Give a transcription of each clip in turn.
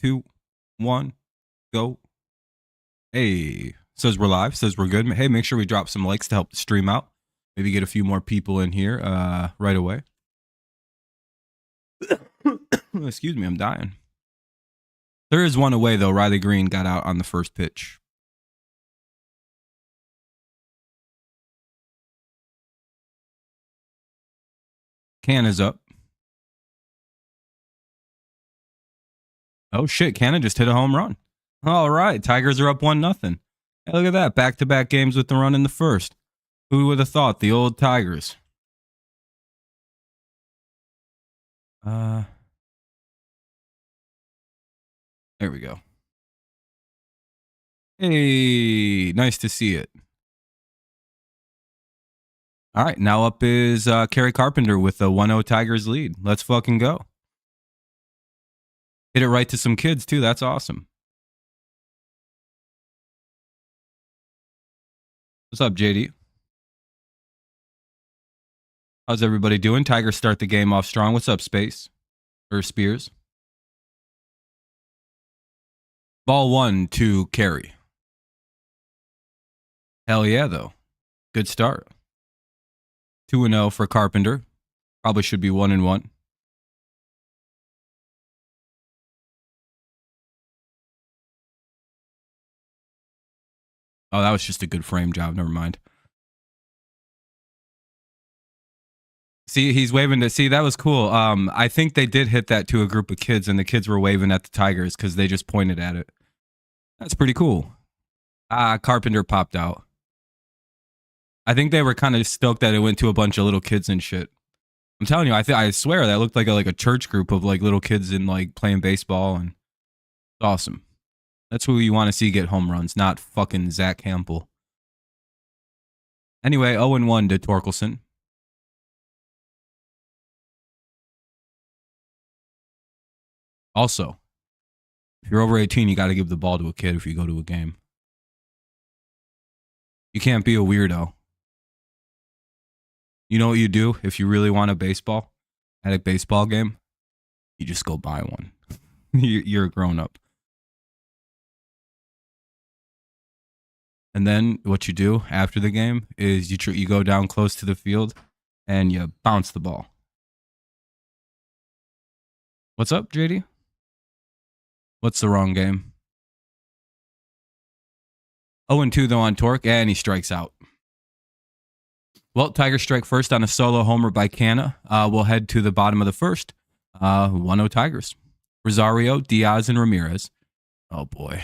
2, 1, go. Hey, says we're live, says we're good. Hey, make sure we drop some likes to help the stream out. Maybe get a few more people in here right away. Excuse me, I'm dying. There is one away, though. Riley Green got out on the first pitch. Can is up. Oh, shit. Canna just hit a home run. All right. Tigers are up 1-0. Hey, look at that. Back-to-back games with the run in the first. Who would have thought? The old Tigers. There we go. Hey, nice to see it. All right, now up is Kerry Carpenter with a 1-0 Tigers lead. Let's fucking go. Hit it right to some kids, too. That's awesome. What's up, JD? How's everybody doing? Tigers start the game off strong. What's up, Space? Or Spears? Ball 1 to Kerry. Hell yeah, though. Good start. 2-0 for Carpenter. Probably should be 1-1. Oh, that was just a good frame job. Never mind. See, he's waving to see. That was cool. I think they did hit that to a group of kids, and the kids were waving at the Tigers because they just pointed at it. That's pretty cool. Carpenter popped out. I think they were kind of stoked that it went to a bunch of little kids and shit. I'm telling you, I swear that looked like a church group of like little kids in like playing baseball, and it's awesome. That's who you want to see get home runs, not fucking Zach Campbell. Anyway, 0-1 to Torkelson. Also, if you're over 18, you got to give the ball to a kid if you go to a game. You can't be a weirdo. You know what you do if you really want a baseball at a baseball game? You just go buy one. You're a grown-up. And then what you do after the game is you go down close to the field and you bounce the ball. What's up, JD? What's the wrong game? 0-2 though on Torque, and he strikes out. Well, Tigers strike first on a solo homer by Canna. We'll head to the bottom of the first. 1-0 Tigers. Rosario, Diaz, and Ramirez. Oh, boy.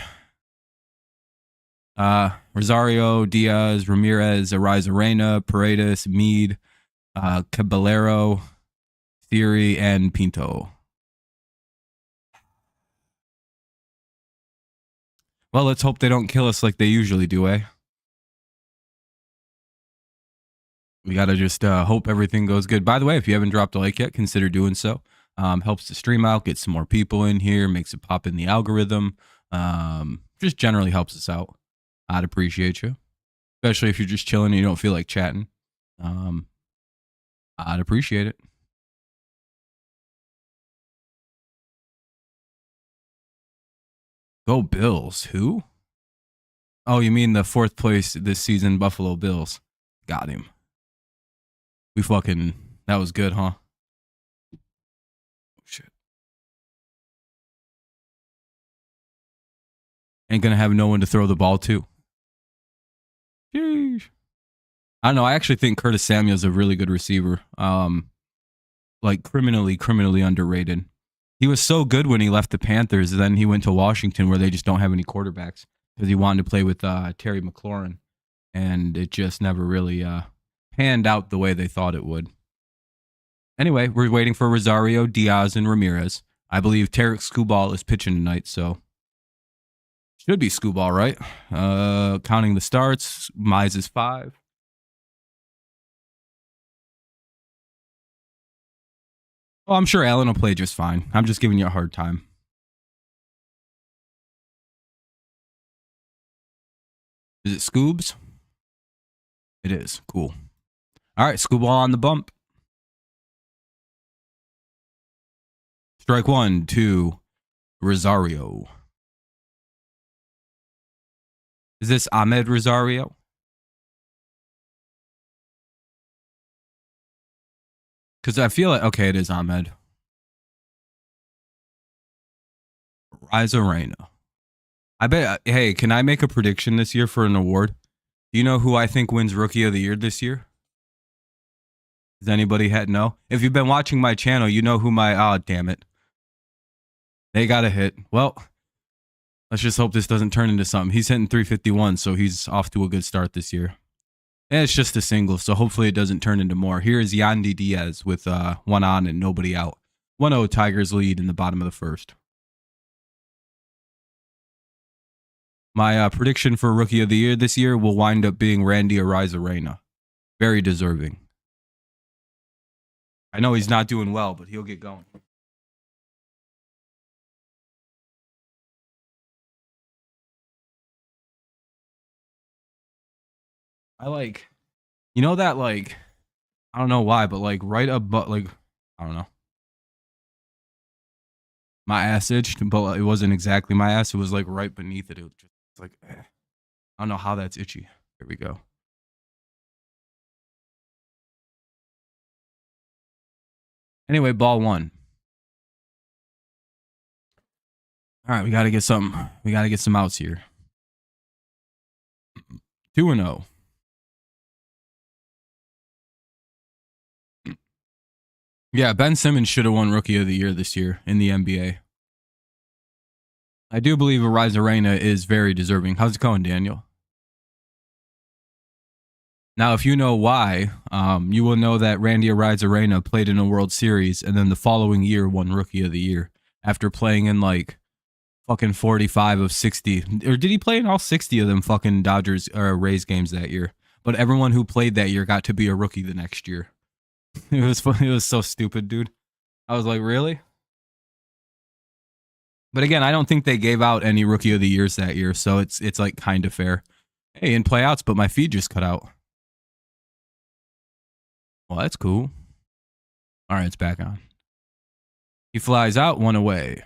Rosario, Diaz, Ramirez, Arrizarena, Paredes, Meade, Caballero, Theory, and Pinto. Well, let's hope they don't kill us like they usually do, eh? We got to just hope everything goes good. By the way, if you haven't dropped a like yet, consider doing so. Helps the stream out, get some more people in here, makes it pop in the algorithm. Just generally helps us out. I'd appreciate you, especially if you're just chilling and you don't feel like chatting. I'd appreciate it. Go Bills. Who? Oh, you mean the 4th place this season Buffalo Bills. Got him. That was good, huh? Oh, shit. Ain't gonna have no one to throw the ball to. Sheesh. I don't know. I actually think Curtis Samuel's a really good receiver. Like criminally underrated. He was so good when he left the Panthers. Then he went to Washington where they just don't have any quarterbacks because he wanted to play with Terry McLaurin. And it just never really panned out the way they thought it would. Anyway, we're waiting for Rosario, Diaz, and Ramirez. I believe Tarek Skubal is pitching tonight, so should be Skubal, right? Counting the starts, Mize is 5. Oh, I'm sure Allen will play just fine. I'm just giving you a hard time. Is it Scoobs? It is. Cool. All right, Skubal on the bump. Strike 1, 2, Rosario. Is this Ahmed Rosario? Because I feel like, okay, it is Ahmed. Arena. I bet, hey, can I make a prediction this year for an award? Do you know who I think wins Rookie of the Year this year? Does anybody know? If you've been watching my channel, you know who oh, damn it. They got a hit. Well, let's just hope this doesn't turn into something. He's hitting 351, so he's off to a good start this year. And it's just a single, so hopefully it doesn't turn into more. Here's Yandy Diaz with one on and nobody out. 1-0 Tigers lead in the bottom of the first. My prediction for Rookie of the Year this year will wind up being Randy Arozarena. Very deserving. I know he's not doing well, but he'll get going. I like, you know that, like, I don't know why, but like right above, like, I don't know. My ass itched, but it wasn't exactly my ass. It was like right beneath it. It was just like, I don't know how that's itchy. Here we go. Anyway, ball one. All right, we got to get something. We got to get some outs here. 2-0. Yeah, Ben Simmons should have won Rookie of the Year this year in the NBA. I do believe Arozarena is very deserving. How's it going, Daniel? Now, if you know why, you will know that Randy Arozarena played in a World Series and then the following year won Rookie of the Year after playing in like fucking 45 of 60. Or did he play in all 60 of them fucking Dodgers or Rays games that year? But everyone who played that year got to be a rookie the next year. It was so stupid, dude. I was like, really? But again, I don't think they gave out any Rookie of the Years that year, so it's like kind of fair. Hey, in playouts, but my feed just cut out. Well, that's cool. All right, it's back on. He flies out, one away.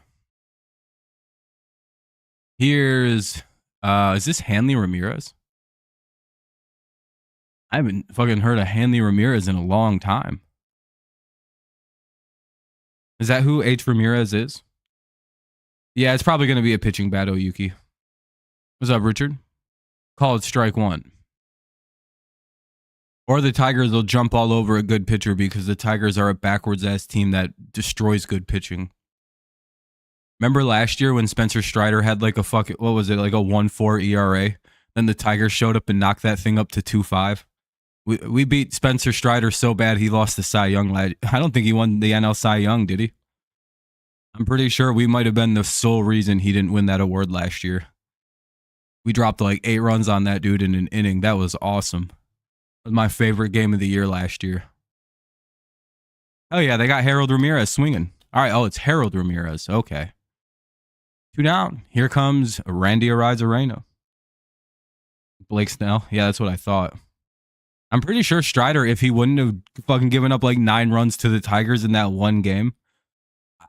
Here's, is this Hanley Ramirez? I haven't fucking heard of Hanley Ramirez in a long time. Is that who H. Ramirez is? Yeah, it's probably going to be a pitching bat, Oyuki. What's up, Richard? Call it strike one. Or the Tigers will jump all over a good pitcher because the Tigers are a backwards-ass team that destroys good pitching. Remember last year when Spencer Strider had like a fucking, what was it, like a 1.4 ERA? Then the Tigers showed up and knocked that thing up to 2.5. We beat Spencer Strider so bad he lost the Cy Young. I don't think he won the NL Cy Young, did he? I'm pretty sure we might have been the sole reason he didn't win that award last year. We dropped like 8 runs on that dude in an inning. That was awesome. It was my favorite game of the year last year. Oh, yeah, they got Harold Ramirez swinging. All right, oh, it's Harold Ramirez. Okay. 2 down. Here comes Randy Arozarena. Blake Snell. Yeah, that's what I thought. I'm pretty sure Strider, if he wouldn't have fucking given up like 9 runs to the Tigers in that one game,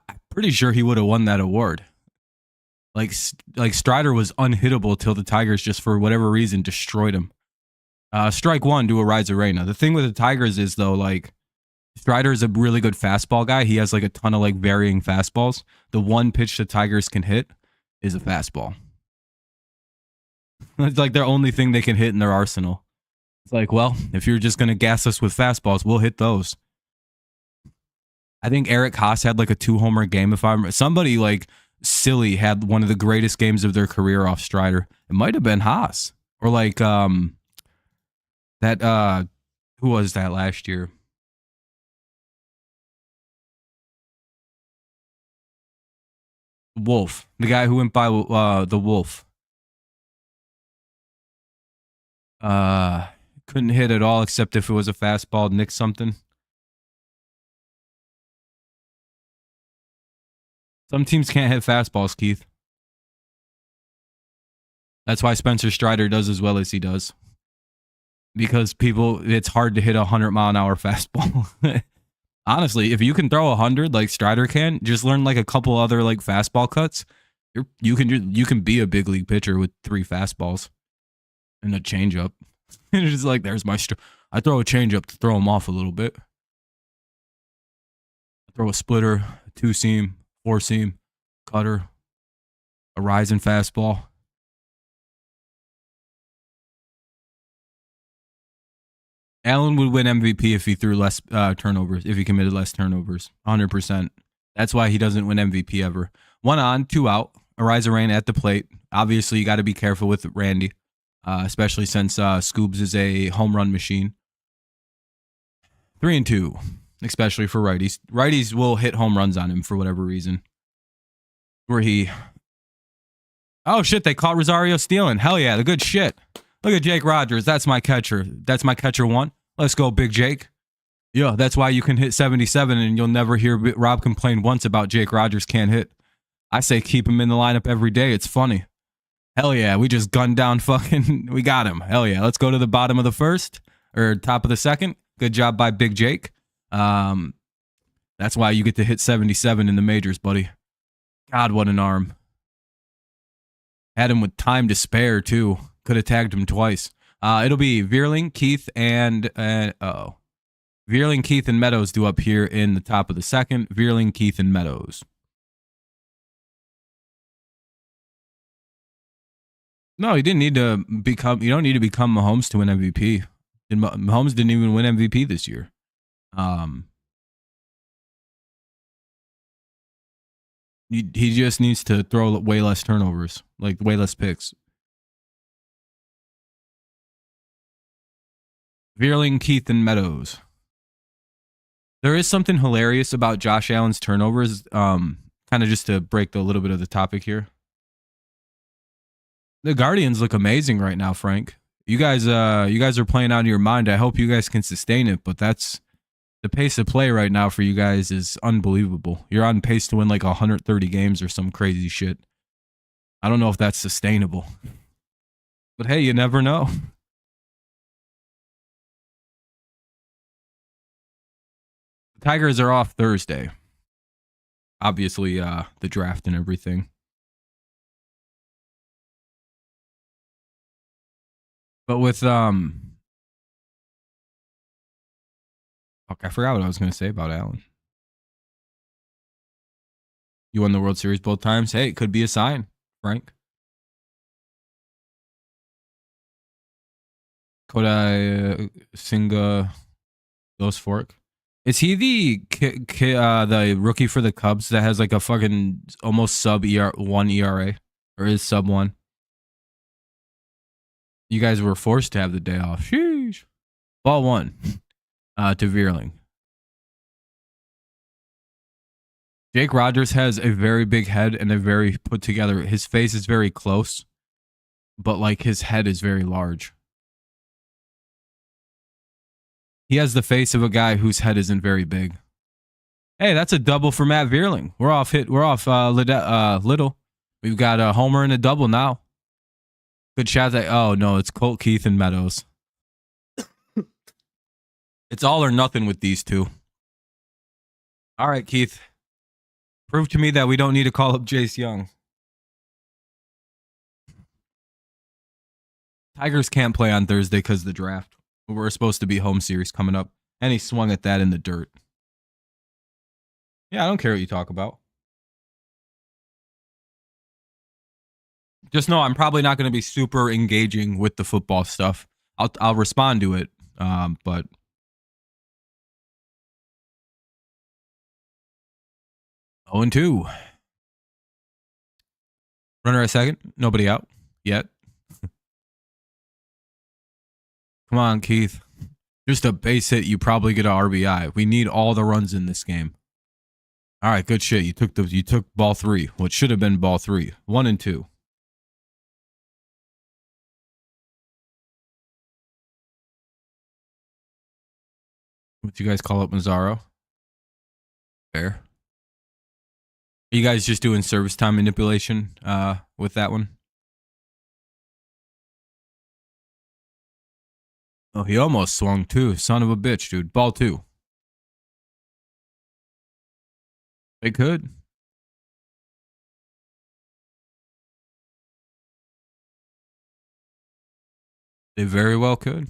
I'm pretty sure he would have won that award. Like Strider was unhittable till the Tigers just for whatever reason destroyed him. Strike one to Arozarena. The thing with the Tigers is though, like Strider is a really good fastball guy. He has like a ton of like varying fastballs. The one pitch the Tigers can hit is a fastball. It's like their only thing they can hit in their arsenal. It's like, well, if you're just going to gas us with fastballs, we'll hit those. I think Eric Haas had like a 2-homer game. If I remember, somebody like silly had one of the greatest games of their career off Strider. It might have been Haas or like who was that last year? Wolf, the guy who went by the Wolf. Couldn't hit at all except if it was a fastball, nick something. Some teams can't hit fastballs, Keith. That's why Spencer Strider does as well as he does. Because it's hard to hit a 100-mile-an-hour fastball. Honestly, if you can throw 100 like Strider can, just learn like a couple other like fastball cuts. You can be a big league pitcher with 3 fastballs and a changeup. And it's just like there's my. I throw a changeup to throw him off a little bit. I throw a splitter, a 2-seam, 4-seam, cutter, a rising fastball. Allen would win MVP if he threw less turnovers, if he committed less turnovers, 100%. That's why he doesn't win MVP ever. 1 on, 2 out. Arrizarena at the plate. Obviously, you got to be careful with Randy, especially since Scoobs is a home run machine. 3-2, especially for righties. Righties will hit home runs on him for whatever reason. Oh, shit, they caught Rosario stealing. Hell yeah, the good shit. Look at Jake Rogers. That's my catcher. That's my catcher 1. Let's go, Big Jake. Yeah, that's why you can hit 77 and you'll never hear Rob complain once about Jake Rogers can't hit. I say keep him in the lineup every day. It's funny. Hell yeah, we just gunned down fucking, we got him. Hell yeah, let's go to the bottom of the first or top of the second. Good job by Big Jake. That's why you get to hit 77 in the majors, buddy. God, what an arm. Had him with time to spare, too. Could have tagged him twice. It'll be Vierling, Keith, and Vierling, Keith, and Meadows do up here in the top of the second. Vierling, Keith, and Meadows. No, you didn't need to become. You don't need to become Mahomes to win MVP. Mahomes didn't even win MVP this year. He just needs to throw way less turnovers, like way less picks. Vierling, Keith, and Meadows. There is something hilarious about Josh Allen's turnovers. Kind of just to break a little bit of the topic here. The Guardians look amazing right now, Frank. You guys are playing out of your mind. I hope you guys can sustain it, but that's the pace of play right now for you guys is unbelievable. You're on pace to win like 130 games or some crazy shit. I don't know if that's sustainable. But hey, you never know. The Tigers are off Thursday. Obviously, the draft and everything. But with fuck, I forgot what I was gonna say about Allen. You won the World Series both times. Hey, it could be a sign, Frank. Kodai Singa Ghost Fork. Is he the rookie for the Cubs that has like a fucking almost sub 1 ERA or is sub 1? You guys were forced to have the day off. Sheesh. Ball 1 to Vierling. Jake Rogers has a very big head and a very put together. His face is very close, but like his head is very large. He has the face of a guy whose head isn't very big. Hey, that's a double for Matt Vierling. We're off Little. We've got a homer and a double now. Good shot. Oh no, it's Colt, Keith, and Meadows. It's all or nothing with these two. All right, Keith. Prove to me that we don't need to call up Jace Young. Tigers can't play on Thursday because of the draft. We're supposed to be home series coming up. And he swung at that in the dirt. Yeah, I don't care what you talk about. Just know I'm probably not going to be super engaging with the football stuff. I'll respond to it, but 0-2. Runner at second. Nobody out yet. Come on, Keith. Just a base hit. You probably get an RBI. We need all the runs in this game. All right, good shit. You took ball 3. What should have been ball 3. 1-2. What you guys call up Mazzaro? Fair. Are you guys just doing service time manipulation with that one? Oh, he almost swung too. Son of a bitch, dude. Ball 2. They could. They very well could.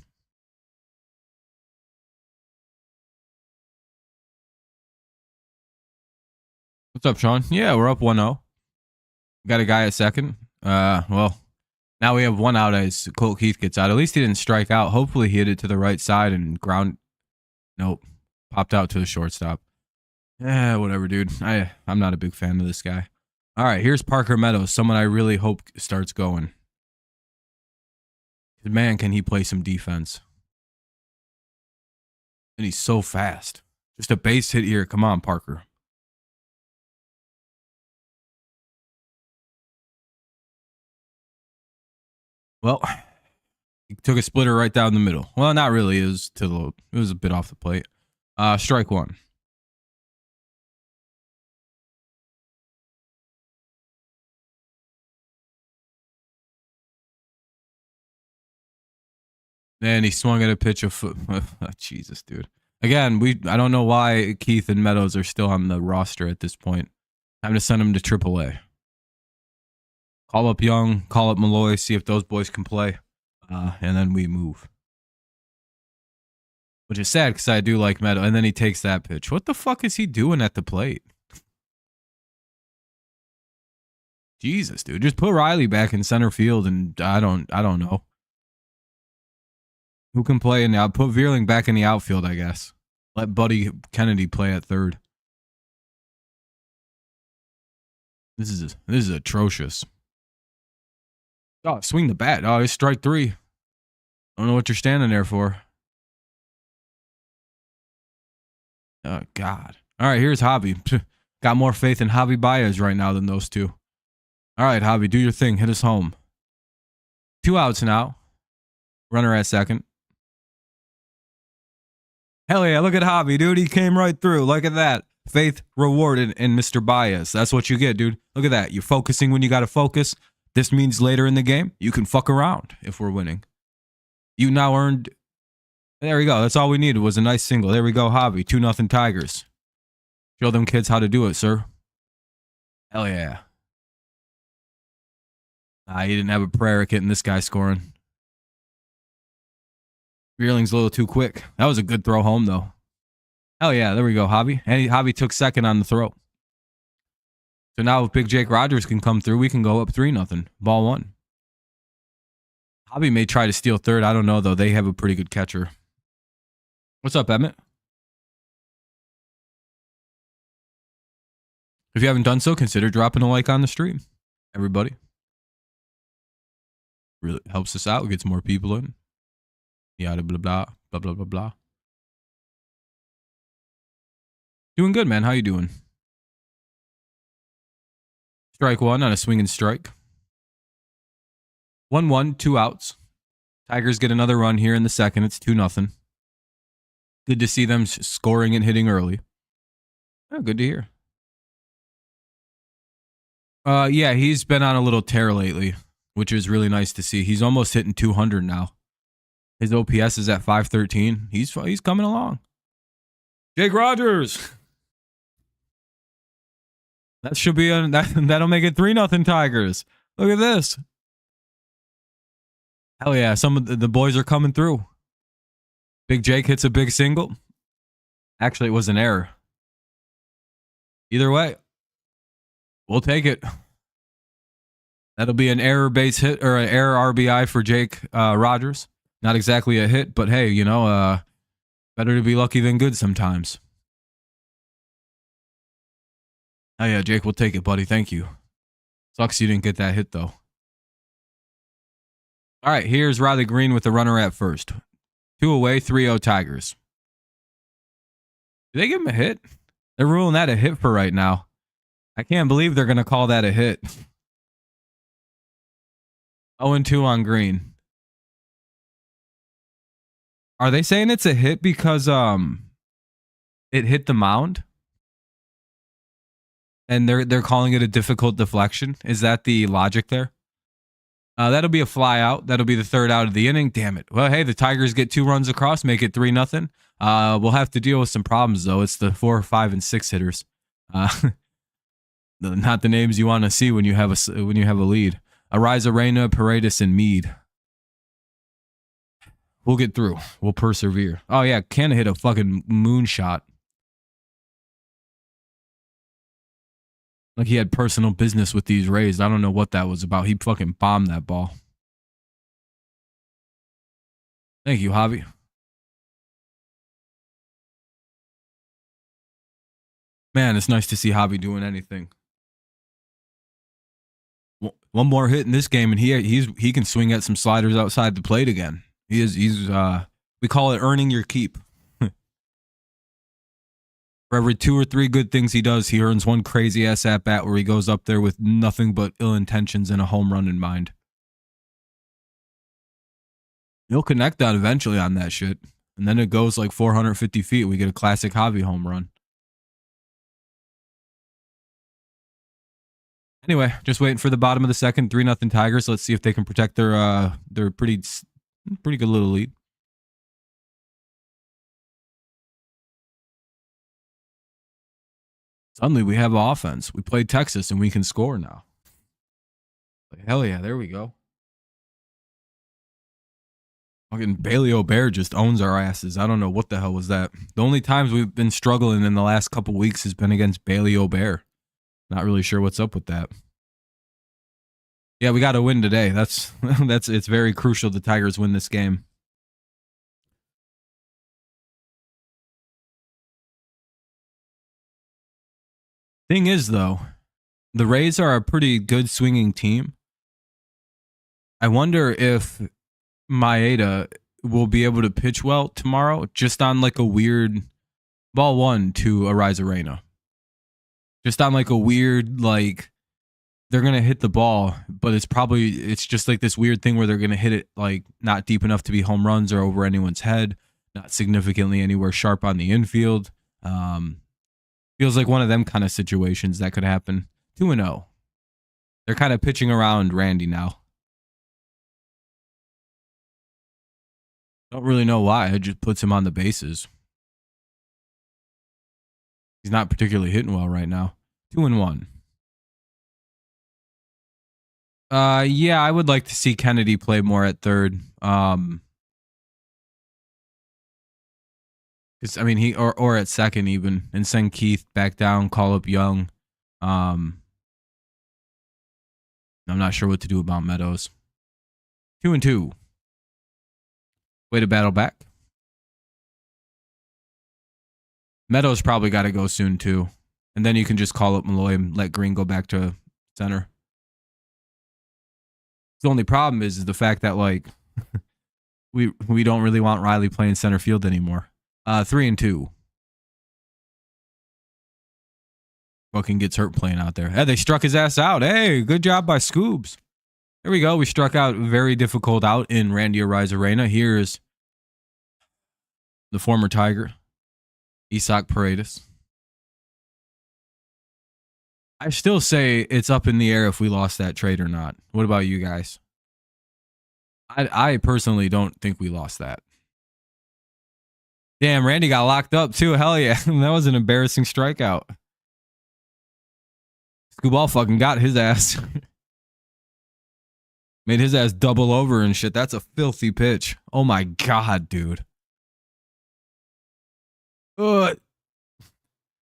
What's up, Sean? Yeah, we're up 1-0. Got a guy at second. Well, now we have one out as Colt Keith gets out. At least he didn't strike out. Hopefully he hit it to the right side and ground. Nope. Popped out to the shortstop. Yeah, whatever, dude. I'm not a big fan of this guy. All right, here's Parker Meadows, someone I really hope starts going. Man, can he play some defense. And he's so fast. Just a base hit here. Come on, Parker. Well, he took a splitter right down the middle. Well, not really. It was a bit off the plate. Strike one. And he swung at a pitch of foot. Jesus, dude. Again, I don't know why Keith and Meadows are still on the roster at this point. Time to send them to AAA. Call up Young, call up Malloy, see if those boys can play, and then we move. Which is sad because I do like Meadows. And then he takes that pitch. What the fuck is he doing at the plate? Jesus, dude. Just put Riley back in center field, and I don't know. Who can play in the out? Put Veerling back in the outfield, I guess. Let Buddy Kennedy play at third. This is atrocious. Oh, swing the bat. Oh, it's strike three. Don't know what you're standing there for. Oh, God. All right, here's Javi. Got more faith in Javi Baez right now than those two. All right, Javi, do your thing. Hit us home. 2 outs now. Runner at second. Hell yeah, look at Javi, dude. He came right through. Look at that. Faith rewarded in Mr. Baez. That's what you get, dude. Look at that. You're focusing when you got to focus. This means later in the game, you can fuck around if we're winning. You now earned... There we go. That's all we needed was a nice single. There we go, Javi. 2-0 Tigers. Show them kids how to do it, sir. Hell yeah. He didn't have a prayer at getting this guy scoring. Veerling's a little too quick. That was a good throw home, though. Hell yeah. There we go, Javi. And Javi took second on the throw. So now if Big Jake Rogers can come through, we can go up 3-0. Ball one. Javi may try to steal third. I don't know, though. They have a pretty good catcher. What's up, Emmett? If you haven't done so, consider dropping a like on the stream. Everybody. Really helps us out. Gets more people in. Yada blah blah blah blah blah blah. Doing good, man. How you doing? Strike one on a swing and strike. 1-1, 2 outs. Tigers get another run here in the second. It's 2-0. Good to see them scoring and hitting early. Oh, good to hear. Yeah, he's been on a little tear lately, which is really nice to see. He's almost hitting 200 now. His OPS is at 513. He's coming along. Jake Rogers. That should be that'll make it 3-0 Tigers. Look at this. Hell yeah, some of the boys are coming through. Big Jake hits a big single. Actually, it was an error. Either way, we'll take it. That'll be an error base hit or an error RBI for Jake Rogers. Not exactly a hit, but hey, you know, better to be lucky than good sometimes. Oh yeah, Jake, we'll take it, buddy. Thank you. Sucks you didn't get that hit, though. All right, here's Riley Green with the runner at first. 2 away, 3-0 Tigers. Did they give him a hit? They're ruling that a hit for right now. I can't believe they're going to call that a hit. 0-2 on Green. Are they saying it's a hit because it hit the mound? And they're calling it a difficult deflection? Is that the logic there? That'll be a fly out. That'll be the third out of the inning. Damn it. Well, hey, the Tigers get 2 runs across, make it 3-0. We'll have to deal with some problems, though. It's the 4, 5, and 6 hitters. Not the names you want to see when you have a lead. Arena, Paredes, and Mead. We'll get through. We'll persevere. Oh yeah, Canna hit a fucking moonshot. Like he had personal business with these Rays. I don't know what that was about. He fucking bombed that ball. Thank you, Javi. Man, it's nice to see Javi doing anything. One more hit in this game, and he can swing at some sliders outside the plate again. He's we call it earning your keep. For every 2 or 3 good things he does, he earns one crazy ass at bat where he goes up there with nothing but ill intentions and a home run in mind. He'll connect that eventually on that shit, and then it goes like 450 feet. We get a classic Javi home run. Anyway, just waiting for the bottom of the second, 3-0 Tigers. Let's see if they can protect their pretty good little lead. Suddenly we have offense. We played Texas and we can score now. Hell yeah, there we go. Fucking Bailey O'Bear just owns our asses. I don't know what the hell was that. The only times we've been struggling in the last couple weeks has been against Bailey O'Bear. Not really sure what's up with that. Yeah, we got to win today. That's it's very crucial the Tigers win this game. Thing is, though, the Rays are a pretty good swinging team. I wonder if Maeda will be able to pitch well tomorrow, just on like a weird ball 1 to Arena. Just on like a weird, like, they're going to hit the ball, but it's just like this weird thing where they're going to hit it like not deep enough to be home runs or over anyone's head, not significantly anywhere sharp on the infield. Feels like one of them kind of situations that could happen. 2-0. They're kind of pitching around Randy now. Don't really know why. It just puts him on the bases. He's not particularly hitting well right now. 2-1. Yeah, I would like to see Kennedy play more at third. Because I mean, he or at second even, and send Keith back down, call up Young. I'm not sure what to do about Meadows. 2-2. Way to battle back. Meadows probably got to go soon too, and then you can just call up Malloy and let Green go back to center. The only problem is the fact that like we don't really want Riley playing center field anymore. 3-2. Fucking gets hurt playing out there. Hey, they struck his ass out. Hey, good job by Scoobs. There we go. We struck out very difficult out in Randy Arena. Here's the former Tiger, Isaac Paredes. I still say it's up in the air if we lost that trade or not. What about you guys? I personally don't think we lost that. Damn, Randy got locked up too. Hell yeah. That was an embarrassing strikeout. Skubal fucking got his ass. Made his ass double over and shit. That's a filthy pitch. Oh my God, dude. Ugh.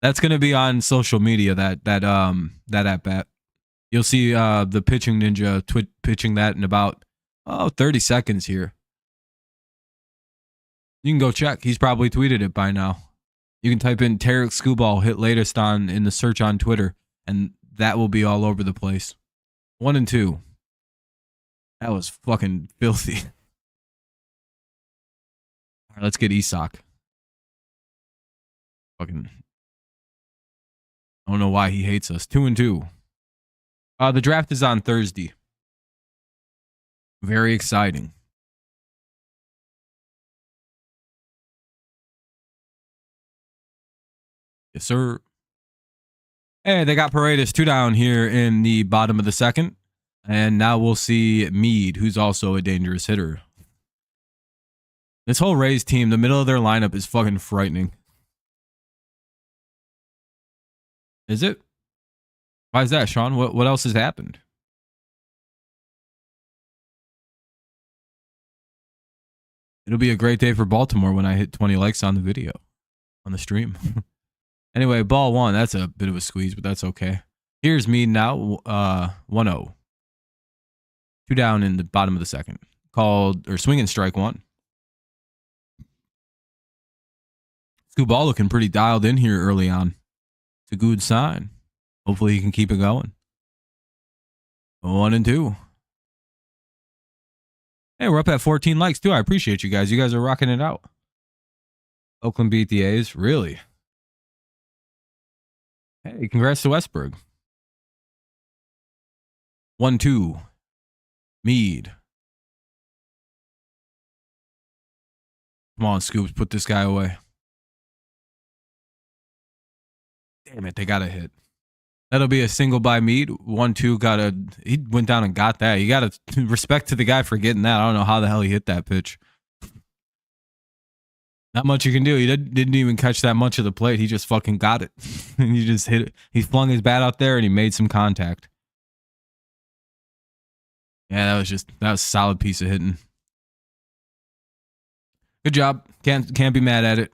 That's gonna be on social media. That at bat. You'll see the pitching ninja pitching that in about 30 seconds here. You can go check. He's probably tweeted it by now. You can type in Tarek Skubal hit latest on in the search on Twitter, and that will be all over the place. 1-2. That was fucking filthy. All right, let's get Isak. Fucking. I don't know why he hates us. 2-2. The draft is on Thursday. Very exciting. Yes, sir. Hey, they got Paredes 2 down here in the bottom of the second. And now we'll see Mead, who's also a dangerous hitter. This whole Rays team, the middle of their lineup is fucking frightening. Is it? Why is that, Sean? What else has happened? It'll be a great day for Baltimore when I hit 20 likes on the video, on the stream. Anyway, ball one. That's a bit of a squeeze, but that's okay. Here's me now, 1-0. 2 down in the bottom of the second. Called, or swinging strike one. Skubal looking pretty dialed in here early on. It's a good sign. Hopefully he can keep it going. 1-2. Hey, we're up at 14 likes too. I appreciate you guys. You guys are rocking it out. Oakland beat the A's. Really? Hey, congrats to Westberg. 1-2. Mead. Come on, Scoops. Put this guy away. Damn it. They got a hit. That'll be a single by Mead. 1-2. He went down and got that. You got to respect to the guy for getting that. I don't know how the hell he hit that pitch. Not much you can do. He didn't even catch that much of the plate. He just fucking got it. And he just hit it. He flung his bat out there and he made some contact. Yeah, that was a solid piece of hitting. Good job. Can't be mad at it.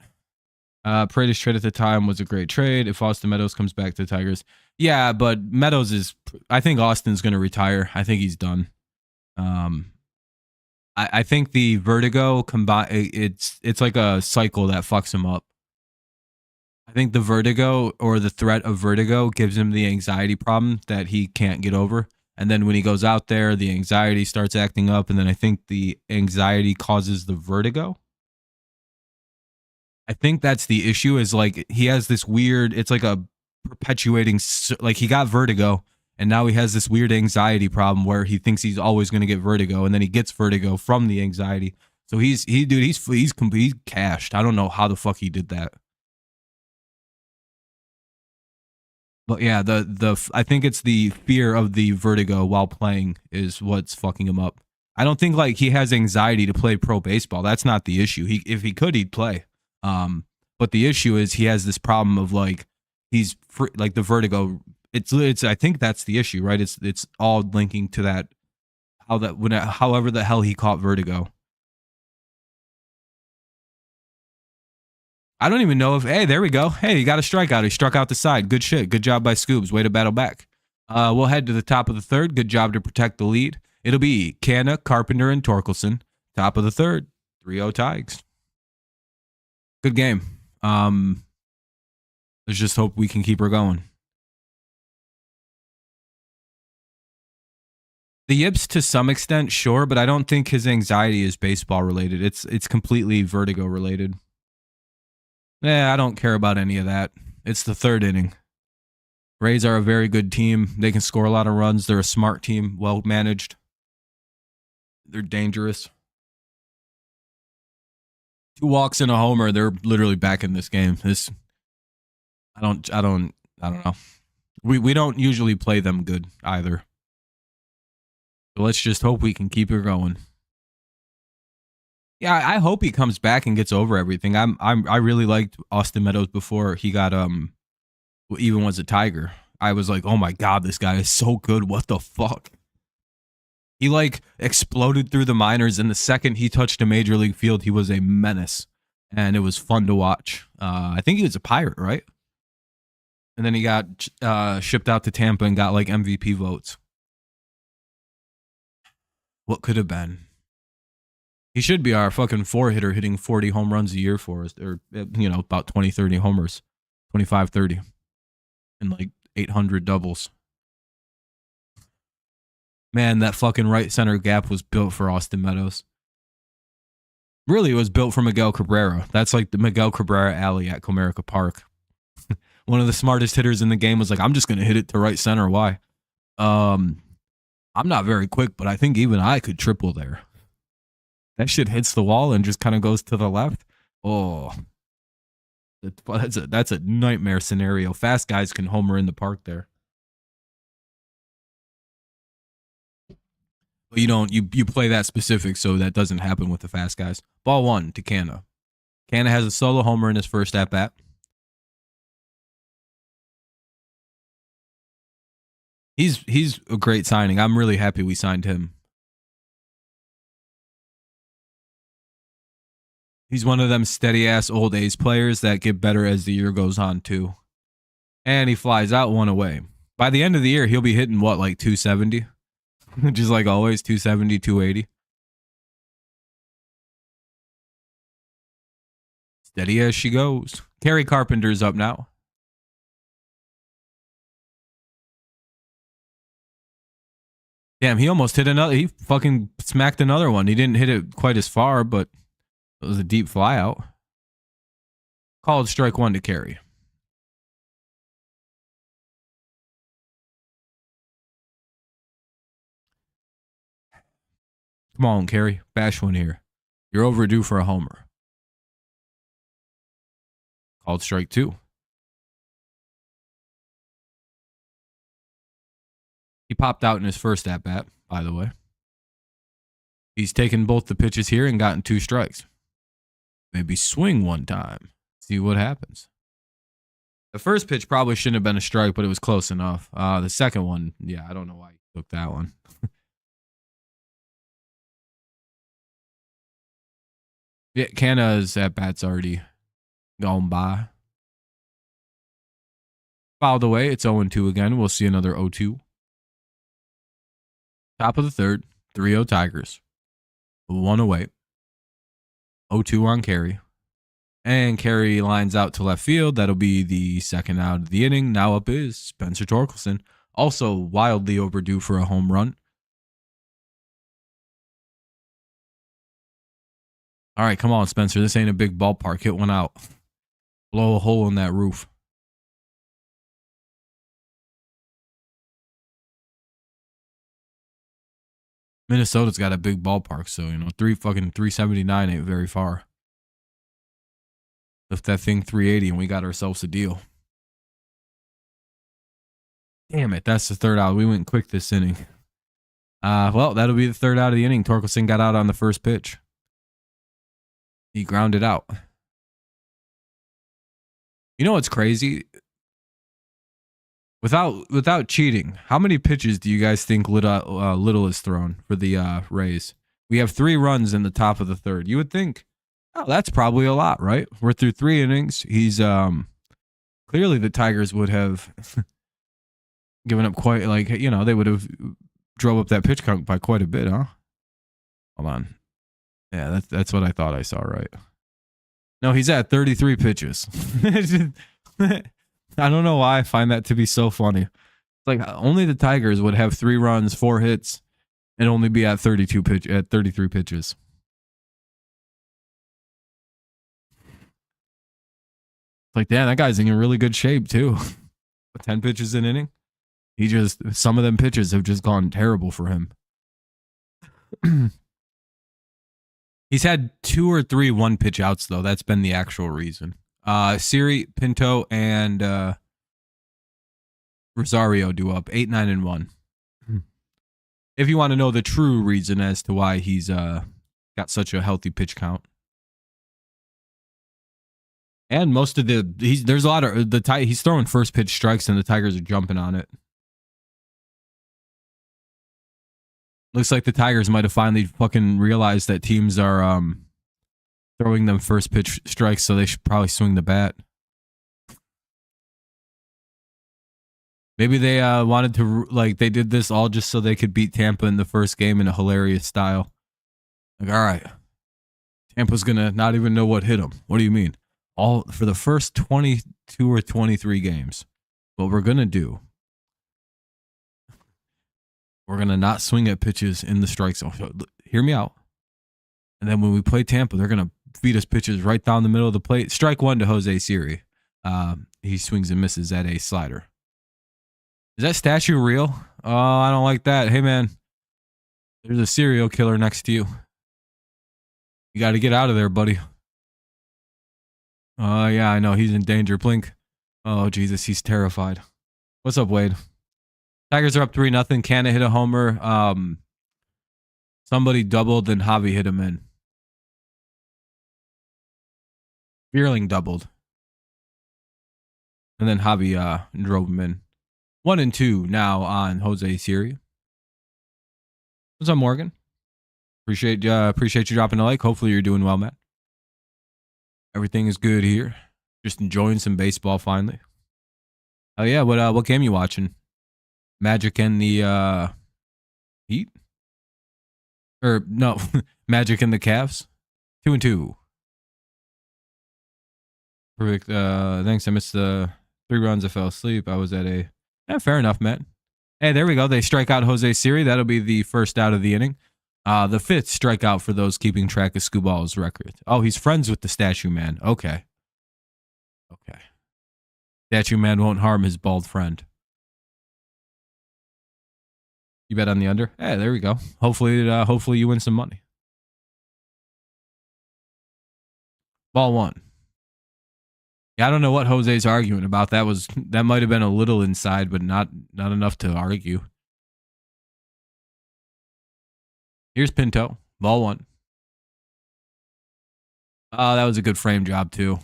Paredes trade at the time was a great trade. If Austin Meadows comes back to the Tigers. Yeah, but Meadows I think Austin's going to retire. I think he's done. I think the vertigo it's like a cycle that fucks him up. I think the vertigo or the threat of vertigo gives him the anxiety problem that he can't get over. And then when he goes out there, the anxiety starts acting up. And then I think the anxiety causes the vertigo. I think that's the issue is like he has this weird, it's like a perpetuating, like he got vertigo and now he has this weird anxiety problem where he thinks he's always going to get vertigo and then he gets vertigo from the anxiety. So he's cashed. I don't know how the fuck he did that. But yeah, I think it's the fear of the vertigo while playing is what's fucking him up. I don't think like he has anxiety to play pro baseball. That's not the issue. If he could, he'd play. But the issue is he has this problem of like he's like the vertigo. It's I think that's the issue, right? It's all linking to that however the hell he caught vertigo. I don't even know if hey, there we go. Hey, he got a strikeout. He struck out the side. Good shit. Good job by Scoobs. Way to battle back. We'll head to the top of the third. Good job to protect the lead. It'll be Canna, Carpenter, and Torkelson. Top of the third. 3-0 Tigers. Good game. Let's just hope we can keep her going. The yips to some extent, sure, but I don't think his anxiety is baseball related. It's completely vertigo related. I don't care about any of that. It's the third inning. Rays are a very good team. They can score a lot of runs. They're a smart team, well managed. They're dangerous. 2 walks and a homer. They're literally back in this game. I don't know. We don't usually play them good either. So let's just hope we can keep it going. Yeah, I hope he comes back and gets over everything. I really liked Austin Meadows before he got even was a Tiger. I was like, oh my god, this guy is so good. What the fuck? He like exploded through the minors, and the second he touched a major league field, he was a menace, and it was fun to watch. I think he was a Pirate, right? And then he got shipped out to Tampa and got like MVP votes. What could have been? He should be our fucking 4-hitter hitting 40 home runs a year for us, or about 20, 30 homers, 25, 30, and like 800 doubles. Man, that fucking right center gap was built for Austin Meadows. Really, it was built for Miguel Cabrera. That's like the Miguel Cabrera alley at Comerica Park. One of the smartest hitters in the game was like, I'm just going to hit it to right center. Why? I'm not very quick, but I think even I could triple there. That shit hits the wall and just kind of goes to the left. Oh, that's a nightmare scenario. Fast guys can homer in the park there. But you play that specific, so that doesn't happen with the fast guys. Ball 1 to Canna. Canna has a solo homer in his first at bat. He's a great signing. I'm really happy we signed him. He's one of them steady ass old A's players that get better as the year goes on too. And he flies out one away. By the end of the year, he'll be hitting what, like 270? Just like always, 270, 280. Steady as she goes. Kerry Carpenter's up now. Damn, he almost hit another. He fucking smacked another one. He didn't hit it quite as far, but it was a deep fly out. Called strike one to Kerry. Come on, Kerry. Bash one here. You're overdue for a homer. Called strike two. He popped out in his first at bat, by the way. He's taken both the pitches here and gotten 2 strikes. Maybe swing one time. See what happens. The first pitch probably shouldn't have been a strike, but it was close enough. The second one, yeah, I don't know why he took that one. Yeah, Canna's at bat's already gone by. Fouled away. It's 0-2 again. We'll see another 0-2. Top of the third. 3-0 Tigers. 1 away. 0-2 on Kerry. And Kerry lines out to left field. That'll be the second out of the inning. Now up is Spencer Torkelson. Also wildly overdue for a home run. All right, come on, Spencer. This ain't a big ballpark. Hit one out. Blow a hole in that roof. Minnesota's got a big ballpark, so, 379 ain't very far. Lift that thing 380 and we got ourselves a deal. Damn it, that's the third out. We went quick this inning. Well, that'll be the third out of the inning. Torkelson got out on the first pitch. He grounded out. You know what's crazy? Without cheating, how many pitches do you guys think Little has thrown for the Rays? We have 3 runs in the top of the third. You would think, oh, that's probably a lot, right? We're through 3 innings. He's clearly the Tigers would have given up quite, they would have drove up that pitch count by quite a bit, huh? Hold on. Yeah, that's what I thought I saw, right? No, he's at 33 pitches. I don't know why I find that to be so funny. It's like only the Tigers would have 3 runs, 4 hits, and only be at 33 pitches. It's like, damn, that guy's in really good shape too. 10 pitches an inning. Some of them pitches have just gone terrible for him. He's had 2 or 3 1-pitch outs though. That's been the actual reason. Siri, Pinto, and Rosario do up 8, 9, and 1. If you want to know the true reason as to why he's got such a healthy pitch count. And most of there's a lot of he's throwing first pitch strikes and the Tigers are jumping on it. Looks like the Tigers might have finally fucking realized that teams are throwing them first pitch strikes, so they should probably swing the bat. Maybe they wanted to, they did this all just so they could beat Tampa in the first game in a hilarious style. Like, all right, Tampa's gonna not even know what hit them. What do you mean? All for the first 22 or 23 games. What we're gonna do, we're gonna not swing at pitches in the strike zone. Hear me out. And then when we play Tampa, they're gonna feed us pitches right down the middle of the plate. Strike 1 to Jose Siri. He swings and misses at a slider. Is that statue real? Oh, I don't like that. Hey, man, there's a serial killer next to you. You got to get out of there, buddy. Oh, yeah, I know. He's in danger. Blink. Oh, Jesus, he's terrified. What's up, Wade? Tigers are up 3-0. Canna hit a homer. Somebody doubled, and Javi hit him in. Vierling doubled. And then Javi drove him in. 1-2 now on Jose Siri. What's up, Morgan? Appreciate you dropping a like. Hopefully you're doing well, Matt. Everything is good here. Just enjoying some baseball finally. Oh yeah, what game you watching? Magic and the Heat? Or no, Magic and the Cavs? 2-2. Perfect. Thanks. I missed the 3 runs. I fell asleep. I was at a fair enough, Matt. Hey, there we go. They strike out Jose Siri. That'll be the first out of the inning. The 5th strikeout for those keeping track of Skubal's record. Oh, he's friends with the Statue Man. Okay. Statue Man won't harm his bald friend. You bet on the under? Hey, there we go. Hopefully you win some money. Ball 1. Yeah, I don't know what Jose's arguing about. That might have been a little inside, but not enough to argue. Here's Pinto. Ball 1. Oh, that was a good frame job, too.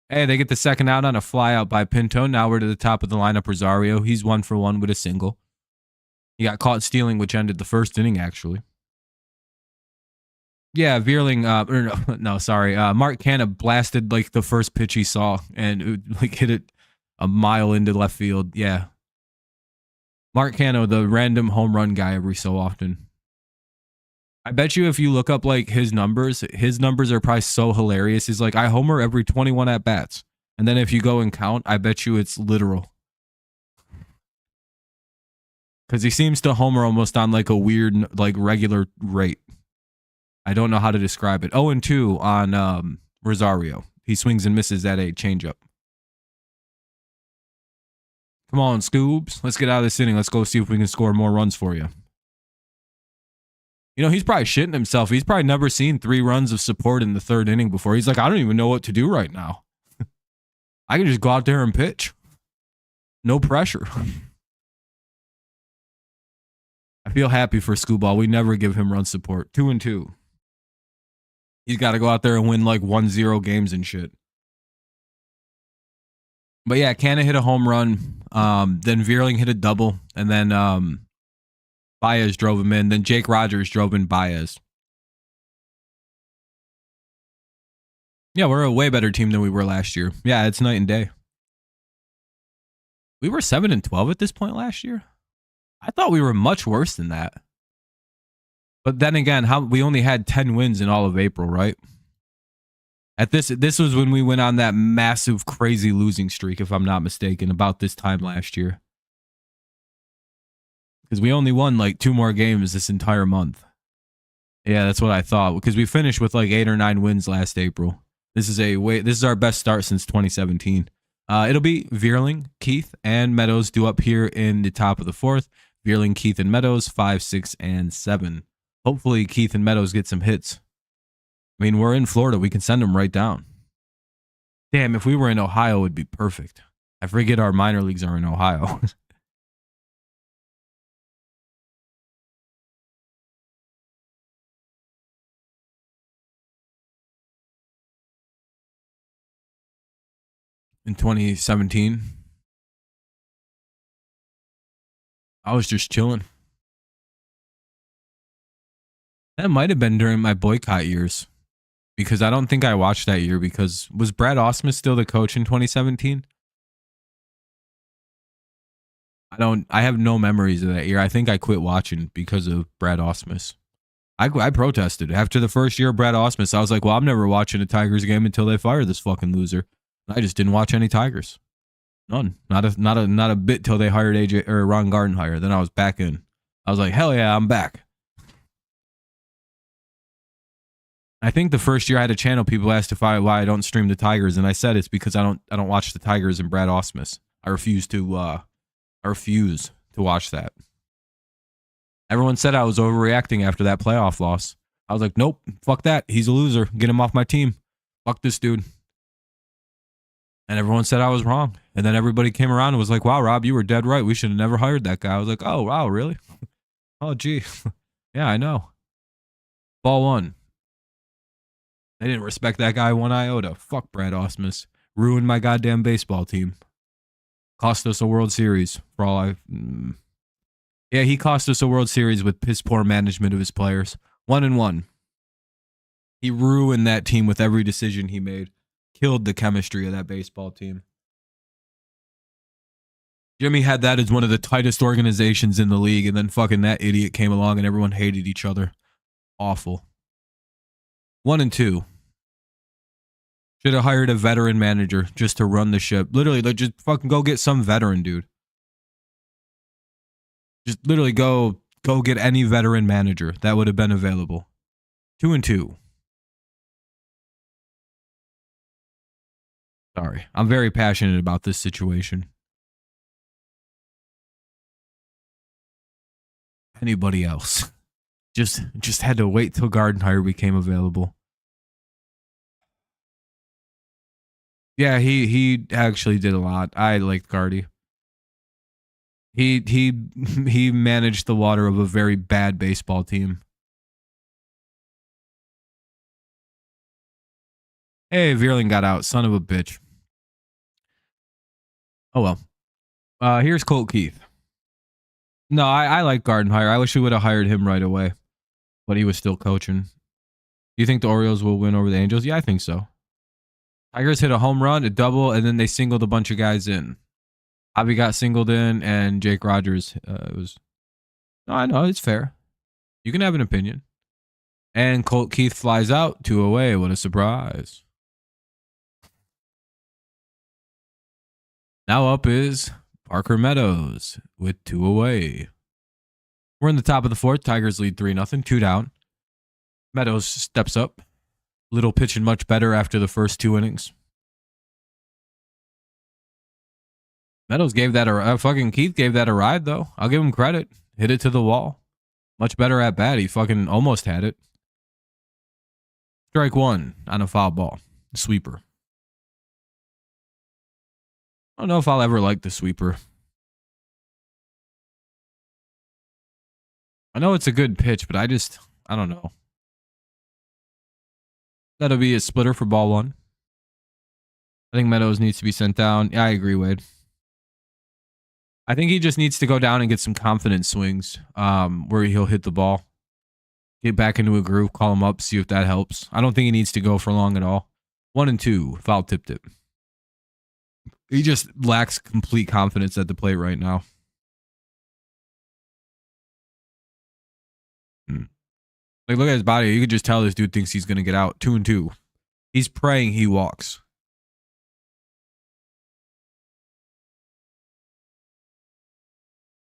Hey, they get the second out on a fly out by Pinto. Now we're to the top of the lineup, Rosario. He's 1 for 1 with a single. He got caught stealing, which ended the first inning, actually. Yeah, Veerling, Mark Canha blasted like the first pitch he saw and like hit it a mile into left field. Yeah. Mark Canha, the random home run guy every so often. I bet you if you look up like his numbers are probably so hilarious. He's like, I homer every 21 at bats. And then if you go and count, I bet you it's literal. Because he seems to homer almost on like a weird, like regular rate. I don't know how to describe it. 0-2 on Rosario. He swings and misses at a changeup. Come on, Scoobs. Let's get out of this inning. Let's go see if we can score more runs for you. You know, he's probably shitting himself. He's probably never seen 3 runs of support in the 3rd inning before. He's like, I don't even know what to do right now. I can just go out there and pitch. No pressure. I feel happy for Skubal. We never give him run support. 2-2. He's got to go out there and win like 1-0 games and shit. But yeah, Canha hit a home run. Then Veerling hit a double. And then Baez drove him in. Then Jake Rogers drove in Baez. Yeah, we're a way better team than we were last year. Yeah, it's night and day. We were 7-12 at this point last year. I thought we were much worse than that. But then again, we only had 10 wins in all of April, right? At this was when we went on that massive, crazy losing streak, if I'm not mistaken, about this time last year. Because we only won like 2 more games this entire month. Yeah, that's what I thought. Because we finished with like 8 or 9 wins last April. This is our best start since 2017. It'll be Veerling, Keith, and Meadows due up here in the top of the 4th. Veerling, Keith, and Meadows, 5, 6, and 7. Hopefully Keith and Meadows get some hits. I mean, we're in Florida. We can send them right down. Damn, if we were in Ohio, it would be perfect. I forget our minor leagues are in Ohio. In 2017, I was just chilling. That might have been during my boycott years. Because I don't think I watched that year because was Brad Ausmus still the coach in 2017? I have no memories of that year. I think I quit watching because of Brad Ausmus. I protested. After the first year of Brad Ausmus, I was like, well, I'm never watching a Tigers game until they fire this fucking loser. I just didn't watch any Tigers. None. Not a bit till they hired AJ or Ron Gardenhire. Then I was back in. I was like, hell yeah, I'm back. I think the first year I had a channel, people asked why I don't stream the Tigers, and I said it's because I don't watch the Tigers and Brad Ausmus. I refuse to watch that. Everyone said I was overreacting after that playoff loss. I was like, nope, fuck that. He's a loser. Get him off my team. Fuck this dude. And everyone said I was wrong. And then everybody came around and was like, wow, Rob, you were dead right. We should have never hired that guy. I was like, oh, wow, really? Oh, gee. Yeah, I know. Ball 1. I didn't respect that guy one iota. Fuck Brad Ausmus. Ruined my goddamn baseball team. Cost us a World Series for all Yeah, he cost us a World Series with his poor management of his players. 1-1. He ruined that team with every decision he made. Killed the chemistry of that baseball team. Jimmy had that as one of the tightest organizations in the league, and then fucking that idiot came along and everyone hated each other. Awful. 1-2. Should have hired a veteran manager just to run the ship. Literally, like, just fucking go get some veteran, dude. Just literally go get any veteran manager that would have been available. 2-2. Sorry. I'm very passionate about this situation. Anybody else? Just had to wait till Gardenhire became available. Yeah, he actually did a lot. I liked Gardy. He managed the water of a very bad baseball team. Hey, Vierling got out. Son of a bitch. Oh well. Here's Colt Keith. No, I like Gardenhire. I wish we would have hired him right away, but he was still coaching. Do you think the Orioles will win over the Angels? Yeah, I think so. Tigers hit a home run, a double, and then they singled a bunch of guys in. Javi got singled in, and Jake Rogers was. No, I know it's fair. You can have an opinion. And Colt Keith flies out 2 away. What a surprise! Now up is Parker Meadows with 2 away. We're in the top of the 4th. Tigers lead 3-0, 2 down. Meadows steps up. Little pitching much better after the first 2 innings. Meadows gave that a fucking Keith gave that a ride though. I'll give him credit. Hit it to the wall. Much better at bat. He fucking almost had it. Strike 1 on a foul ball. Sweeper. I don't know if I'll ever like the sweeper. I know it's a good pitch, but I don't know. That'll be a splitter for ball 1. I think Meadows needs to be sent down. Yeah, I agree, Wade. I think he just needs to go down and get some confidence swings where he'll hit the ball. Get back into a groove, call him up, see if that helps. I don't think he needs to go for long at all. 1-2, foul tipped it. He just lacks complete confidence at the plate right now. Like, look at his body. You could just tell this dude thinks he's going to get out. 2-2. He's praying he walks.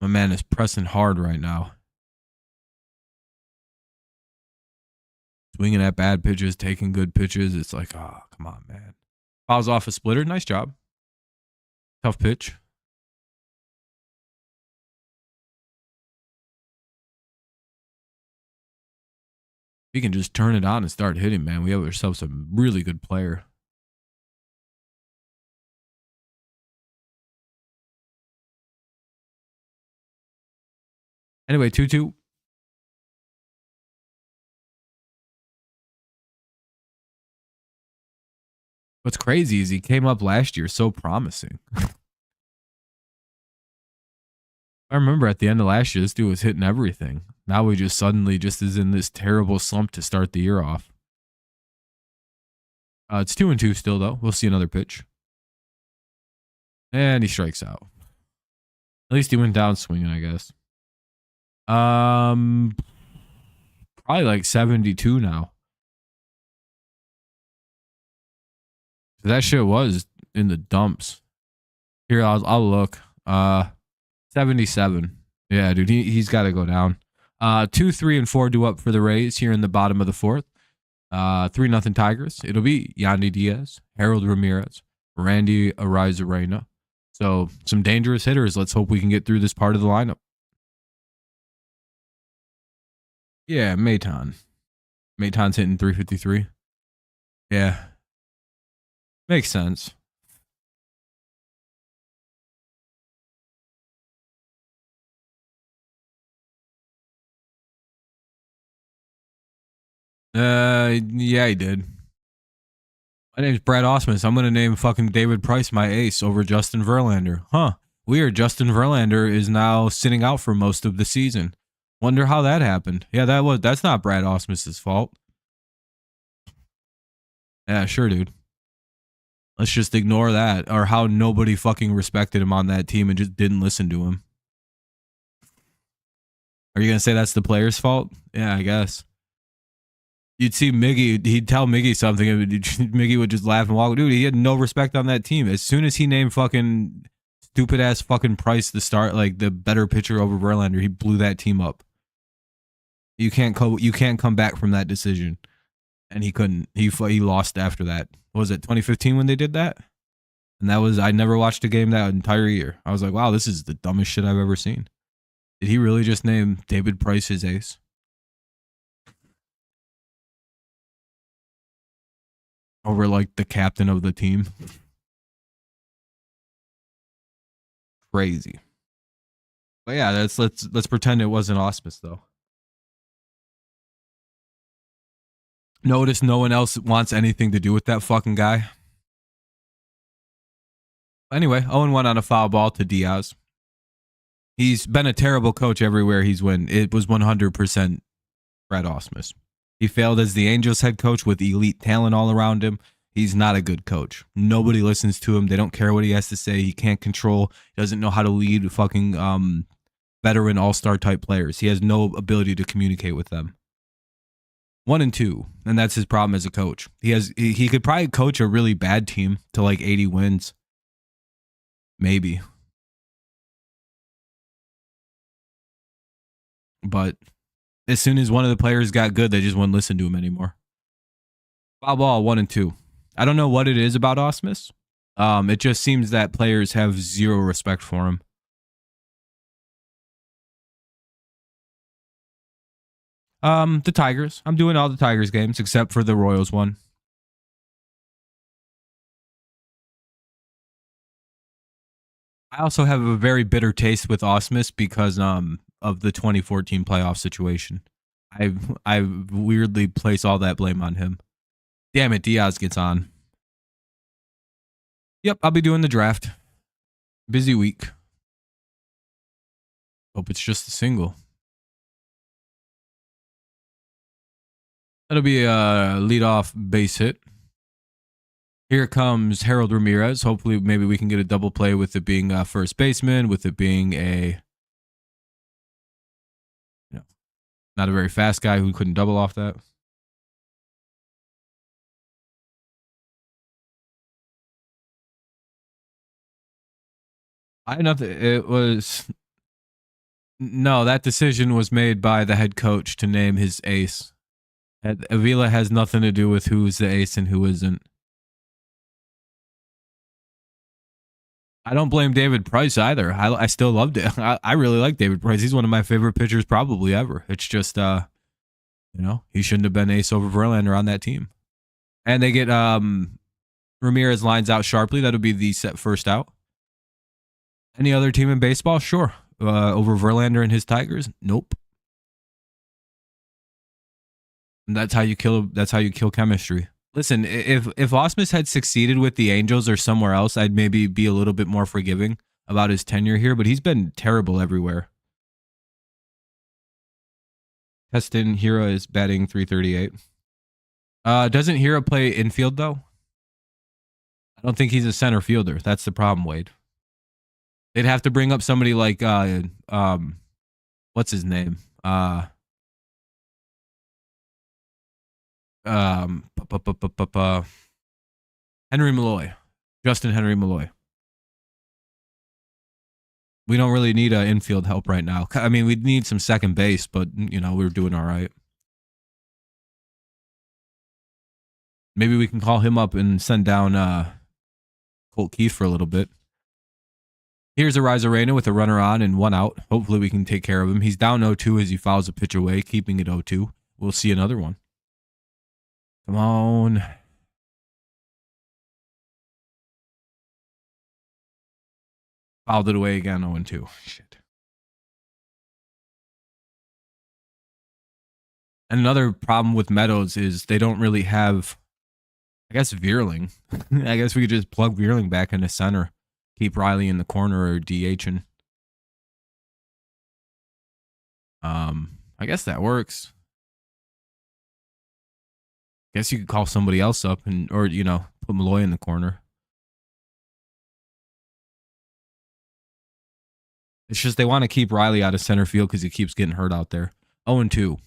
My man is pressing hard right now. Swinging at bad pitches, taking good pitches. It's like, oh, come on, man. Fouls off a splitter. Nice job. Tough pitch. We can just turn it on and start hitting, man. We have ourselves a really good player. Anyway, 2-2. What's crazy is he came up last year so promising. I remember at the end of last year, this dude was hitting everything. Now we just suddenly just is in this terrible slump to start the year off. It's 2-2 still, though. We'll see another pitch. And he strikes out. At least he went down swinging, I guess. Probably like 72 now. That shit was in the dumps. Here, I'll look. 77. Yeah, dude, he's got to go down. 2, 3, and 4 due up for the Rays here in the bottom of the 4th. 3-0 Tigers. It'll be Yandy Diaz, Harold Ramirez, Randy Arrizarena. So some dangerous hitters. Let's hope we can get through this part of the lineup. Yeah, Maton. Maton's hitting 353. Yeah. Makes sense. Yeah, he did. My name's Brad Osmus. I'm going to name fucking David Price my ace over Justin Verlander. Huh. Weird. Justin Verlander is now sitting out for most of the season. Wonder how that happened. Yeah, that's not Brad Osmus's fault. Yeah, sure, dude. Let's just ignore that, or how nobody fucking respected him on that team and just didn't listen to him. Are you going to say that's the player's fault? Yeah, I guess. You'd see Miggy, he'd tell Miggy something, and Miggy would just laugh and walk. Dude, he had no respect on that team. As soon as he named fucking stupid ass fucking Price to start, like the better pitcher over Verlander, he blew that team up. You can't come back from that decision. And he couldn't. He lost after that. What was it 2015 when they did that? And I never watched a game that entire year. I was like, wow, this is the dumbest shit I've ever seen. Did he really just name David Price his ace? Over like the captain of the team? Crazy. But yeah, let's pretend it wasn't Osmus though. Notice no one else wants anything to do with that fucking guy. Anyway, 0-1 on a foul ball to Diaz. He's been a terrible coach everywhere he's went. It was 100% Brad Osmus. He failed as the Angels head coach with elite talent all around him. He's not a good coach. Nobody listens to him. They don't care what he has to say. He can't control. He doesn't know how to lead fucking veteran all-star type players. He has no ability to communicate with them. 1-2, and that's his problem as a coach. He could probably coach a really bad team to like 80 wins. Maybe. But as soon as one of the players got good, they just wouldn't listen to him anymore. Foul ball, 1-2. I don't know what it is about Osmus. It just seems that players have zero respect for him. The Tigers. I'm doing all the Tigers games except for the Royals one. I also have a very bitter taste with Osmus because of the 2014 playoff situation. I weirdly place all that blame on him. Damn it, Diaz gets on. Yep, I'll be doing the draft. Busy week. Hope it's just a single. That'll be a leadoff base hit. Here comes Harold Ramirez. Hopefully, maybe we can get a double play with it being a first baseman, with it being a not a very fast guy who couldn't double off that. No, that decision was made by the head coach to name his ace. Avila has nothing to do with who's the ace and who isn't. I don't blame David Price either. I still loved it. I really like David Price. He's one of my favorite pitchers probably ever. It's just, he shouldn't have been ace over Verlander on that team. And they get Ramirez lines out sharply. That'll be the set first out. Any other team in baseball? Sure. Over Verlander and his Tigers? Nope. And that's how you kill chemistry. Listen, if Osmus had succeeded with the Angels or somewhere else, I'd maybe be a little bit more forgiving about his tenure here, but he's been terrible everywhere. Heston Hira is batting .338. Doesn't Hira play infield, though? I don't think he's a center fielder. That's the problem, Wade. They'd have to bring up somebody like, what's his name? Henry Malloy. Justin Henry Malloy. We don't really need infield help right now. I mean, we need some second base, but, we're doing all right. Maybe we can call him up and send down Colt Keith for a little bit. Here's Arena with a runner on and one out. Hopefully we can take care of him. He's down 0-2 as he fouls a pitch away, keeping it 0-2. We'll see another one. Come on. Fouled it away again, 0-2. Shit. And another problem with Meadows is they don't really have I guess Veerling. I guess we could just plug Veerling back into center. Keep Riley in the corner or DHing. I guess that works. Guess you could call somebody else up or put Malloy in the corner. It's just they want to keep Riley out of center field because he keeps getting hurt out there. 0-2.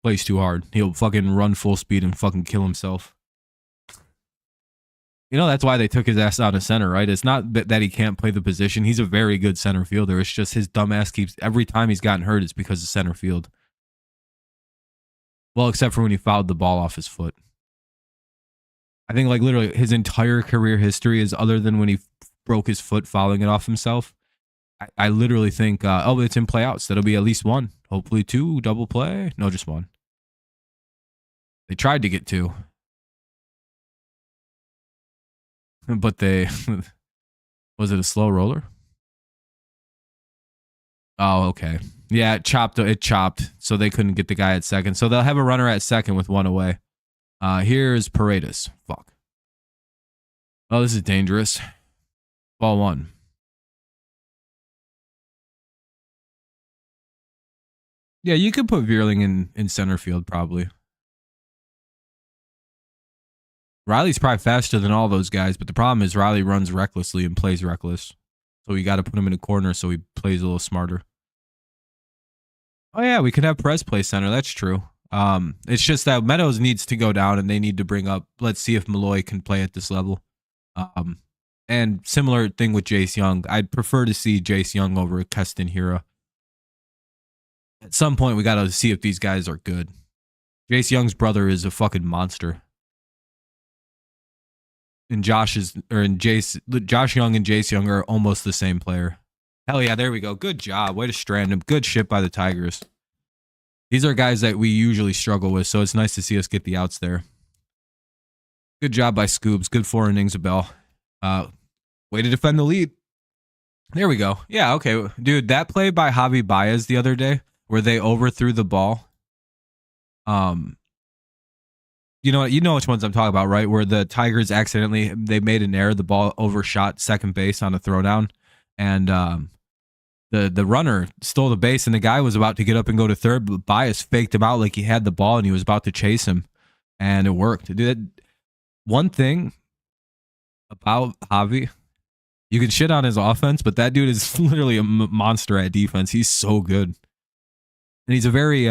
Plays too hard. He'll fucking run full speed and fucking kill himself. That's why they took his ass out of center, right? It's not that he can't play the position. He's a very good center fielder. It's just his dumb ass keeps, every time he's gotten hurt, it's because of center field. Well, except for when he fouled the ball off his foot. I think like literally his entire career history is other than when he broke his foot fouling it off himself. I literally think, it's in playouts. That'll be at least one. Hopefully 2, double play. No, just 1. They tried to get 2. But was it a slow roller? Oh, okay. Yeah, it chopped, so they couldn't get the guy at second. So they'll have a runner at second with 1 away. Here's Paredes. Fuck. Oh, this is dangerous. Ball 1. Yeah, you could put Veerling in center field, probably. Riley's probably faster than all those guys, but the problem is Riley runs recklessly and plays reckless. So you got to put him in a corner so he plays a little smarter. Oh, yeah, we could have Perez play center. That's true. It's just that Meadows needs to go down and they need to bring up, let's see if Malloy can play at this level. And similar thing with Jace Young. I'd prefer to see Jace Young over Keston Hiura. At some point, we got to see if these guys are good. Jace Young's brother is a fucking monster. And Josh Young and Jace Young are almost the same player. Hell yeah, there we go. Good job. Way to strand him. Good shit by the Tigers. These are guys that we usually struggle with, so it's nice to see us get the outs there. Good job by Scoobs. Good 4 innings of Bell. Way to defend the lead. There we go. Yeah, okay. Dude, that play by Javi Baez the other day, where they overthrew the ball. You know which ones I'm talking about, right? Where the Tigers they made an error. The ball overshot second base on a throwdown. And the runner stole the base, and the guy was about to get up and go to third, but Baez faked him out like he had the ball, and he was about to chase him. And it worked. Dude, one thing about Javi, you can shit on his offense, but that dude is literally a monster at defense. He's so good. And he's a very,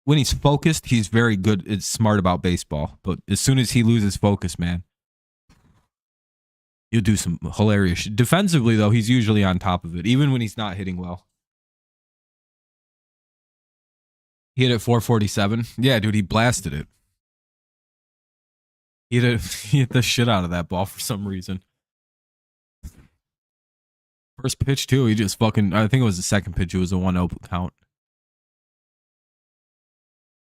when he's focused, he's very good. It's smart about baseball. But as soon as he loses focus, man, he'll do some hilarious shit. Defensively, though, he's usually on top of it, even when he's not hitting well. He hit it 447. Yeah, dude, he blasted it. He hit the shit out of that ball for some reason. First pitch, too, he just fucking, I think it was the second pitch. It was a 1-0 count.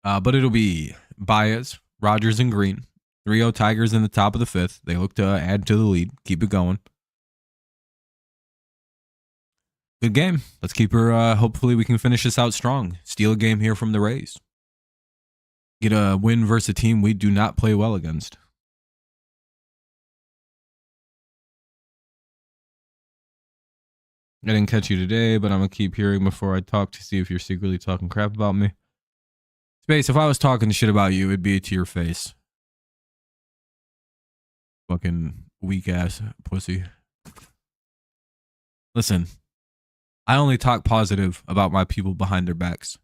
But it'll be Baez, Rogers, and Green. 3-0 Tigers in the top of the 5th. They look to add to the lead. Keep it going. Good game. Let's keep her. Hopefully we can finish this out strong. Steal a game here from the Rays. Get a win versus a team we do not play well against. I didn't catch you today, but I'm going to keep hearing before I talk to see if you're secretly talking crap about me. Space, if I was talking shit about you, it'd be to your face. Fucking weak ass pussy. Listen, I only talk positive about my people behind their backs.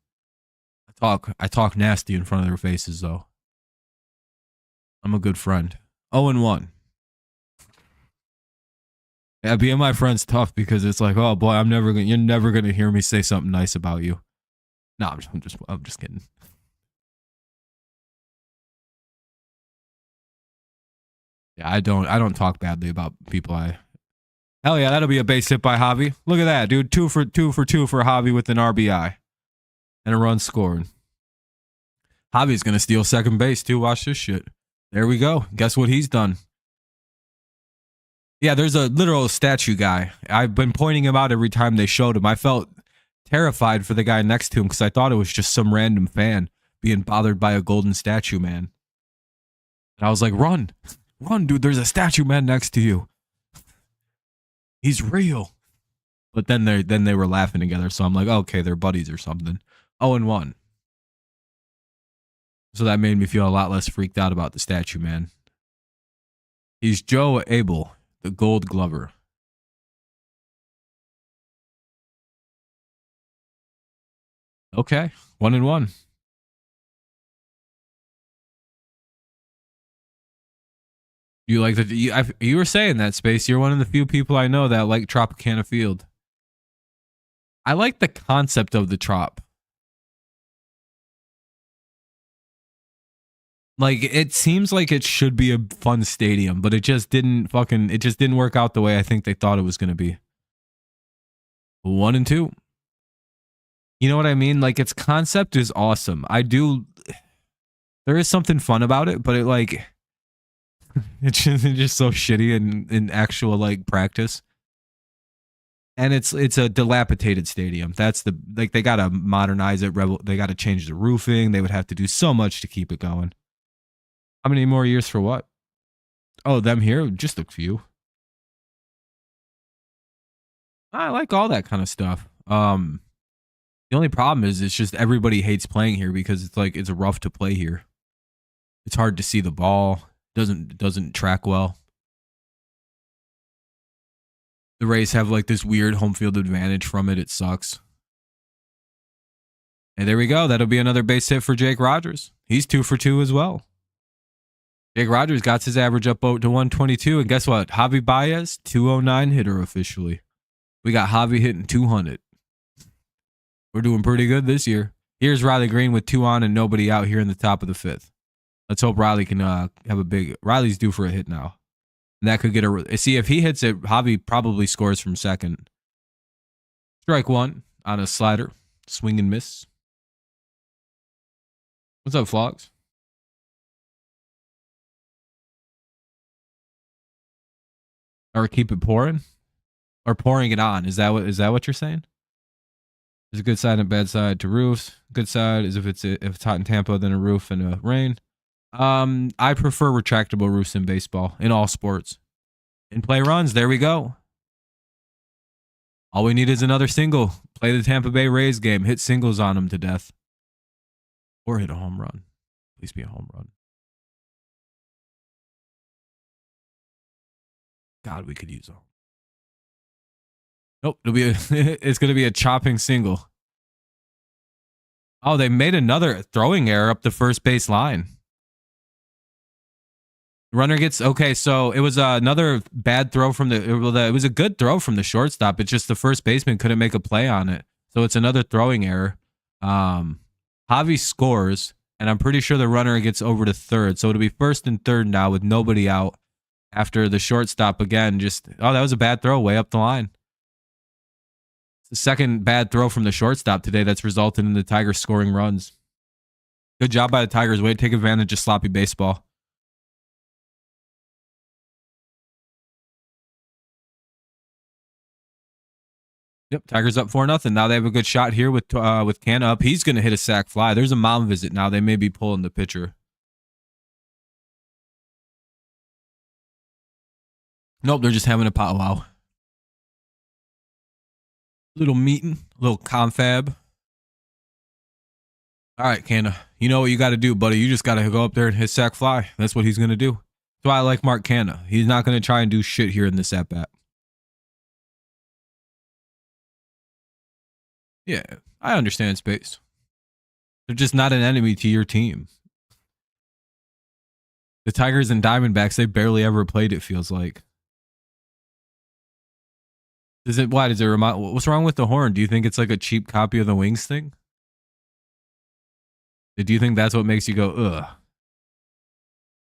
I talk nasty in front of their faces, though. I'm a good friend. 0-1. Yeah, being my friend's tough because it's like, oh boy, you're never gonna hear me say something nice about you. No, I'm just kidding. Yeah, I don't talk badly about people. Hell yeah, that'll be a base hit by Javi. Look at that, dude. 2 for 2 for Javi with an RBI and a run scored. Javi's gonna steal second base too. Watch this shit. There we go. Guess what he's done? Yeah, there's a literal statue guy. I've been pointing him out every time they showed him. I felt terrified for the guy next to him because I thought it was just some random fan being bothered by a golden statue, man. And I was like, run, run, dude. There's a statue man next to you. He's real. But then they were laughing together. So I'm like, okay, they're buddies or something. 0-1. So that made me feel a lot less freaked out about the statue man. He's Joe Abel, the Gold Glover. Okay, 1-1. You like the you were saying that, Space. You're one of the few people I know that like Tropicana Field. I like the concept of the Trop. Like, it seems like it should be a fun stadium, but it just didn't work out the way I think they thought it was going to be. 1-2. You know what I mean? Like, its concept is awesome. There is something fun about it, but it's just so shitty in actual like practice. And it's a dilapidated stadium. They gotta modernize it. They gotta change the roofing. They would have to do so much to keep it going. How many more years for what? Oh, them here? Just a few. I like all that kind of stuff. The only problem is it's just everybody hates playing here because it's rough to play here. It's hard to see the ball. Doesn't track well. The Rays have like this weird home field advantage from it. It sucks. And there we go. That'll be another base hit for Jake Rogers. He's 2 for 2 as well. Jake Rogers got his average up to 122. And guess what? Javi Baez, 209 hitter officially. We got Javi hitting 200. We're doing pretty good this year. Here's Riley Green with 2 on and nobody out here in the top of the 5th. Let's hope Riley can have a big... Riley's due for a hit now. And that could get a... See, if he hits it, Javi probably scores from second. Strike 1 on a slider. Swing and miss. What's up, Flogs? Or keep it pouring? Or pouring it on? Is that what you're saying? There's a good side and a bad side to roofs. Good side is if it's hot in Tampa, then a roof and a rain. I prefer retractable roofs in baseball, in all sports. In play runs, there we go. All we need is another single. Play the Tampa Bay Rays game. Hit singles on them to death. Or hit a home run. Please be a home run. God, we could use them. Nope, it's going to be a chopping single. Oh, they made another throwing error up the first base line. Runner gets... Okay, so it was another bad throw from it was a good throw from the shortstop. It's just the first baseman couldn't make a play on it. So it's another throwing error. Javi scores, and I'm pretty sure the runner gets over to third. So it'll be first and third now with nobody out after the shortstop again. That was a bad throw way up the line. It's the second bad throw from the shortstop today that's resulted in the Tigers scoring runs. Good job by the Tigers. Way to take advantage of sloppy baseball. Yep, Tigers up 4-0. Now they have a good shot here with Canna up. He's going to hit a sac fly. There's a mound visit now. They may be pulling the pitcher. Nope, they're just having a powwow. Little meeting, little confab. All right, Canna. You know what you got to do, buddy. You just got to go up there and hit sac fly. That's what he's going to do. That's why I like Mark Canna. He's not going to try and do shit here in this at-bat. Yeah, I understand, Space. They're just not an enemy to your team. The Tigers and Diamondbacks, they barely ever played, it feels like. Why does it remind... What's wrong with the horn? Do you think it's like a cheap copy of the Wings thing? Do you think that's what makes you go, ugh?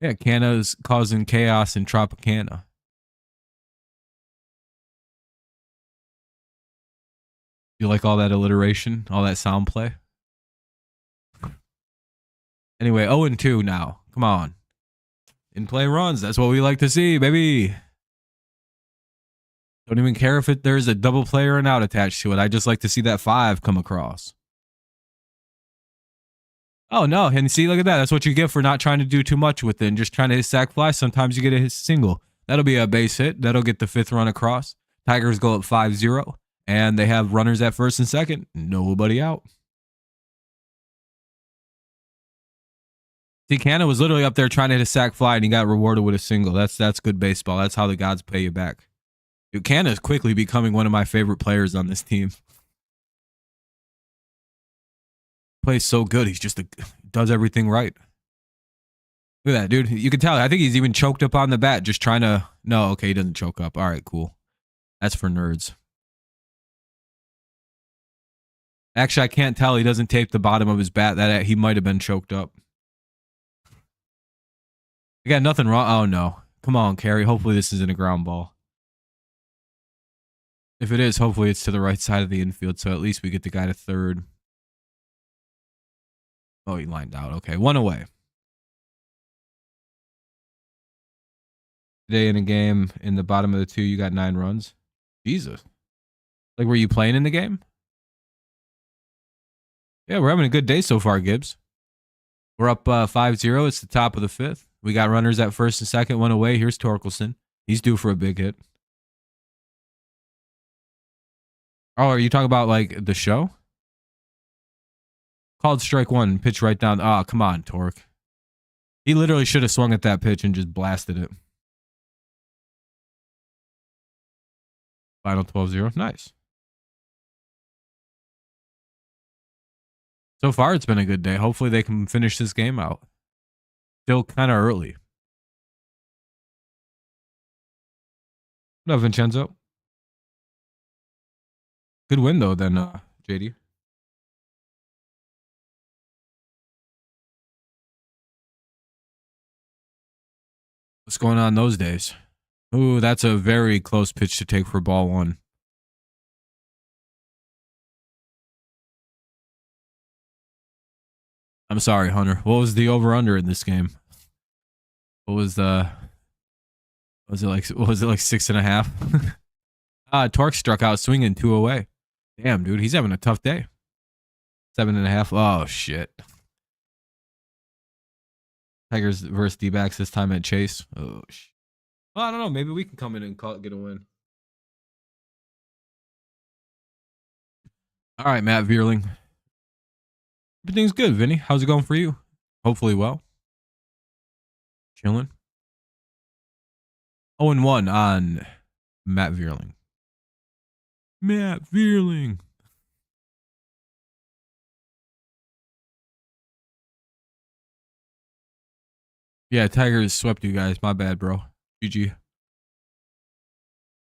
Yeah, Canna's causing chaos in Tropicana. You like all that alliteration? All that sound play? Anyway, 0-2 now. Come on. In play runs. That's what we like to see, baby. Don't even care if there's a double play or an out attached to it. I just like to see that 5 come across. Oh, no. And see, look at that. That's what you get for not trying to do too much with it and just trying to hit sack fly. Sometimes you get a hit single. That'll be a base hit. That'll get the 5th run across. Tigers go up 5-0, and they have runners at first and second. Nobody out. See, Canna was literally up there trying to hit a sack fly, and he got rewarded with a single. That's good baseball. That's how the gods pay you back. Dude, Canna is quickly becoming one of my favorite players on this team. Plays so good. He's just does everything right. Look at that, dude. You can tell. I think he's even choked up on the bat, just trying to. No, okay, he doesn't choke up. All right, cool. That's for nerds. Actually, I can't tell. He doesn't tape the bottom of his bat. That he might have been choked up. I got nothing wrong. Oh no! Come on, Carey. Hopefully this isn't a ground ball. If it is, hopefully it's to the right side of the infield, so at least we get the guy to third. Oh, he lined out. Okay, 1 away. Today in a game, in the bottom of the 2, you got 9 runs. Jesus. Like, were you playing in the game? Yeah, we're having a good day so far, Gibbs. We're up 5-0. It's the top of the 5th. We got runners at first and second, 1 away. Here's Torkelson. He's due for a big hit. Oh, are you talking about, like, the show? Called strike 1, pitch right down. Oh, come on, Torque. He literally should have swung at that pitch and just blasted it. Final 12-0. Nice. So far, it's been a good day. Hopefully, they can finish this game out. Still kind of early. What up, Vincenzo? Good win, though, then, JD. What's going on those days? Ooh, that's a very close pitch to take for ball 1. I'm sorry, Hunter. What was the over-under in this game? What was the... Was it like 6.5? Torque struck out swinging 2 away. Damn, dude. He's having a tough day. 7.5. Oh, shit. Tigers versus D-backs this time at Chase. Oh, shit. Well, I don't know. Maybe we can come in and get a win. All right, Matt Vierling. Everything's good, Vinny. How's it going for you? Hopefully well. Chilling. 0-1 on Matt Vierling. Matt Vierling. Yeah, Tigers swept you guys. My bad, bro. GG.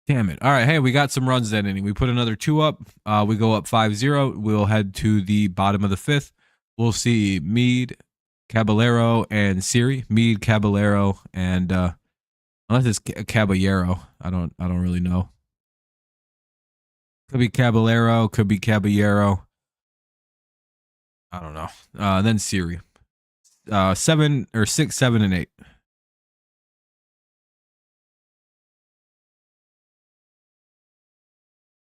Damn it. All right. Hey, we got some runs that inning. We put another 2 up. We go up 5-0. We'll head to the bottom of the 5th. We'll see Mead, Caballero, and Siri. Mead, Caballero, and unless it's Caballero. I don't really know. Could be Caballero, could be Caballero. I don't know. Then Siri. 7 or 6, 7, and 8.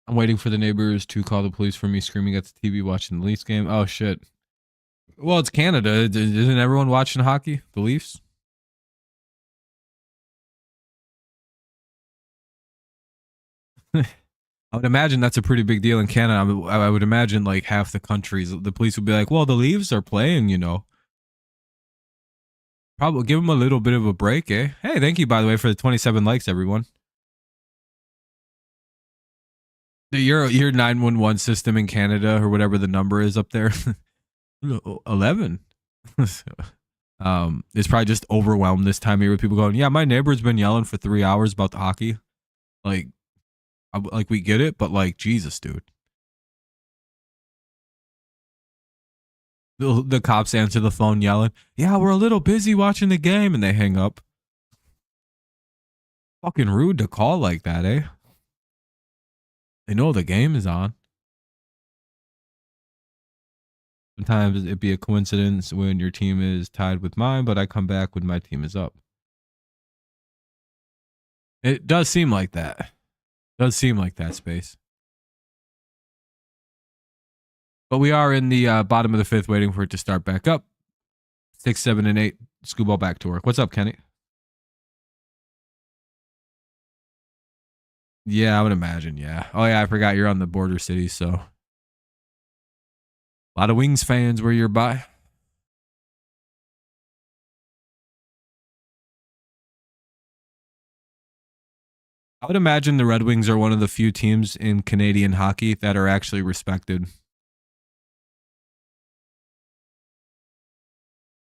I'm waiting for the neighbors to call the police for me screaming at the TV watching the Leafs game. Oh, shit. Well, it's Canada. Isn't everyone watching hockey? The Leafs? I would imagine that's a pretty big deal in Canada. I would imagine like half the countries, the police would be like, well, the Leafs are playing, you know. Probably give them a little bit of a break, eh? Hey, thank you, by the way, for the 27 likes, everyone. Your 911 system in Canada or whatever the number is up there, 11. It's probably just overwhelmed this time of year with people going, yeah, my neighbor's been yelling for 3 hours about the hockey. Like we get it, but like, Jesus, dude. The cops answer the phone yelling, yeah, we're a little busy watching the game, and they hang up. Fucking rude to call like that, eh? They know the game is on. Sometimes it'd be a coincidence when your team is tied with mine, but I come back when my team is up. It does seem like that. Does seem like that, Space. But we are in the bottom of the 5th waiting for it to start back up. 6, 7, and 8. Skubal back to work. What's up, Kenny? Yeah, I would imagine. Yeah. Oh yeah, I forgot you're on the border city, so a lot of Wings fans where you're by. I would imagine the Red Wings are one of the few teams in Canadian hockey that are actually respected.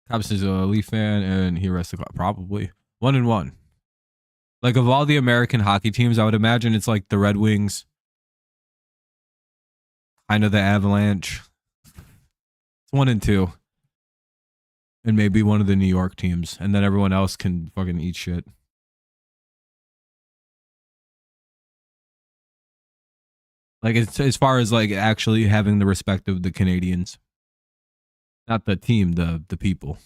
Cobbs is a Leaf fan, and he rests the clock. Probably 1-1. Like of all the American hockey teams, I would imagine it's like the Red Wings, kind of the Avalanche. It's 1-2, and maybe one of the New York teams, and then everyone else can fucking eat shit. Like it's as far as like actually having the respect of the Canadians, not the team, the people.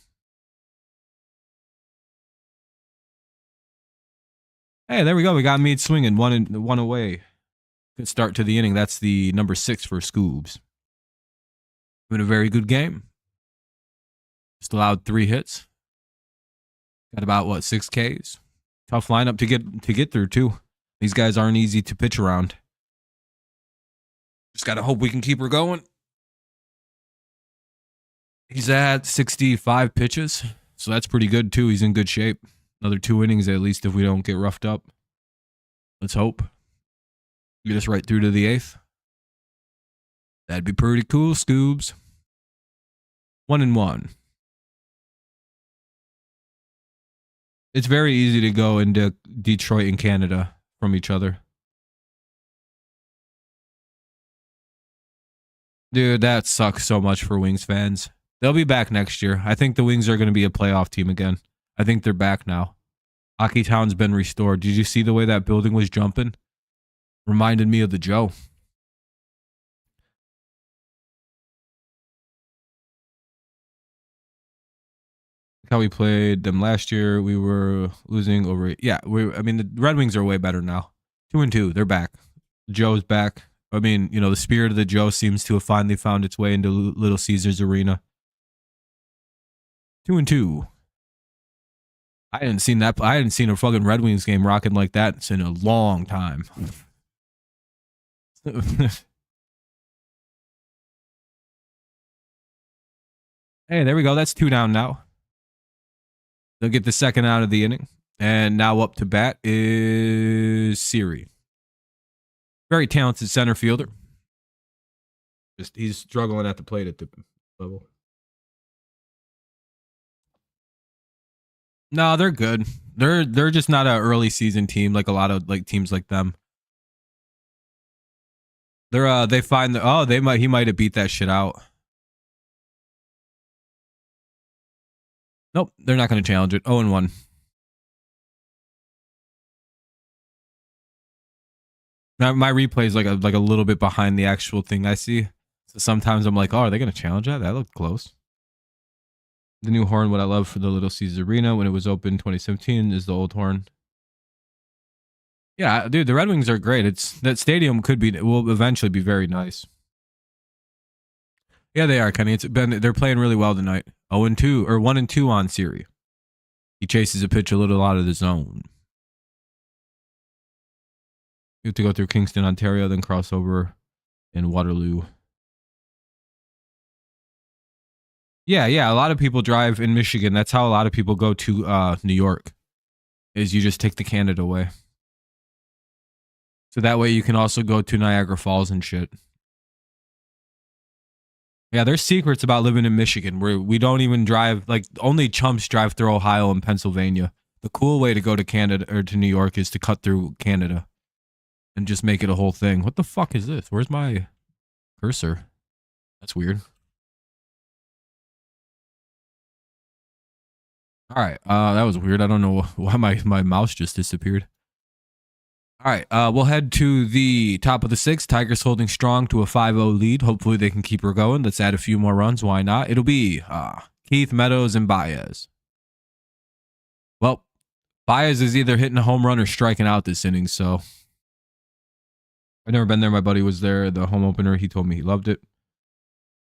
Hey, there we go. We got Mead swinging one away. Good start to the inning. That's the number 6 for Scoobs. Been a very good game. Just allowed 3 hits. Got about 6 Ks. Tough lineup to get through too. These guys aren't easy to pitch around. Just gotta hope we can keep her going. He's at 65 pitches, so that's pretty good too. He's in good shape. Another 2 innings at least if we don't get roughed up. Let's hope. Get us right through to the 8th. That'd be pretty cool, Scoobs. 1-1. It's very easy to go into Detroit and Canada from each other. Dude, that sucks so much for Wings fans. They'll be back next year. I think the Wings are going to be a playoff team again. I think they're back now. Hockey Town's been restored. Did you see the way that building was jumping? Reminded me of the Joe. How we played them last year, we were losing over. Yeah, the Red Wings are way better now. 2-2, they're back. Joe's back. I mean, the spirit of the Joe seems to have finally found its way into Little Caesars Arena. 2-2. I hadn't seen that. I hadn't seen a fucking Red Wings game rocking like that in a long time. Hey, there we go. That's 2 down now. They'll get the second out of the inning. And now up to bat is Siri. Very talented center fielder. He's struggling at the plate at the level. No, they're good. They're just not an early season team like a lot of teams like them. They find that he might have beat that shit out. Nope, they're not going to challenge it. 0-1. Now, my replay is like a little bit behind the actual thing I see. So sometimes I'm like, oh, are they going to challenge that? That looked close. The new horn, what I love for the Little Caesars Arena when it was open in 2017 is the old horn. Yeah, dude, the Red Wings are great. That stadium will eventually be very nice. Yeah, they are, Kenny. They're playing really well tonight. 0-2 or 1-2 on Siri. He chases a pitch a little out of the zone. You have to go through Kingston, Ontario, then cross over in Waterloo. Yeah. A lot of people drive in Michigan. That's how a lot of people go to New York. Is you just take the Canada way. So that way you can also go to Niagara Falls and shit. Yeah, there's secrets about living in Michigan where we don't even drive, only chumps drive through Ohio and Pennsylvania. The cool way to go to Canada or to New York is to cut through Canada and just make it a whole thing. What the fuck is this? Where's my cursor? That's weird. All right, that was weird. I don't know why my mouse just disappeared. All right, we'll head to the top of the 6th. Tigers holding strong to a 5-0 lead. Hopefully they can keep her going. Let's add a few more runs. Why not? It'll be Keith, Meadows, and Baez. Well, Baez is either hitting a home run or striking out this inning, so I've never been there. My buddy was there, the home opener. He told me he loved it.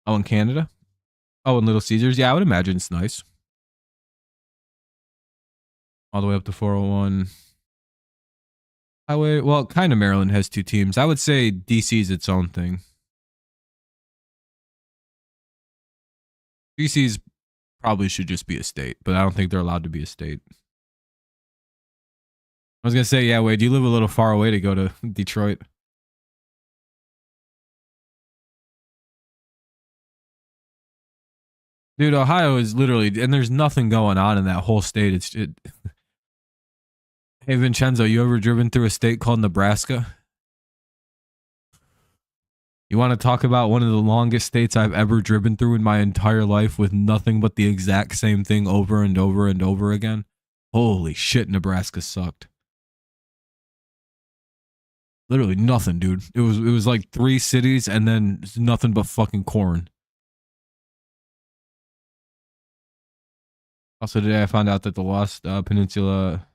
Oh, in Canada? Oh, in Little Caesars? Yeah, I would imagine it's nice. all the way up to 401. Highway, well, kind of Maryland has two teams. I would say DC's its own thing. DC's probably should just be a state, but I don't think they're allowed to be a state. I was going to say, yeah, Wade, you live a little far away to go to Detroit. Dude, Ohio is literally, and there's nothing going on in that whole state. Hey, Vincenzo, you ever driven through a state called Nebraska? You want to talk about one of the longest states I've ever driven through in my entire life with nothing but the exact same thing over and over and over again? Holy shit, Nebraska sucked. Literally nothing, dude. It was like 3 cities and then nothing but fucking corn. Also, today I found out that the Lost Peninsula.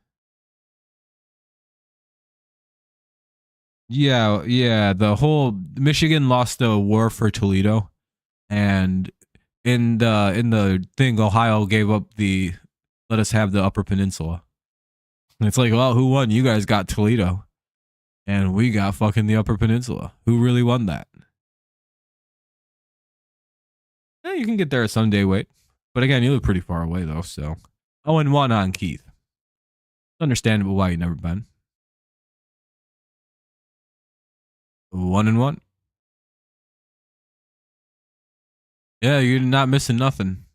Yeah. The whole Michigan lost a war for Toledo, and in the thing, Ohio gave up the let us have the Upper Peninsula. And it's like, well, who won? You guys got Toledo, and we got fucking the Upper Peninsula. Who really won that? Yeah, you can get there someday, wait. But again, you live pretty far away though, so 0-1 on Keith. It's understandable why you never been. 1-1. Yeah, you're not missing nothing.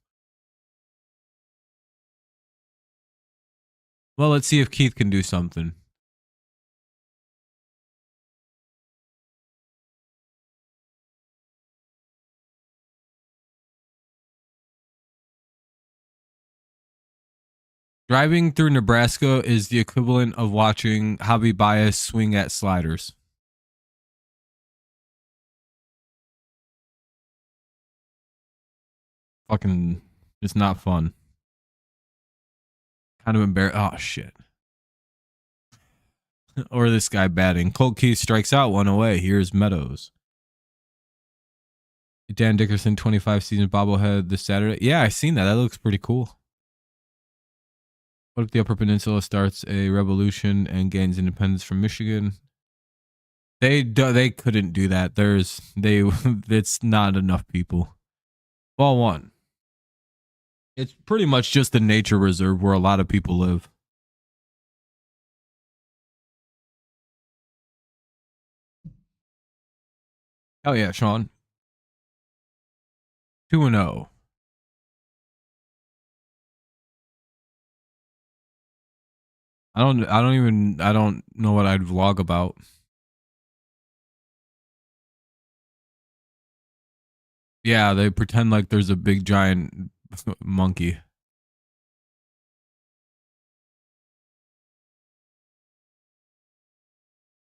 Well, let's see if Keith can do something. Driving through Nebraska is the equivalent of watching Hobby Bias swing at sliders. Fucking, it's not fun. Kind of embarrassing. Oh, shit. Or this guy batting. Colt Keith strikes out, 1 away. Here's Meadows. Dan Dickerson 25 season bobblehead this Saturday. Yeah, I seen that. That looks pretty cool. What if the Upper Peninsula starts a revolution and gains independence from Michigan? They couldn't do that. It's not enough people. Ball 1. It's pretty much just a nature reserve where a lot of people live. Oh yeah, Sean. 2-0. I don't know what I'd vlog about. Yeah, they pretend like there's a big giant monkey.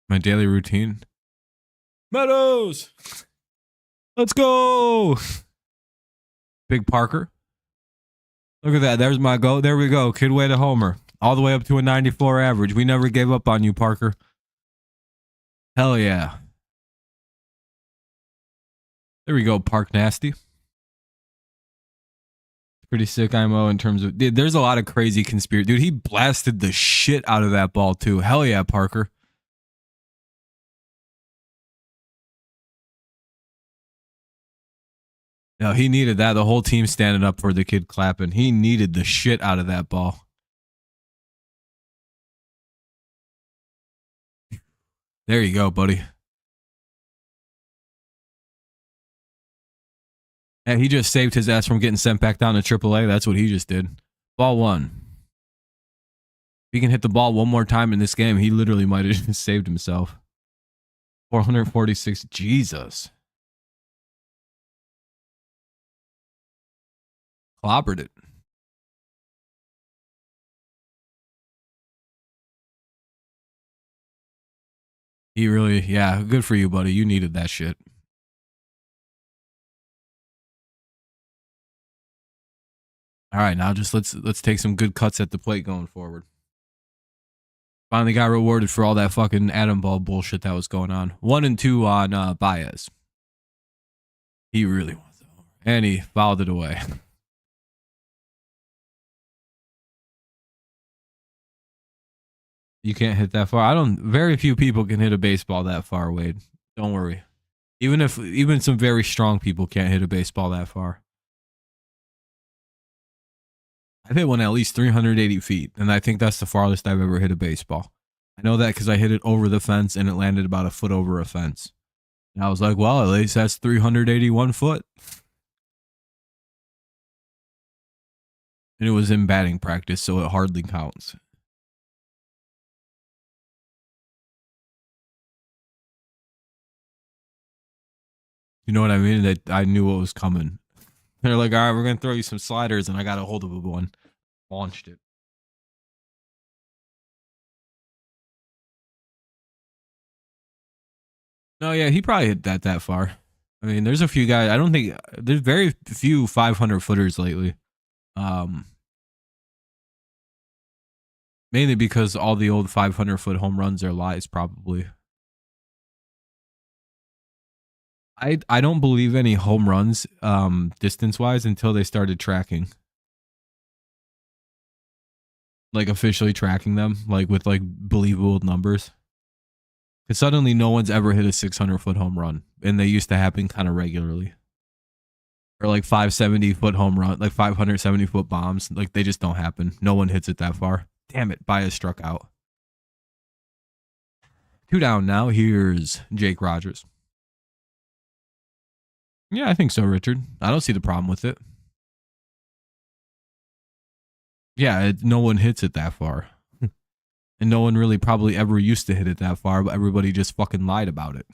My daily routine. Meadows! Let's go! Big Parker. Look at that. There's my go. There we go. Kidway to homer. All the way up to a 94 average. We never gave up on you, Parker. Hell yeah. There we go, Park Nasty. Pretty sick IMO in terms of... Dude, there's a lot of crazy conspiracy. Dude, he blasted the shit out of that ball, too. Hell yeah, Parker. No, he needed that. The whole team standing up for the kid clapping. He needed the shit out of that ball. There you go, buddy. And he just saved his ass from getting sent back down to AAA. That's what he just did. Ball 1. If he can hit the ball one more time in this game, he literally might have just saved himself. 446. Jesus. Clobbered it. He really, yeah, good for you, buddy. You needed that shit. All right, now just let's take some good cuts at the plate going forward. Finally got rewarded for all that fucking atom ball bullshit that was going on. 1-2 on Baez. He really wants it. And he fouled it away. You can't hit that far. I don't. Very few people can hit a baseball that far, Wade. Don't worry. Even some very strong people can't hit a baseball that far. I've hit one at least 380 feet, and I think that's the farthest I've ever hit a baseball. I know that because I hit it over the fence and it landed about a foot over a fence. And I was like, well, at least that's 381 foot. And it was in batting practice, so it hardly counts. You know what I mean? That I knew what was coming. They're like, all right, we're going to throw you some sliders, and I got a hold of one. Launched it. No, yeah, he probably hit that far. I mean, there's a few guys. I don't think there's very few 500 footers lately. Mainly because all the old 500 foot home runs are lies, probably. I don't believe any home runs distance wise until they started tracking. Like officially tracking them, like with like believable numbers. Because suddenly no one's ever hit a 600 foot home run, and they used to happen kind of regularly. Or like 570 foot home run, like 570 foot bombs, like they just don't happen. No one hits it that far. Damn it, Baez struck out. 2 down now. Here's Jake Rogers. Yeah, I think so, Richard. I don't see the problem with it. Yeah, no one hits it that far. And no one really probably ever used to hit it that far, but everybody just fucking lied about it.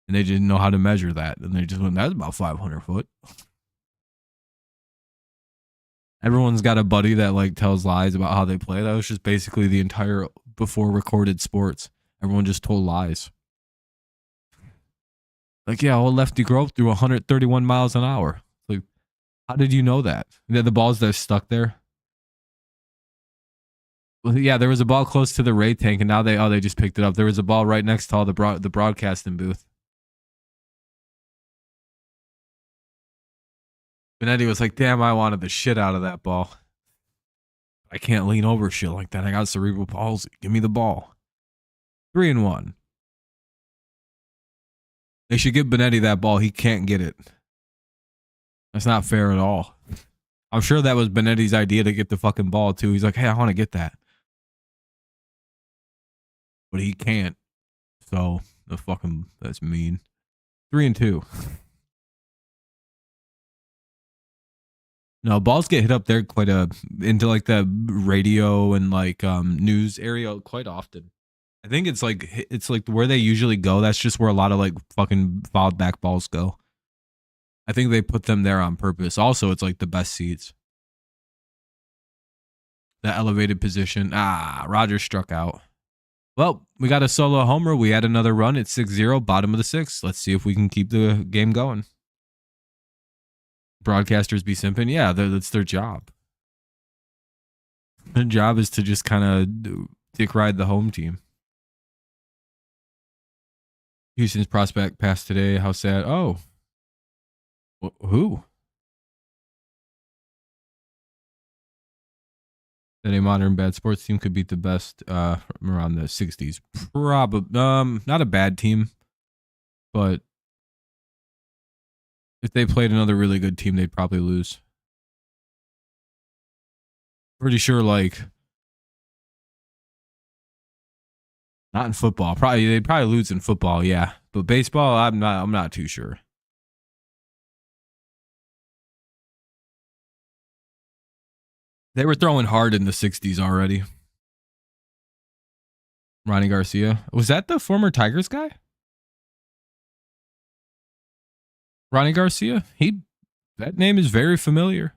And they didn't know how to measure that. And they just went, that's about 500 foot. Everyone's got a buddy that like tells lies about how they play. That was just basically the entire before recorded sports. Everyone just told lies. Like, yeah, well, lefty Grove threw 131 miles an hour. Like, how did you know that? The balls that are stuck there. Well, yeah, there was a ball close to the Ray tank, and now they just picked it up. There was a ball right next to all the broadcasting booth. Benetti was like, damn, I wanted the shit out of that ball. I can't lean over shit like that. I got cerebral palsy. Give me the ball. 3-1. They should give Benetti that ball. He can't get it. That's not fair at all. I'm sure that was Benetti's idea to get the fucking ball, too. He's like, hey, I want to get that. But he can't. So, that's mean. 3-2. No, balls get hit up there quite into like the radio and like news area quite often. I think it's like where they usually go. That's just where a lot of like fucking fouled back balls go. I think they put them there on purpose. Also, it's like the best seats. The elevated position. Rogers struck out. Well, we got a solo homer. We had another run. It's 6-0, bottom of the 6th. Let's see if we can keep the game going. Broadcasters be simping. Yeah, that's their job. Their job is to just kind of dick ride the home team. Houston's prospect passed today. How sad. Oh. Who? That a modern bad sports team could beat the best from around the 60s. Probably not a bad team, but if they played another really good team, they'd probably lose. Pretty sure, like, not in football. They'd probably lose in football, yeah. But baseball, I'm not too sure. They were throwing hard in the 60s already. Ronnie Garcia. Was that the former Tigers guy? Ronnie Garcia? That name is very familiar.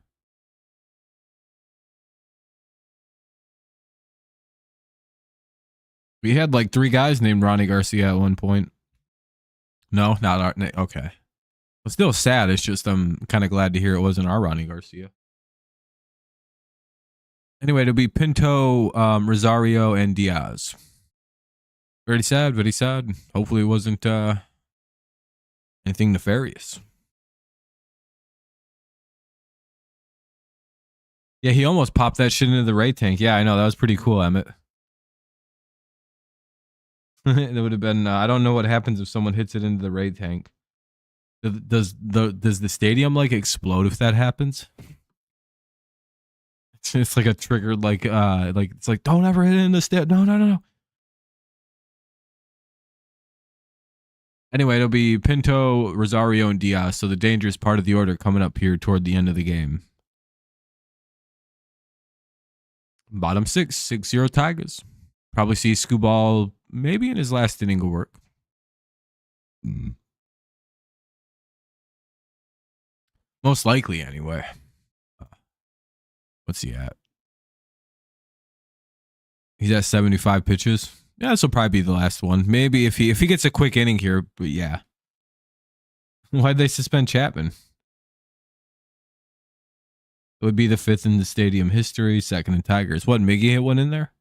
We had like 3 guys named Ronnie Garcia at one point. No, not our. Okay. But still sad. It's just I'm kind of glad to hear it wasn't our Ronnie Garcia. Anyway, it'll be Pinto, Rosario, and Diaz. Very sad, very sad. Hopefully it wasn't anything nefarious. Yeah, he almost popped that shit into the Ray tank. Yeah, I know. That was pretty cool, Emmett. It would have been. I don't know what happens if someone hits it into the raid tank. Does the stadium like explode if that happens? It's like a triggered like it's like don't ever hit it in the stadium. No. Anyway, it'll be Pinto, Rosario, and Diaz. So the dangerous part of the order coming up here toward the end of the game. Bottom 6-0 Tigers. Probably see Skubal maybe in his last inning of work. Most likely, anyway. What's he at? He's at 75 pitches. Yeah, this will probably be the last one. Maybe if he gets a quick inning here, but yeah. Why'd they suspend Chapman? It would be the 5th in the stadium history, 2nd in Tigers. What, Miggy hit one in there?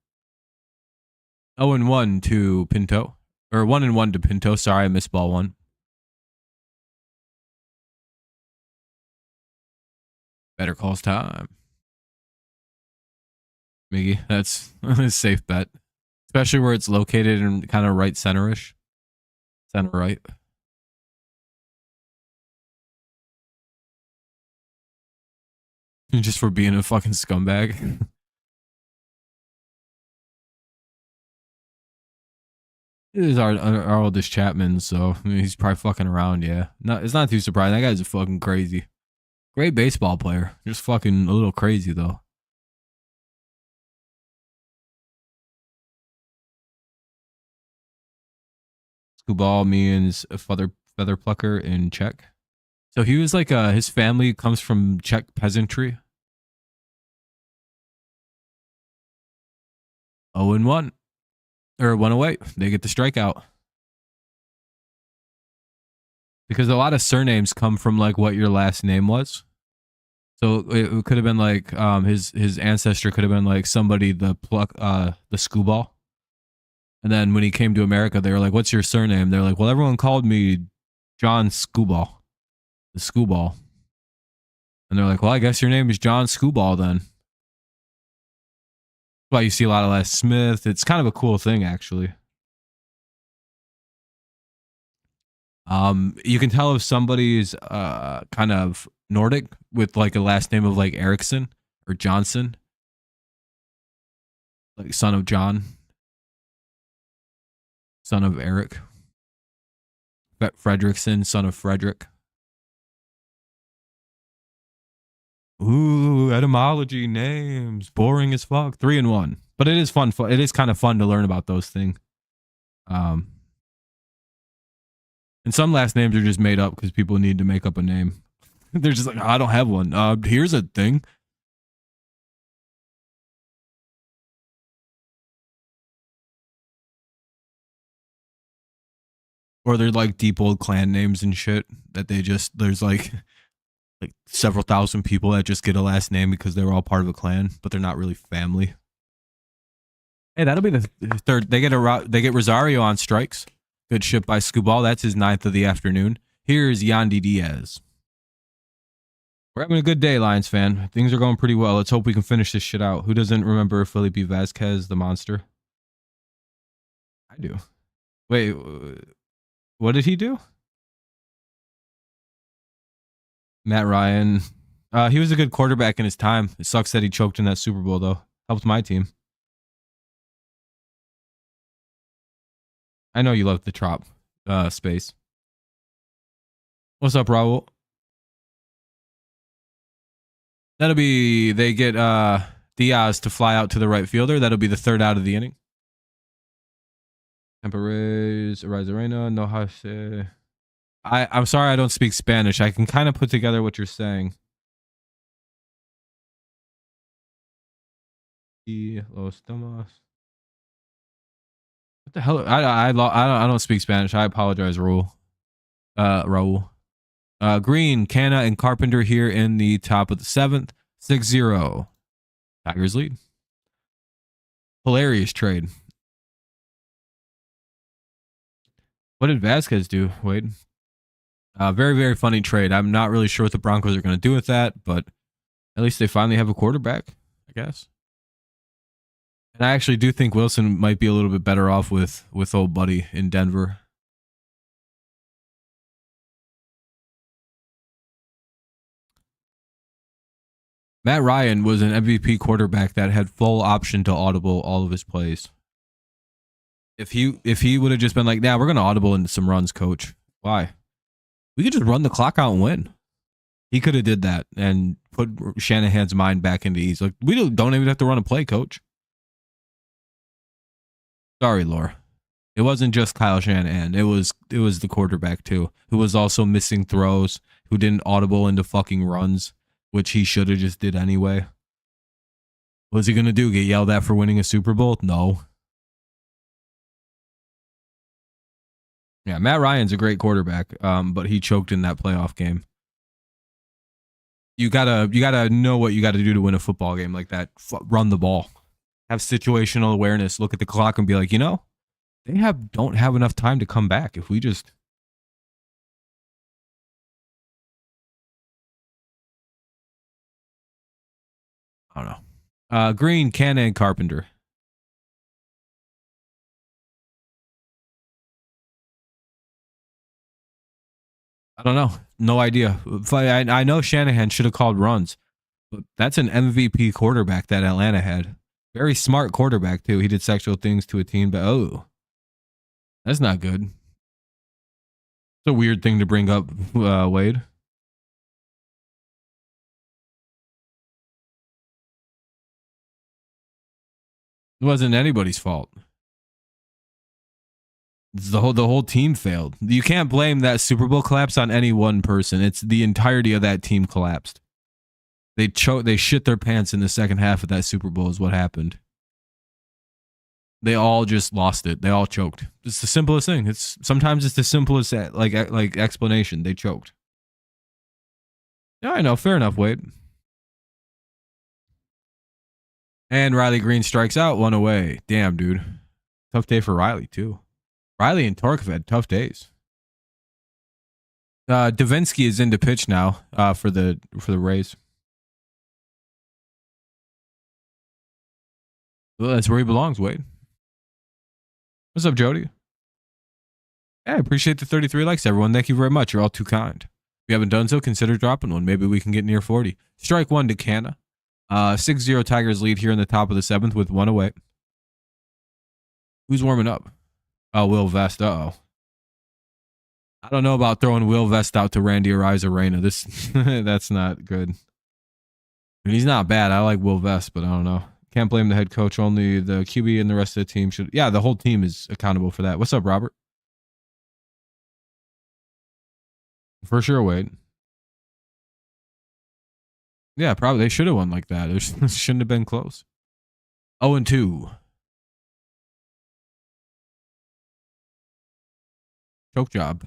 0-1 to Pinto. Or 1-1 to Pinto. Sorry, I missed ball one. Better calls time. Miggy, that's a safe bet. Especially where it's located in kind of right center-ish. Center right. Just for being a fucking scumbag. It is our oldest Chapman, so I mean, he's probably fucking around, yeah. It's not too surprising. That guy's fucking crazy. Great baseball player. Just fucking a little crazy, though. Skubal means a feather plucker in Czech. So he was like, his family comes from Czech peasantry. 0-1. Or 1 away. They get the strikeout. Because a lot of surnames come from like what your last name was. So it could have been like his ancestor could have been like somebody the Skubal. And then when he came to America, they were like, "What's your surname?" They're like, "Well, everyone called me John Skubal, the Skubal." And they're like, "Well, I guess your name is John Skubal then." That's why you see a lot of last Smith. It's kind of a cool thing, actually. You can tell if somebody's kind of Nordic with like a last name of like Erickson or Johnson, like son of John, son of Eric, Fredrickson, son of Frederick. Ooh, etymology, names, boring as fuck. 3-1, but it is fun. It is kind of fun to learn about those things. And some last names are just made up because people need to make up a name. They're just like, oh, I don't have one. Here's a thing. Or they're like deep old clan names and shit that there's like several thousand people that just get a last name because they're all part of a clan, but they're not really family. Hey, that'll be the third. They get Rosario on strikes. Good shit by Skubal. That's his 9th of the afternoon. Here's Yandy Diaz. We're having a good day, Lions fan. Things are going pretty well. Let's hope we can finish this shit out. Who doesn't remember Felipe Vasquez, the monster? I do. Wait, what did he do? Matt Ryan. He was a good quarterback in his time. It sucks that he choked in that Super Bowl, though. Helped my team. I know you love the trop space. What's up, Raul? That'll be, they get Diaz to fly out to the right fielder. That'll be the 3rd out of the inning. Tampa Rays, Arena, no Hase. I'm sorry I don't speak Spanish. I can kind of put together what you're saying. Los Tomas. What the hell? I don't speak Spanish. I apologize, Raul. Raul. Green, Canna, and Carpenter here in the top of the 7th. 6-0. Tigers lead. Hilarious trade. What did Vasquez do, Wade? Very, very funny trade. I'm not really sure what the Broncos are going to do with that, but at least they finally have a quarterback, I guess. And I actually do think Wilson might be a little bit better off with old buddy in Denver. Matt Ryan was an MVP quarterback that had full option to audible all of his plays. If he would have just been like, "Nah, we're gonna audible into some runs, coach." Why? We could just run the clock out and win. He could have did that and put Shanahan's mind back into ease. Like, we don't even have to run a play, coach. Sorry, Laura. It wasn't just Kyle Shanahan. It was the quarterback too, who was also missing throws, who didn't audible into fucking runs, which he should have just did anyway. What's he gonna do? Get yelled at for winning a Super Bowl? No. Yeah, Matt Ryan's a great quarterback, but he choked in that playoff game. You gotta know what you got to do to win a football game like that. Run the ball, have situational awareness. Look at the clock and be like, they don't have enough time to come back. If we just, I don't know. Green, Canna, and Carpenter. I don't know. No idea. I know Shanahan should have called runs, but that's an MVP quarterback that Atlanta had. Very smart quarterback too. He did sexual things to a team, but that's not good. It's a weird thing to bring up, Wade. It wasn't anybody's fault. The whole team failed. You can't blame that Super Bowl collapse on any one person. It's the entirety of that team collapsed. They shit their pants in the second half of that Super Bowl is what happened. They all just lost it. They all choked. It's the simplest thing. Sometimes it's the simplest like explanation. They choked. Yeah, I know. Fair enough, Wade. And Riley Green strikes out, one away. Damn, dude. Tough day for Riley too. Riley and Torque have had tough days. Davinsky is into pitch now for the Rays. Well, that's where he belongs, Wade. What's up, Jody? Yeah, I appreciate the 33 likes, everyone. Thank you very much. You're all too kind. If you haven't done so, consider dropping one. Maybe we can get near 40. Strike one to Canna. 6-0 Tigers lead here in the top of the 7th with one away. Who's warming up? Oh, Will Vest. Uh-oh. I don't know about throwing Will Vest out to Randy Arozarena. That's not good. I mean, he's not bad. I like Will Vest, but I don't know. Can't blame the head coach. Only the QB and the rest of the team should. Yeah, the whole team is accountable for that. What's up, Robert? For sure, Wade. Yeah, probably. They should have won like that. It shouldn't have been close. 0-2. Choke job.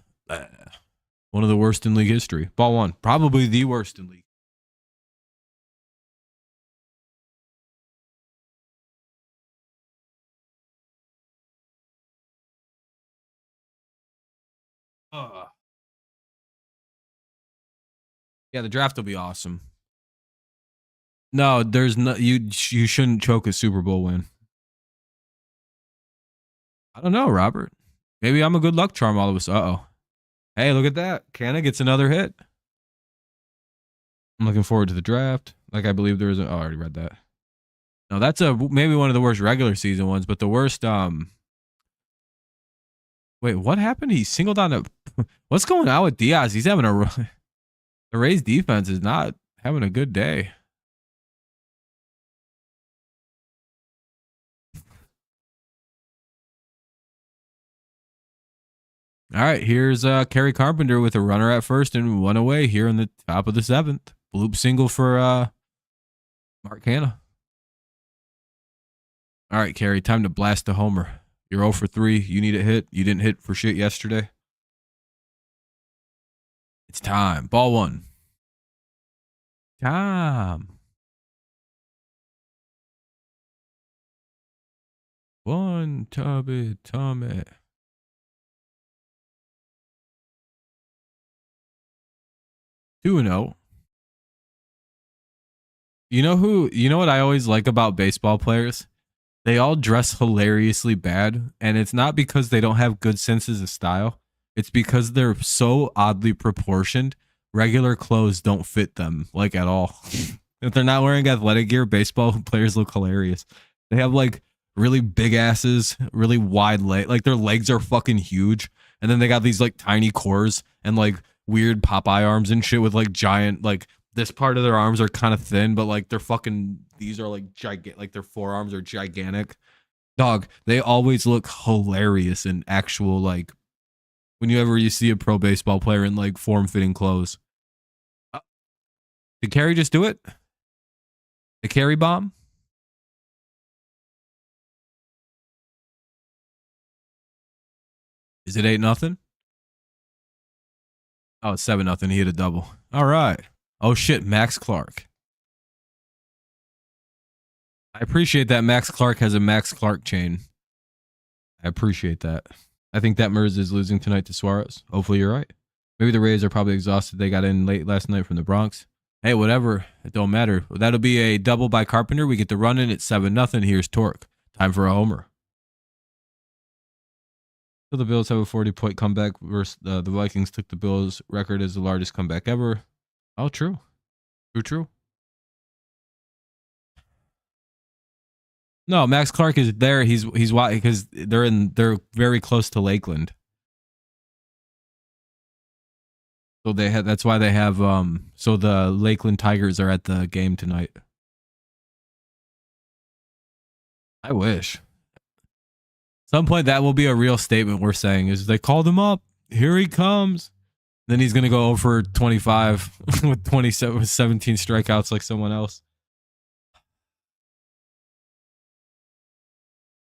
One of the worst in league history. Ball one. Probably the worst in league. Yeah, the draft will be awesome. No, there's no you shouldn't choke a Super Bowl win. I don't know, Robert. Maybe I'm a good luck charm all of us. Uh-oh. Hey, look at that. Canna gets another hit. I'm looking forward to the draft. Like I believe there is I already read that. No, that's maybe one of the worst regular season ones, but the worst wait, what happened? He singled on a what's going on with Diaz? He's having the Rays defense is not having a good day. All right, here's Kerry Carpenter with a runner at first and one away here in the top of the 7th. Bloop single for Mark Canna. All right, Kerry, time to blast a homer. You're 0 for 3. You need a hit. You didn't hit for shit yesterday. It's time. Ball one. Time. One, Tommy. 2-0. You know what I always like about baseball players? They all dress hilariously bad, and it's not because they don't have good senses of style. It's because they're so oddly proportioned. Regular clothes don't fit them like at all. If they're not wearing athletic gear, baseball players look hilarious. They have like really big asses, really wide leg, like their legs are fucking huge, and then they got these like tiny cores and like weird Popeye arms and shit with like giant like this part of their arms are kind of thin, but like they're fucking these are like gigantic, like their forearms are gigantic. Dog, they always look hilarious in actual like whenever you see a pro baseball player in like form-fitting clothes. Did Carey just do it? The Carey bomb? Is it 8-0? Oh, it's 7-0. He hit a double. All right. Oh shit, Max Clark. I appreciate that Max Clark has a Max Clark chain. I appreciate that. I think that Mers is losing tonight to Suarez. Hopefully you're right. Maybe the Rays are probably exhausted. They got in late last night from the Bronx. Hey, whatever. It don't matter. That'll be a double by Carpenter. We get the run in at 7-0. Here's Torque. Time for a homer. So the Bills have a 40-point comeback versus the Vikings took the Bills' record as the largest comeback ever. Oh, true. True. No, Max Clark is there. He's why because they're very close to Lakeland. So that's why they have so the Lakeland Tigers are at the game tonight. I wish. Some point that will be a real statement we're saying is they called him up. Here he comes. Then he's going to go over 25 with 17 strikeouts like someone else.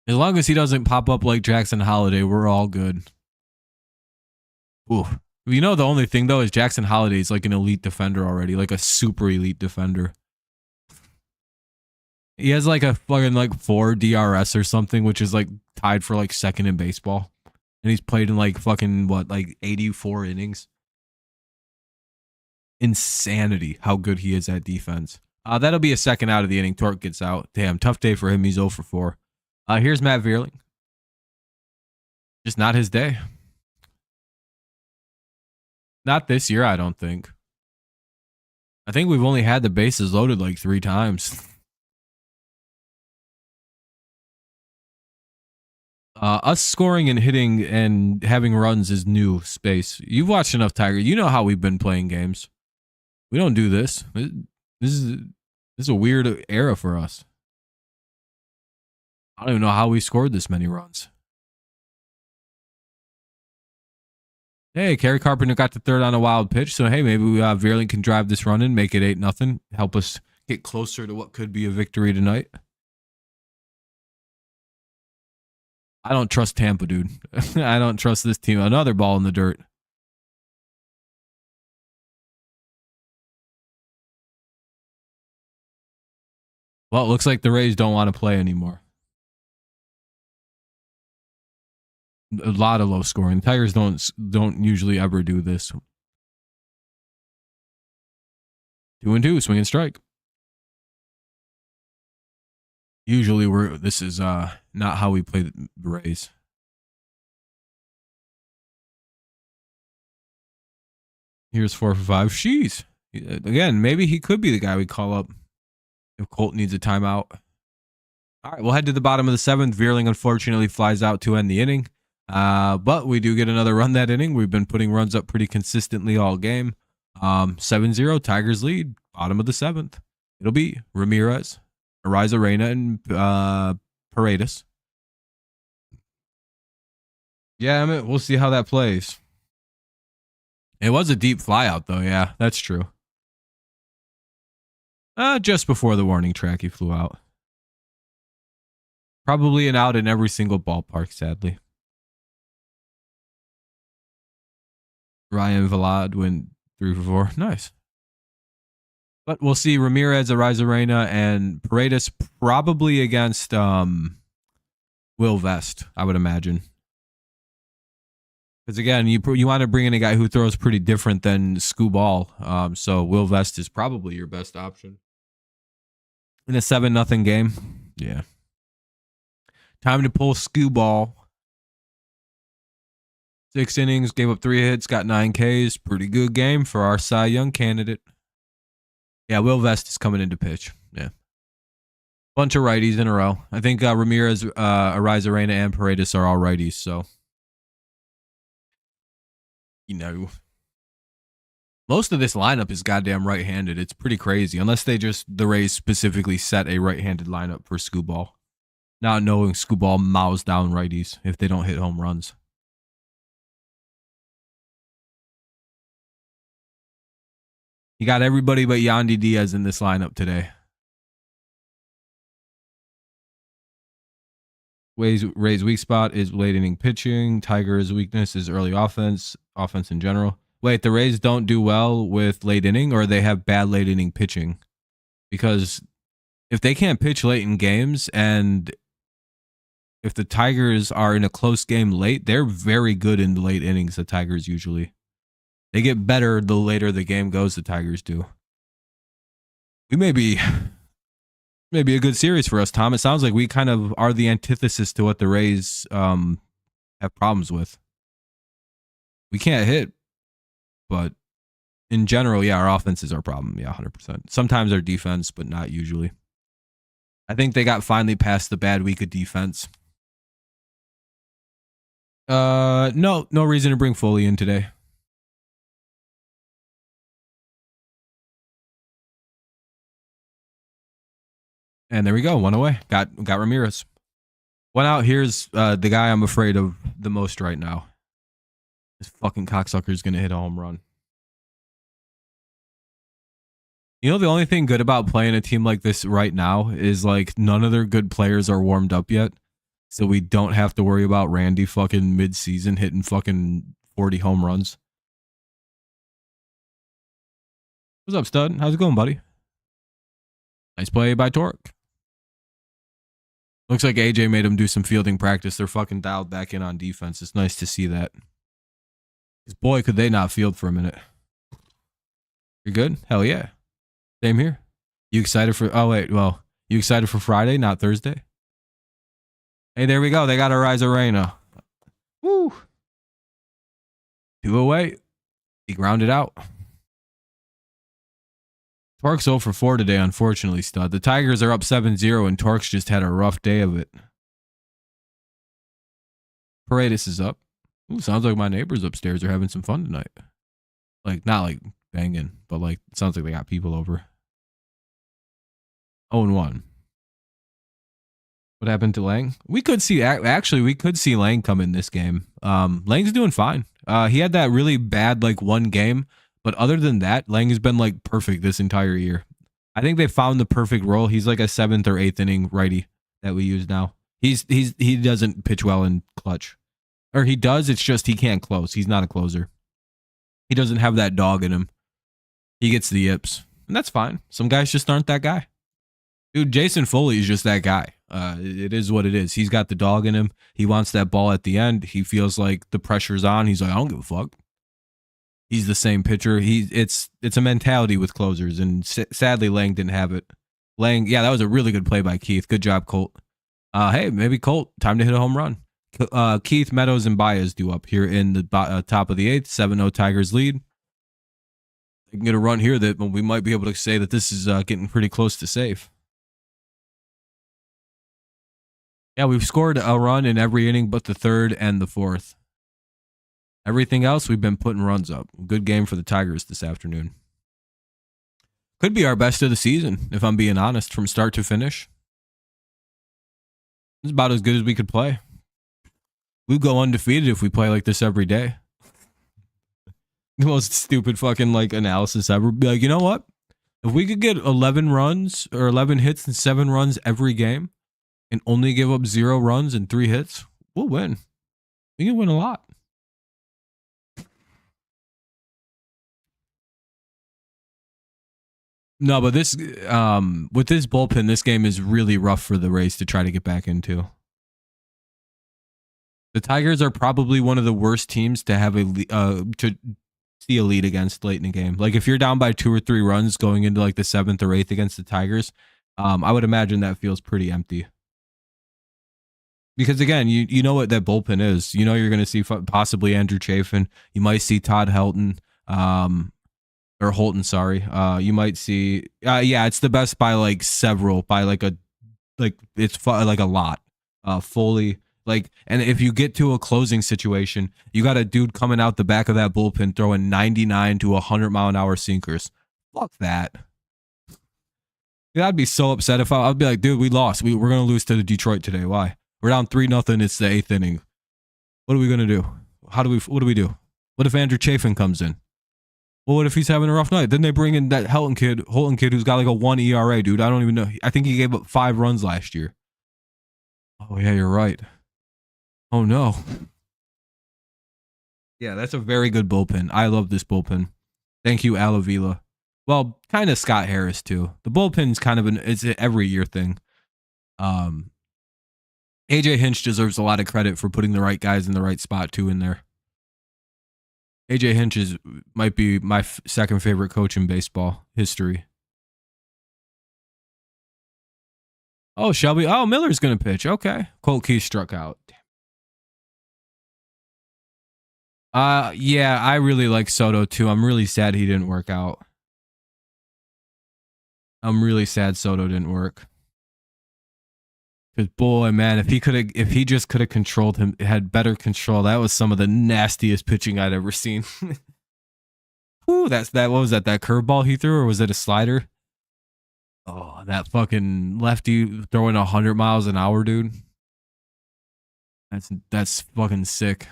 As long as he doesn't pop up like Jackson Holiday, we're all good. Ooh. You know, the only thing though is Jackson Holiday is like an elite defender already, like a super elite defender. He has like a fucking like 4 DRS or something, which is like tied for like second in baseball. And he's played in like fucking what, like 84 innings. Insanity how good he is at defense. That'll be a second out of the inning. Torque gets out. Damn, tough day for him. He's 0 for 4. Here's Matt Vierling. Just not his day. Not this year, I don't think. I think we've only had the bases loaded like 3 times. Us scoring and hitting and having runs is new space. You've watched enough Tiger. You know how we've been playing games. We don't do this. This is a weird era for us. I don't even know how we scored this many runs. Hey, Kerry Carpenter got to third on a wild pitch. So, hey, maybe Vierling can drive this run in, make it 8-0, help us get closer to what could be a victory tonight. I don't trust Tampa, dude. I don't trust this team. Another ball in the dirt. Well, it looks like the Rays don't want to play anymore. A lot of low scoring. Tigers don't usually ever do this. 2-2, swing and strike. Usually this is not how we play the Rays. Here's 4 for 5. Sheesh. Again, maybe he could be the guy we call up if Colt needs a timeout. All right, we'll head to the bottom of the 7th. Vierling unfortunately flies out to end the inning. But we do get another run that inning. We've been putting runs up pretty consistently all game. 7-0, Tigers lead. Bottom of the 7th. It'll be Ramirez, Arrizarena, and Paredes. Yeah, I mean, we'll see how that plays. It was a deep flyout, though. Yeah, that's true. Just before the warning track, he flew out. Probably an out in every single ballpark, sadly. Ryan Vlad went 3 for 4. Nice. But we'll see Ramirez, Arrizarena, and Paredes probably against Will Vest, I would imagine. Because again, you want to bring in a guy who throws pretty different than Skubal. So Will Vest is probably your best option. In a 7-0 game. Yeah. Time to pull Skubal. 6 innings, gave up 3 hits, got 9 Ks. Pretty good game for our Cy Young candidate. Yeah, Will Vest is coming into pitch. Yeah. Bunch of righties in a row. I think Ramirez, Arrizarena, and Paredes are all righties, so. You know. Most of this lineup is goddamn right-handed. It's pretty crazy. Unless the Rays specifically set a right-handed lineup for Skubal. Not knowing Skubal mows down righties if they don't hit home runs. You got everybody but Yandy Diaz in this lineup today. Ray's weak spot is late inning pitching. Tiger's weakness is early offense in general. Wait, the Rays don't do well with late inning, or they have bad late inning pitching? Because if they can't pitch late in games, and if the Tigers are in a close game late, they're very good in the late innings, the Tigers usually. They get better the later the game goes, the Tigers do. We may be a good series for us, Tom. It sounds like we kind of are the antithesis to what the Rays have problems with. We can't hit, but in general, yeah, our offense is our problem. Yeah, 100%. Sometimes our defense, but not usually. I think they got finally past the bad week of defense. No reason to bring Foley in today. And there we go. One away. Got Ramirez. One out. Here's the guy I'm afraid of the most right now. This fucking cocksucker is going to hit a home run. You know, the only thing good about playing a team like this right now is, like, none of their good players are warmed up yet. So we don't have to worry about Randy fucking mid-season hitting fucking 40 home runs. What's up, stud? How's it going, buddy? Nice play by Torque. Looks like AJ made him do some fielding practice. They're fucking dialed back in on defense. It's nice to see that. Because boy, could they not field for a minute. You're good? Hell yeah. Same here. You excited for... Oh, wait. Well, you excited for Friday, not Thursday? Hey, there we go. They got Arrizarena. Woo. 2 away. He grounded out. Torque's 0 for 4 today, unfortunately, stud. The Tigers are up 7-0, and Torque's just had a rough day of it. Paredes is up. Ooh, sounds like my neighbors upstairs are having some fun tonight. Like, not like banging, but like, it sounds like they got people over. 0-1. What happened to Lang? We could see, actually, we could see Lang come in this game. Lang's doing fine. He had that really bad, like, one game. But other than that, Lang has been like perfect this entire year. I think they found the perfect role. He's like a 7th or 8th inning righty that we use now. He doesn't pitch well in clutch. Or he does, it's just he can't close. He's not a closer. He doesn't have that dog in him. He gets the yips. And that's fine. Some guys just aren't that guy. Dude, Jason Foley is just that guy. It is what it is. He's got the dog in him. He wants that ball at the end. He feels like the pressure's on. He's like, I don't give a fuck. He's the same pitcher. It's a mentality with closers, and sadly, Lang didn't have it. Lang, yeah, that was a really good play by Keith. Good job, Colt. Hey, maybe Colt, time to hit a home run. Keith, Meadows, and Baez do up here in the top of the 8th. 7-0 Tigers lead. They can get a run here that we might be able to say that this is getting pretty close to safe. Yeah, we've scored a run in every inning but the 3rd and the 4th. Everything else, we've been putting runs up. Good game for the Tigers this afternoon. Could be our best of the season, if I'm being honest, from start to finish. It's about as good as we could play. We'd go undefeated if we play like this every day. The most stupid fucking like analysis ever. Be like, you know what? If we could get 11 runs or 11 hits and 7 runs every game and only give up 0 runs and 3 hits, we'll win. We can win a lot. No, but this with this bullpen, this game is really rough for the Rays to try to get back into. The Tigers are probably one of the worst teams to have to see a lead against late in the game. Like if you're down by 2 or 3 runs going into like the 7th or 8th against the Tigers, I would imagine that feels pretty empty. Because again, you know what that bullpen is. You know you're going to see possibly Andrew Chafin. You might see Todd Helton, or Holton. Sorry. You might see. Yeah, it's the best by like several, by like it's like a lot. Fully like, and if you get to a closing situation, you got a dude coming out the back of that bullpen throwing 99 to 100-mile-an-hour sinkers. Fuck that. I'd be so upset if I'd be like, dude, we lost. We're gonna lose to Detroit today. Why? We're down 3-0. It's the 8th inning. What are we gonna do? What do we do? What if Andrew Chafin comes in? Well, what if he's having a rough night? Then they bring in that Holton kid who's got like a 1 ERA, dude. I don't even know. I think he gave up 5 runs last year. Oh yeah, you're right. Oh no. Yeah, that's a very good bullpen. I love this bullpen. Thank you, Alavila. Well, kind of Scott Harris too. The bullpen's kind of it's an every year thing. AJ Hinch deserves a lot of credit for putting the right guys in the right spot too in there. AJ Hinch might be my second favorite coach in baseball history. Oh, Shelby. Oh, Miller's going to pitch. Okay. Colt Key struck out. Yeah, I really like Soto too. I'm really sad he didn't work out. I'm really sad Soto didn't work. Because boy, man, if he just could have controlled him, had better control, that was some of the nastiest pitching I'd ever seen. Ooh, what was that? That curveball he threw, or was it a slider? Oh, that fucking lefty throwing 100 miles an hour, dude. That's fucking sick.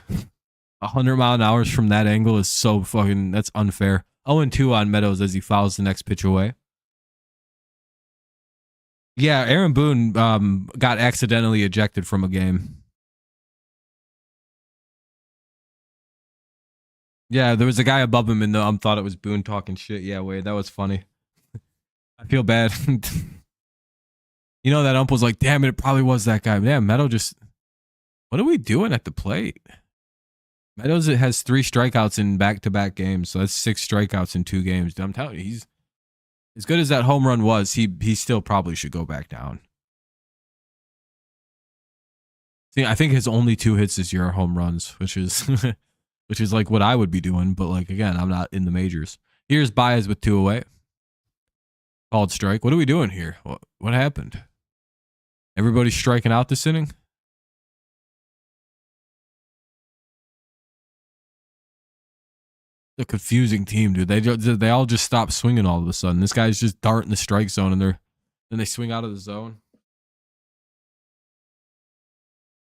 100-mile-an-hour from that angle is so fucking, that's unfair. 0-2 on Meadows as he fouls the next pitch away. Yeah, Aaron Boone got accidentally ejected from a game. Yeah, there was a guy above him and thought it was Boone talking shit. Yeah, wait, that was funny. I feel bad. You know, that ump was like, damn it, it probably was that guy. Damn, Meadow just, what are we doing at the plate? Meadows has 3 strikeouts in back-to-back games, so that's 6 strikeouts in 2 games. I'm telling you, he's as good as that home run was. He still probably should go back down. See, I think his only 2 hits this year are home runs, which is like what I would be doing. But like again, I'm not in the majors. Here's Baez with 2 away. Called strike. What are we doing here? What happened? Everybody's striking out this inning. A confusing team, dude. They all just stop swinging all of a sudden. This guy's just darting the strike zone, and then they swing out of the zone.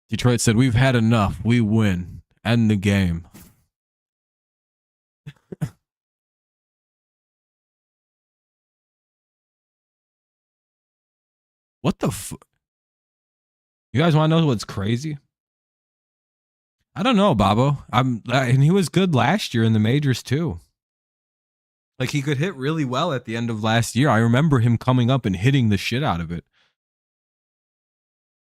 Detroit said, "We've had enough. We win. End the game." What the You guys want to know what's crazy? I don't know, Bobo. And he was good last year in the majors too. Like he could hit really well at the end of last year. I remember him coming up and hitting the shit out of it.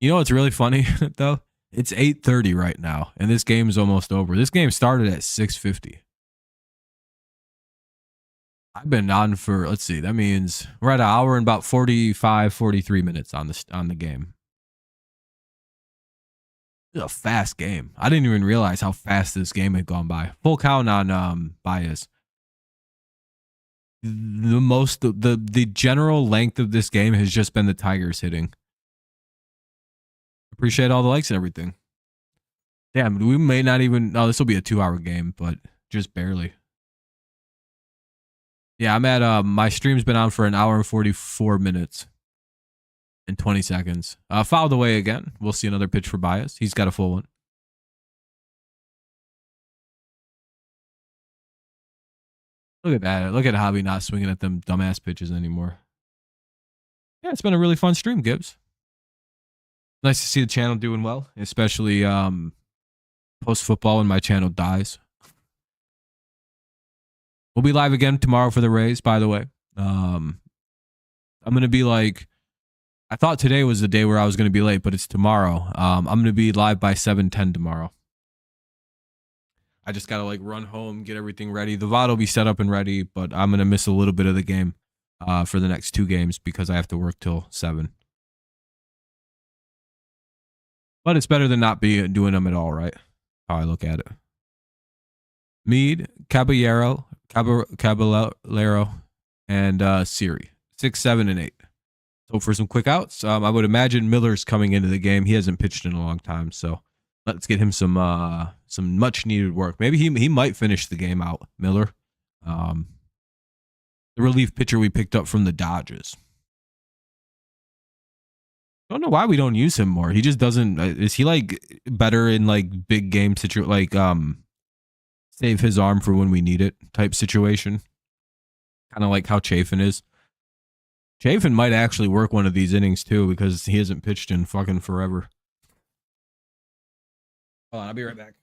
You know what's really funny though? It's 8:30 right now, and this game is almost over. This game started at 6:50. I've been on for, let's see, that means we're at an hour and about 45, 43 minutes on the game. It's a fast game. I didn't even realize how fast this game had gone by. Full count on Baez. The general length of this game has just been the Tigers hitting. Appreciate all the likes and everything. Damn, we may not even. Oh, this will be a 2-hour game, but just barely. Yeah, I'm at. My stream's been on for an hour and 44 minutes and 20 seconds. Fouled away again. We'll see another pitch for Baez. He's got a full one. Look at that. Look at Hobby not swinging at them dumbass pitches anymore. Yeah, it's been a really fun stream, Gibbs. Nice to see the channel doing well, especially post-football when my channel dies. We'll be live again tomorrow for the Rays, by the way. I'm going to be like, I thought today was the day where I was going to be late, but it's tomorrow. I'm going to be live by 7:10 tomorrow. I just got to like run home, get everything ready. The VOD will be set up and ready, but I'm going to miss a little bit of the game for the next 2 games because I have to work till 7. But it's better than not doing them at all, right? How I look at it. Mead, Caballero, and Siri. 6, 7, and 8. So for some quick outs, I would imagine Miller's coming into the game. He hasn't pitched in a long time, so let's get him some much needed work. Maybe he might finish the game out. Miller, the relief pitcher we picked up from the Dodgers. I don't know why we don't use him more. He just doesn't. Is he like better in like big game save his arm for when we need it type situation? Kind of like how Chafin is. Chafin might actually work one of these innings too because he hasn't pitched in fucking forever. Hold on, I'll be right back.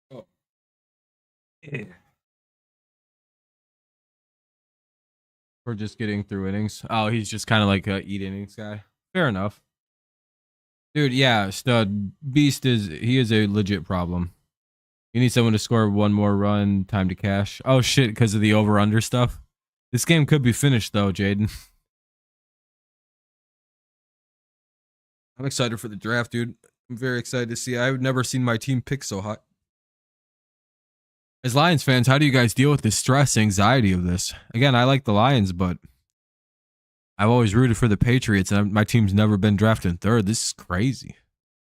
Oh. Yeah. We're just getting through innings. Oh, he's just kind of like a eat innings guy. Fair enough. Dude, yeah, stud. Beast he is a legit problem. You need someone to score one more run, time to cash. Oh shit, because of the over-under stuff. This game could be finished though, Jaden. I'm excited for the draft, dude. I'm very excited to see. I've never seen my team pick so hot. As Lions fans, how do you guys deal with the stress, anxiety of this? Again, I like the Lions, but I've always rooted for the Patriots, and my team's never been drafted third. This is crazy.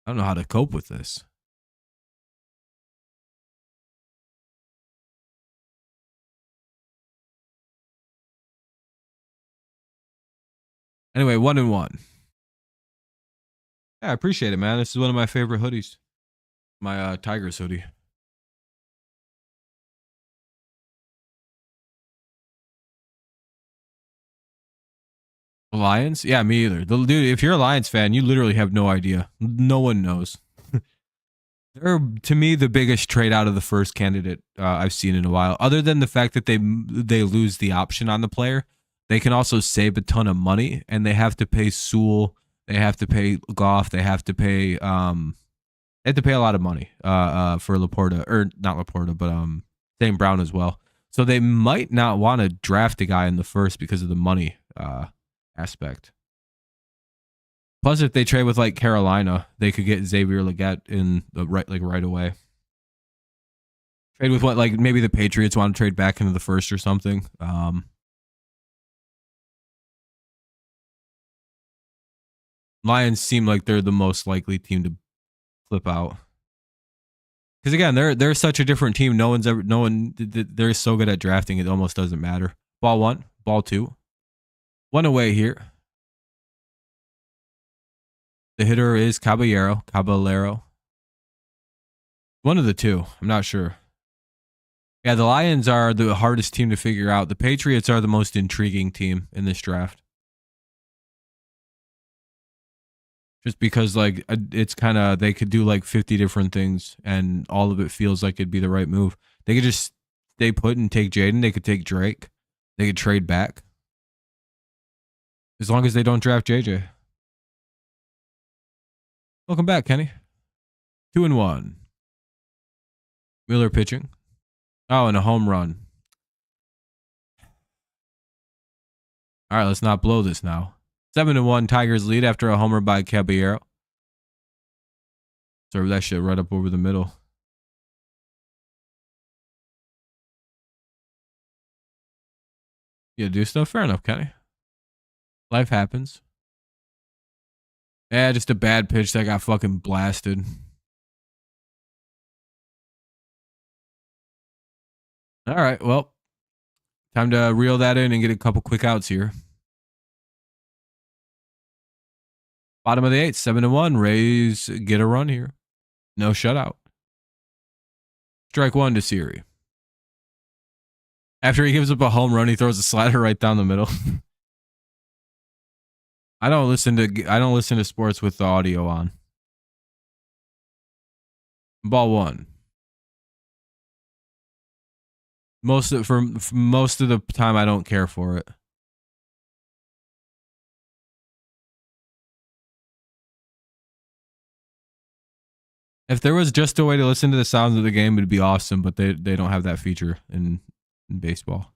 I don't know how to cope with this. Anyway, 1-1. Yeah, I appreciate it, man. This is one of my favorite hoodies. My Tigers hoodie. Lions? Yeah, me either. Dude, if you're a Lions fan, you literally have no idea. No one knows. They're, to me, the biggest trade out of the first candidate I've seen in a while. Other than the fact that they lose the option on the player, they can also save a ton of money, and they have to pay Sewell, they have to pay Goff, they have to pay a lot of money for Laporta, or not Laporta, but St. Brown as well. So they might not want to draft a guy in the first because of the money aspect. Plus, if they trade with like Carolina, they could get Xavier Legette in the right away. Trade with what, like maybe the Patriots want to trade back into the first or something. Lions seem like they're the most likely team to flip out. Because again, they're such a different team. They're so good at drafting, it almost doesn't matter. Ball 1, ball 2. 1 away here. The hitter is Caballero. One of the two. I'm not sure. Yeah, the Lions are the hardest team to figure out. The Patriots are the most intriguing team in this draft. Just because, like, it's kind of, they could do like 50 different things and all of it feels like it'd be the right move. They could just stay put and take Jaden. They could take Drake. They could trade back. As long as they don't draft JJ. Welcome back, Kenny. 2-1. Miller pitching. Oh, and a home run. All right, let's not blow this now. 7-1, Tigers lead after a homer by Caballero. Serve that shit right up over the middle. Yeah, do stuff? Fair enough, Kenny. Life happens. Yeah, just a bad pitch that got fucking blasted. All right, well, time to reel that in and get a couple quick outs here. Bottom of the 8th, 7-1. Rays get a run here. No shutout. Strike 1 to Siri. After he gives up a home run, he throws a slider right down the middle. I don't listen to sports with the audio on. Ball one. For most of the time, I don't care for it. If there was just a way to listen to the sounds of the game, it'd be awesome. But they don't have that feature in baseball.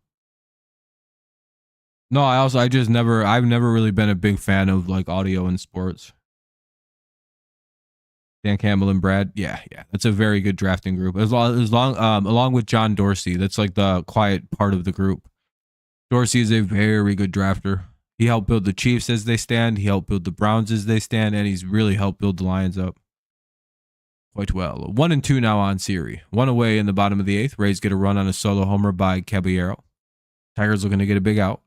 No, I've never really been a big fan of like audio in sports. Dan Campbell and Brad, yeah, that's a very good drafting group. Along with John Dorsey, that's like the quiet part of the group. Dorsey is a very good drafter. He helped build the Chiefs as they stand. He helped build the Browns as they stand, and he's really helped build the Lions up quite well. 1-2 now on Siri. One away in the bottom of the eighth. Rays get a run on a solo homer by Caballero. Tigers looking to get a big out.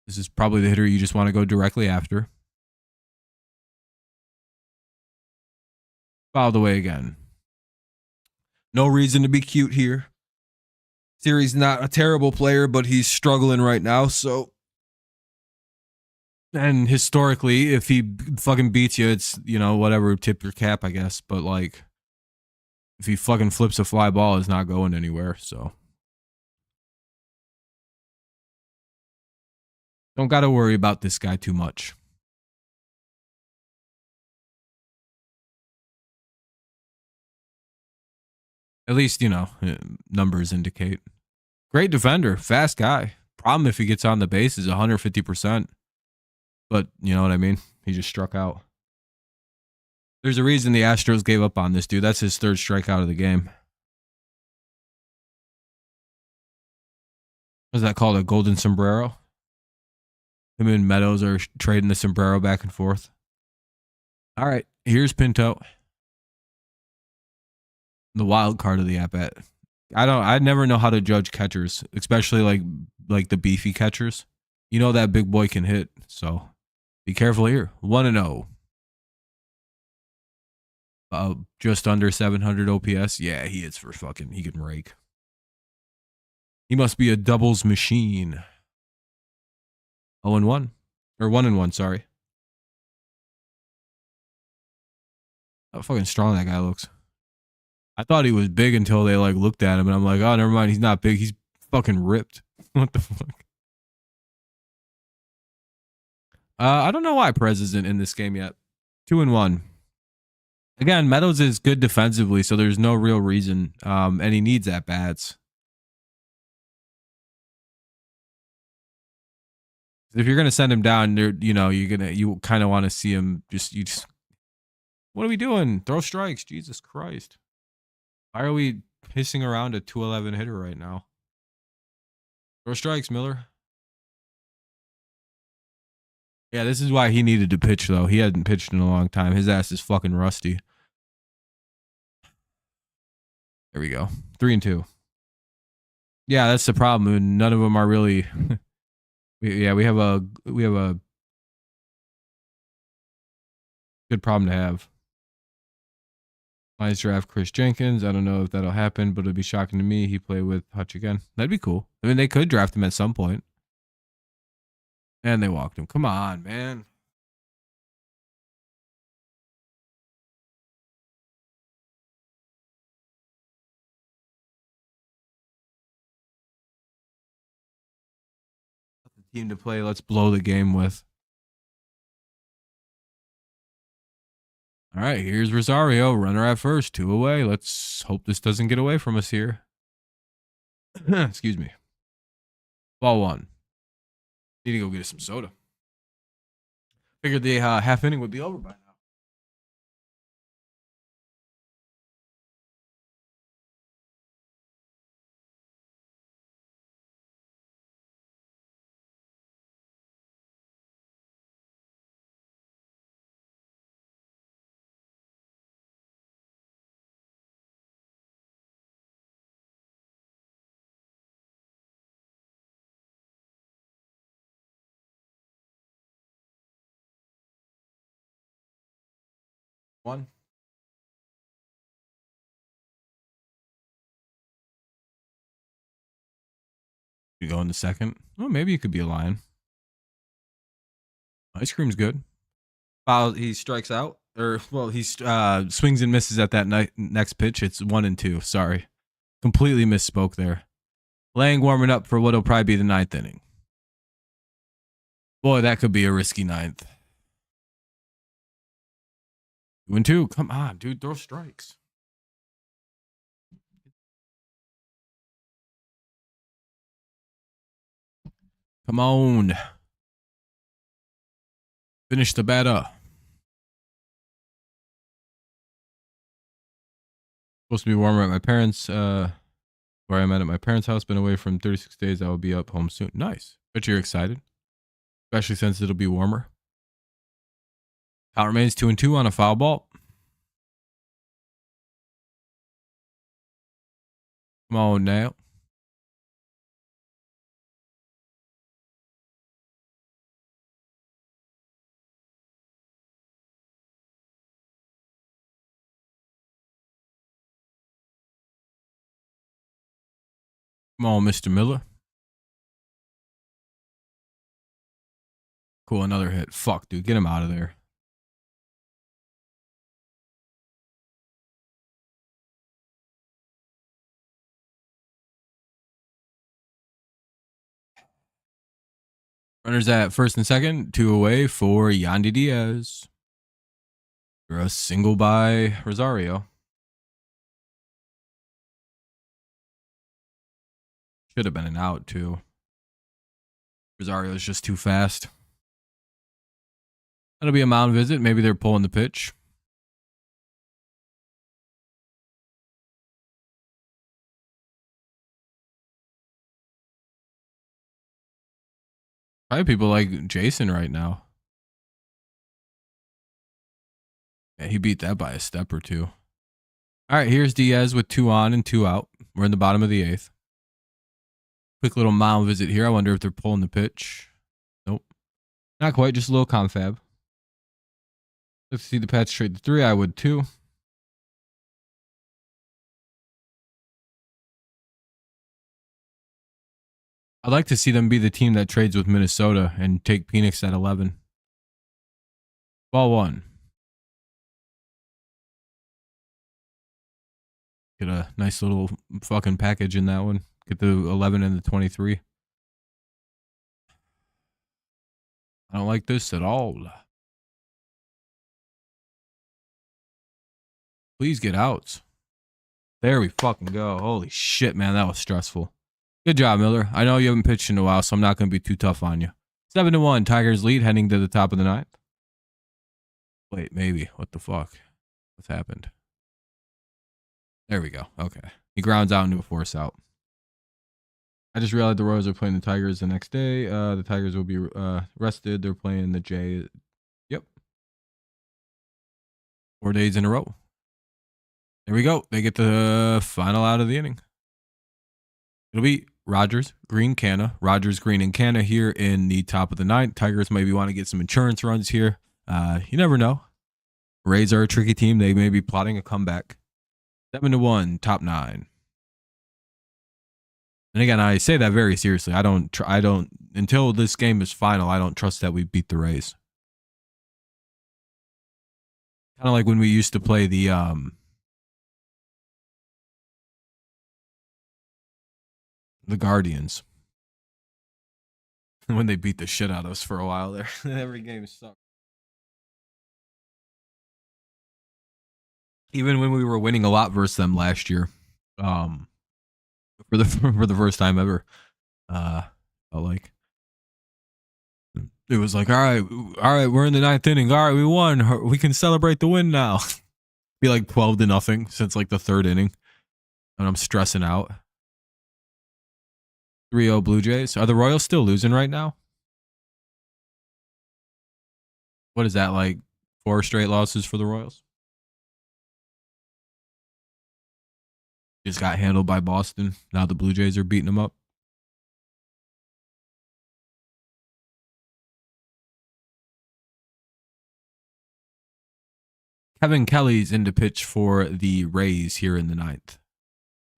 This is probably the hitter you just want to go directly after. Fouled away again. No reason to be cute here. Siri's not a terrible player, but he's struggling right now, so. And historically, if he fucking beats you, it's, whatever, tip your cap, I guess. But, like, if he fucking flips a fly ball, it's not going anywhere, so. Don't got to worry about this guy too much. At least, numbers indicate. Great defender, fast guy. Problem if he gets on the base is 150%. But you know what I mean? He just struck out. There's a reason the Astros gave up on this dude. That's his third strikeout of the game. What's that called? A golden sombrero? Him and Meadows are trading the sombrero back and forth. All right, here's Pinto. The wild card of the at-bat. I never know how to judge catchers, especially like the beefy catchers. That big boy can hit, so be careful here. 1-0. Just under 700 OPS. Yeah, he can rake. He must be a doubles machine. 0-1. Or 1-1, sorry. How fucking strong that guy looks. I thought he was big until they looked at him, and I'm like, oh, never mind. He's not big. He's fucking ripped. What the fuck? I don't know why Perez isn't in this game yet. 2-1. Again, Meadows is good defensively, so there's no real reason. And he needs at bats. If you're gonna send him down, you kind of want to see him just. What are we doing? Throw strikes, Jesus Christ. Why are we pissing around a 211 hitter right now? Throw strikes, Miller. Yeah, this is why he needed to pitch, though. He hadn't pitched in a long time. His ass is fucking rusty. There we go. 3-2. Yeah, that's the problem. None of them are really. We have a good problem to have. Lions draft Chris Jenkins. I don't know if that'll happen, but it'd be shocking to me. He play with Hutch again. That'd be cool. I mean, they could draft him at some point. And they walked him. Come on, man. The team to play. Let's blow the game with. All right, here's Rosario. Runner at first. 2 away. Let's hope this doesn't get away from us here. Excuse me. Ball 1. Need to go get us some soda. Figured the half inning would be over by now. One. You go in the second. Oh, maybe you could be a Lion. Ice cream's good. He strikes out, or well, he swings and misses at that next pitch. It's 1-2. Sorry, completely misspoke there. Lang warming up for what'll probably be the 9th inning. Boy, that could be a risky 9th. 2-2. Come on, dude, throw strikes. Come on. Finish the batter. Supposed to be warmer at my parents' where I'm at my parents' house. Been away from 36 days. I will be up home soon. Nice. Bet you're excited, especially since it'll be warmer. Count remains 2-2 on a foul ball. Come on now. Come on, Mr. Miller. Cool, another hit. Fuck, dude. Get him out of there. Runners at first and second. 2 away for Yandy Diaz. For a single by Rosario. Should have been an out, too. Rosario's just too fast. That'll be a mound visit. Maybe they're pulling the pitch. Probably people like Jason right now. Yeah, he beat that by a step or two. All right, here's Diaz with 2 on and 2 out. We're in the bottom of the 8th. Quick little mound visit here. I wonder if they're pulling the pitch. Nope. Not quite, just a little confab. Let's see the Pats trade the 3. I would too. I'd like to see them be the team that trades with Minnesota and take Phoenix at 11. Ball 1. Get a nice little fucking package in that one. Get the 11 and the 23. I don't like this at all. Please get outs. There we fucking go. Holy shit, man. That was stressful. Good job, Miller. I know you haven't pitched in a while, so I'm not going to be too tough on you. 7-1. Tigers lead heading to the top of the 9th. Wait, maybe. What the fuck? What's happened? There we go. Okay. He grounds out into a force out. I just realized the Royals are playing the Tigers the next day. The Tigers will be rested. They're playing the Jays. Yep. 4 days in a row. There we go. They get the final out of the inning. It'll be Rogers, Green, Canna. Rogers, Green, and Canna here in the top of the 9th. Tigers maybe want to get some insurance runs here. You never know. Rays are a tricky team. They may be plotting a comeback. 7-1, top 9. And again, I say that very seriously. I don't until this game is final, I don't trust that we beat the Rays. Kind of like when we used to play the Guardians. When they beat the shit out of us for a while there. Every game sucked. Even when we were winning a lot versus them last year. For the first time ever. Felt like it was like, all right, we're in the 9th inning. All right, we won. We can celebrate the win now. Be like 12-0 since like the 3rd inning. And I'm stressing out. 3-0 Blue Jays. Are the Royals still losing right now? What is that, like 4 straight losses for the Royals? Just got handled by Boston. Now the Blue Jays are beating them up. Kevin Kelly's in to pitch for the Rays here in the 9th.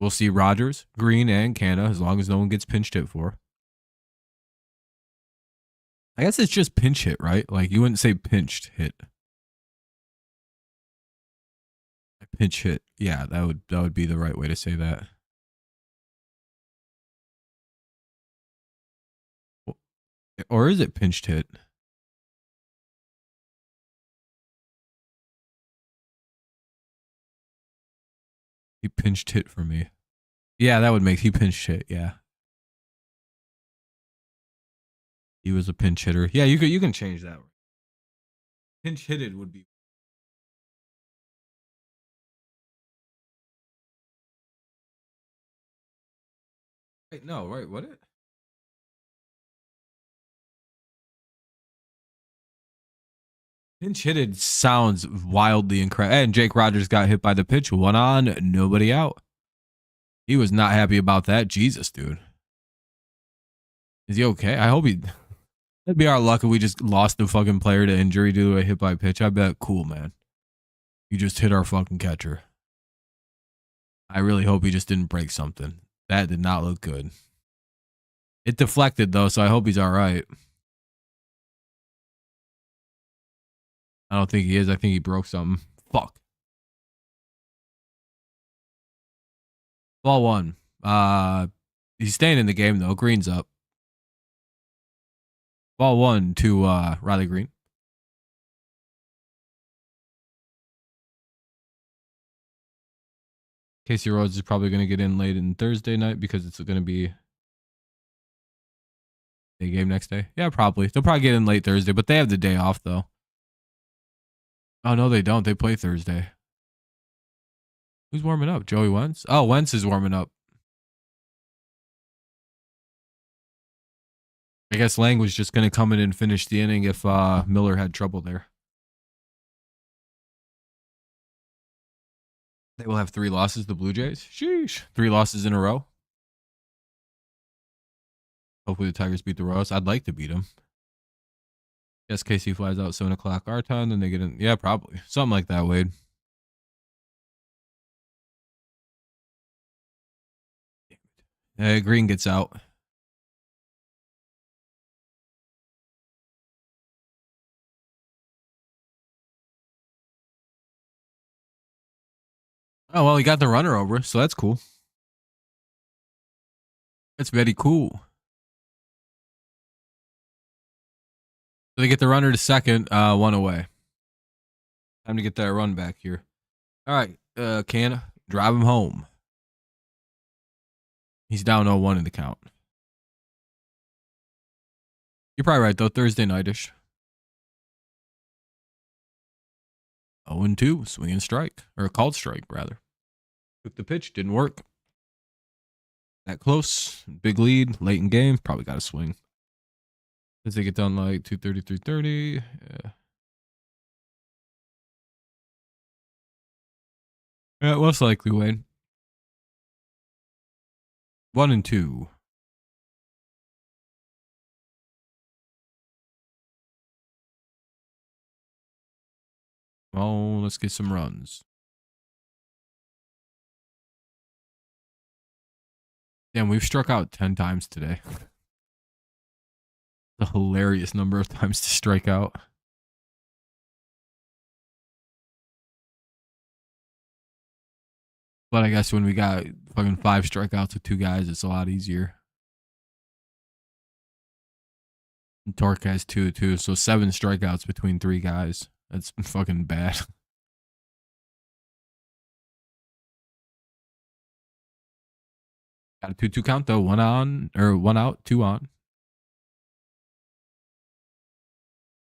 We'll see Rogers, Green, and Canna as long as no one gets pinched hit for. I guess it's just pinch hit, right? Like you wouldn't say pinched hit. Pinch hit. Yeah, that would be the right way to say that. Or is it pinched hit? He pinched hit for me. Yeah, that would make he pinched hit. Yeah, he was a pinch hitter. Yeah, you can change that. Pinch hitted would be. Wait, no, right? What it? Pinch hitted sounds wildly incredible. And Jake Rogers got hit by the pitch. 1 on, nobody out. He was not happy about that. Jesus, dude. Is he okay? I hope he. That'd be our luck if we just lost the fucking player to injury due to a hit by pitch. I bet. Cool, man. You just hit our fucking catcher. I really hope he just didn't break something. That did not look good. It deflected though, so I hope he's all right. I don't think he is. I think he broke something. Fuck. Ball one. He's staying in the game though. Green's up. Ball one to Riley Green. Casey Rhodes is probably going to get in late in Thursday night because it's going to be a game next day. Yeah, probably. They'll probably get in late Thursday, but they have the day off though. Oh no, they don't. They play Thursday. Who's warming up? Joey Wentz? Oh, Wentz is warming up. I guess Lang was just going to come in and finish the inning if Miller had trouble there. They will have 3 losses, the Blue Jays. Sheesh. 3 losses in a row. Hopefully the Tigers beat the Royals. I'd like to beat them. Yes, KC flies out 7 o'clock our time, then they get in. Yeah, probably. Something like that, Wade. Green gets out. Oh, well, he got the runner over, so that's cool. That's very cool. So they get the runner to second, 1 away. Time to get that run back here. All right, Canna, drive him home. He's down 0-1 in the count. You're probably right, though. Thursday night-ish. 0-2, swing and strike. Or a called strike, rather. Took the pitch, didn't work. That close, big lead, late in game, probably got a swing. As they get done like 2:30, 3:30. Yeah. Yeah, most likely, Wayne. 1-2. Oh, let's get some runs. Damn, we've struck out 10 times today. A hilarious number of times to strike out. But I guess when we got fucking 5 strikeouts with 2 guys, it's a lot easier. And Torque has 2 too, so 7 strikeouts between 3 guys. That's fucking bad. Got a 2-2 count though. 1 on or 1 out, 2 on.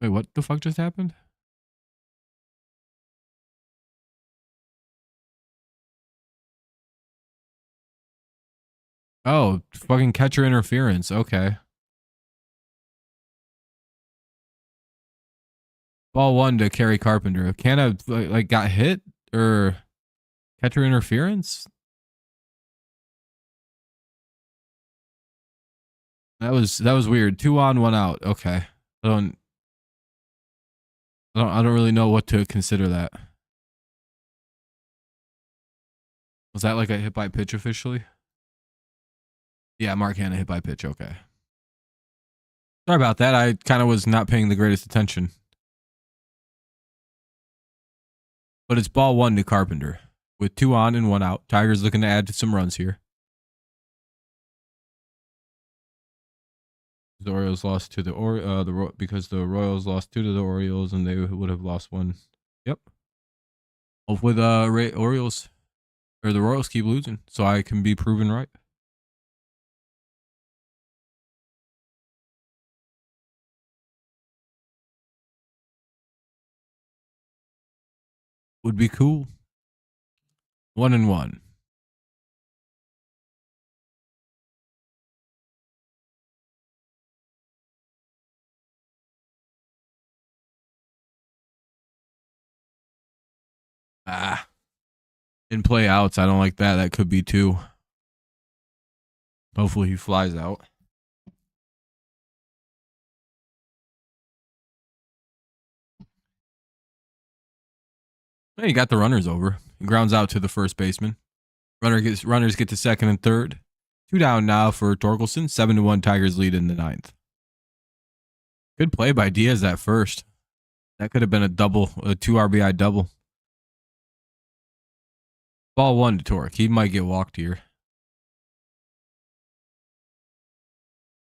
Wait, what the fuck just happened? Oh, fucking catcher interference. Okay. Ball 1 to Kerry Carpenter. Canna like got hit or catcher interference? That was weird. 2 on, 1 out. Okay. I don't really know what to consider that. Was that like a hit by pitch officially? Yeah, Mark Hanna hit by pitch. Okay. Sorry about that. I kind of was not paying the greatest attention. But it's ball one to Carpenter. With 2 on and 1 out. Tigers looking to add some runs here. The Orioles lost to because the Royals lost 2 to the Orioles and they would have lost 1. Yep. Hopefully the Orioles or the Royals keep losing so I can be proven right. Would be cool. 1-1. In play outs, I don't like that. That could be 2. Hopefully he flies out. He got the runners over. He grounds out to the first baseman. Runners get to second and third. 2 down now for Torkelson. 7-1 Tigers lead in the 9th. Good play by Diaz at first. That could have been a 2 RBI double. Ball 1 to Torque. He might get walked here.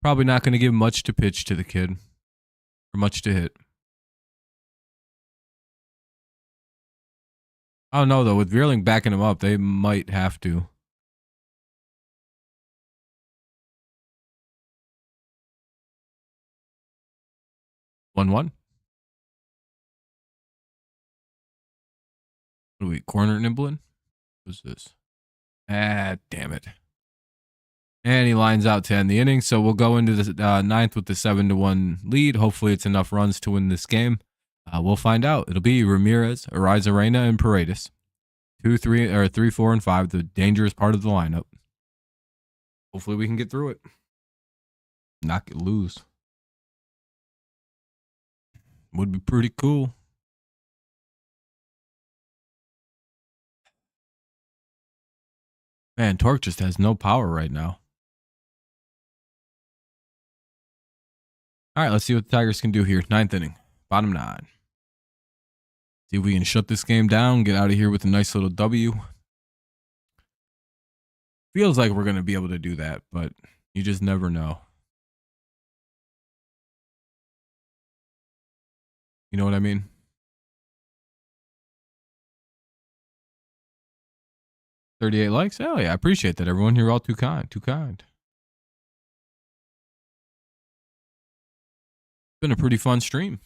Probably not going to give much to pitch to the kid. Or much to hit. I don't know, though. With Veerling backing him up, they might have to. One. What are we, corner nibbling? What's this? Damn it. And he lines out to end the inning. So we'll go into the 9th with the 7-1 lead. Hopefully it's enough runs to win this game. We'll find out. It'll be Ramirez, Arrizarena, and Paredes. 3, 4, and 5, the dangerous part of the lineup. Hopefully we can get through it. Not get lose. Would be pretty cool. Man, Torque just has no power right now. All right, let's see what the Tigers can do here. 9th inning, bottom 9. See if we can shut this game down, get out of here with a nice little W. Feels like we're going to be able to do that, but you just never know. You know what I mean? $38 likes? Hell yeah, I appreciate that, everyone. You're all too kind. Too kind. It's been a pretty fun stream.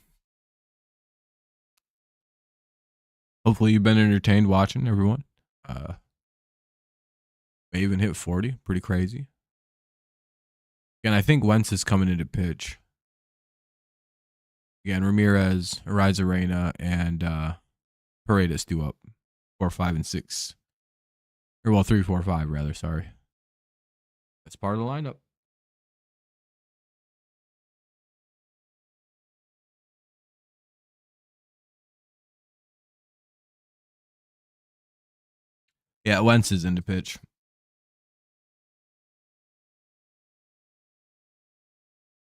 Hopefully you've been entertained watching, everyone. May even hit 40. Pretty crazy. Again, I think Wentz is coming into pitch. Again, Ramirez, Arrizarena, and Paredes due up. 4, 5, and 6. Or, well, 3, 4, 5, rather. Sorry. That's part of the lineup. Yeah, Wentz is into pitch.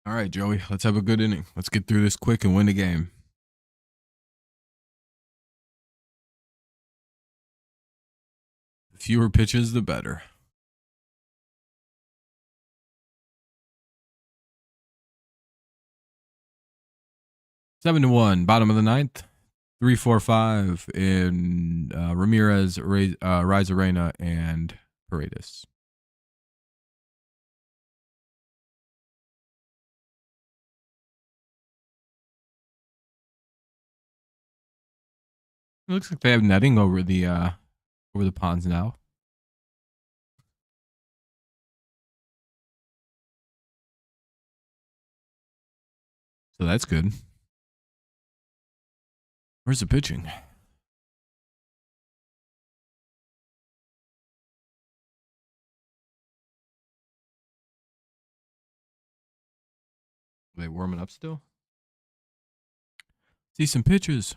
All right, Joey, let's have a good inning. Let's get through this quick and win the game. The fewer pitches, the better. Seven to 1, bottom of the 9th. 3, 4, 5 in Ramirez, Arrizarena, and Paredes. It looks like they have netting over the ponds now. So that's good. Where's the pitching? Are they warming up still? See some pitches.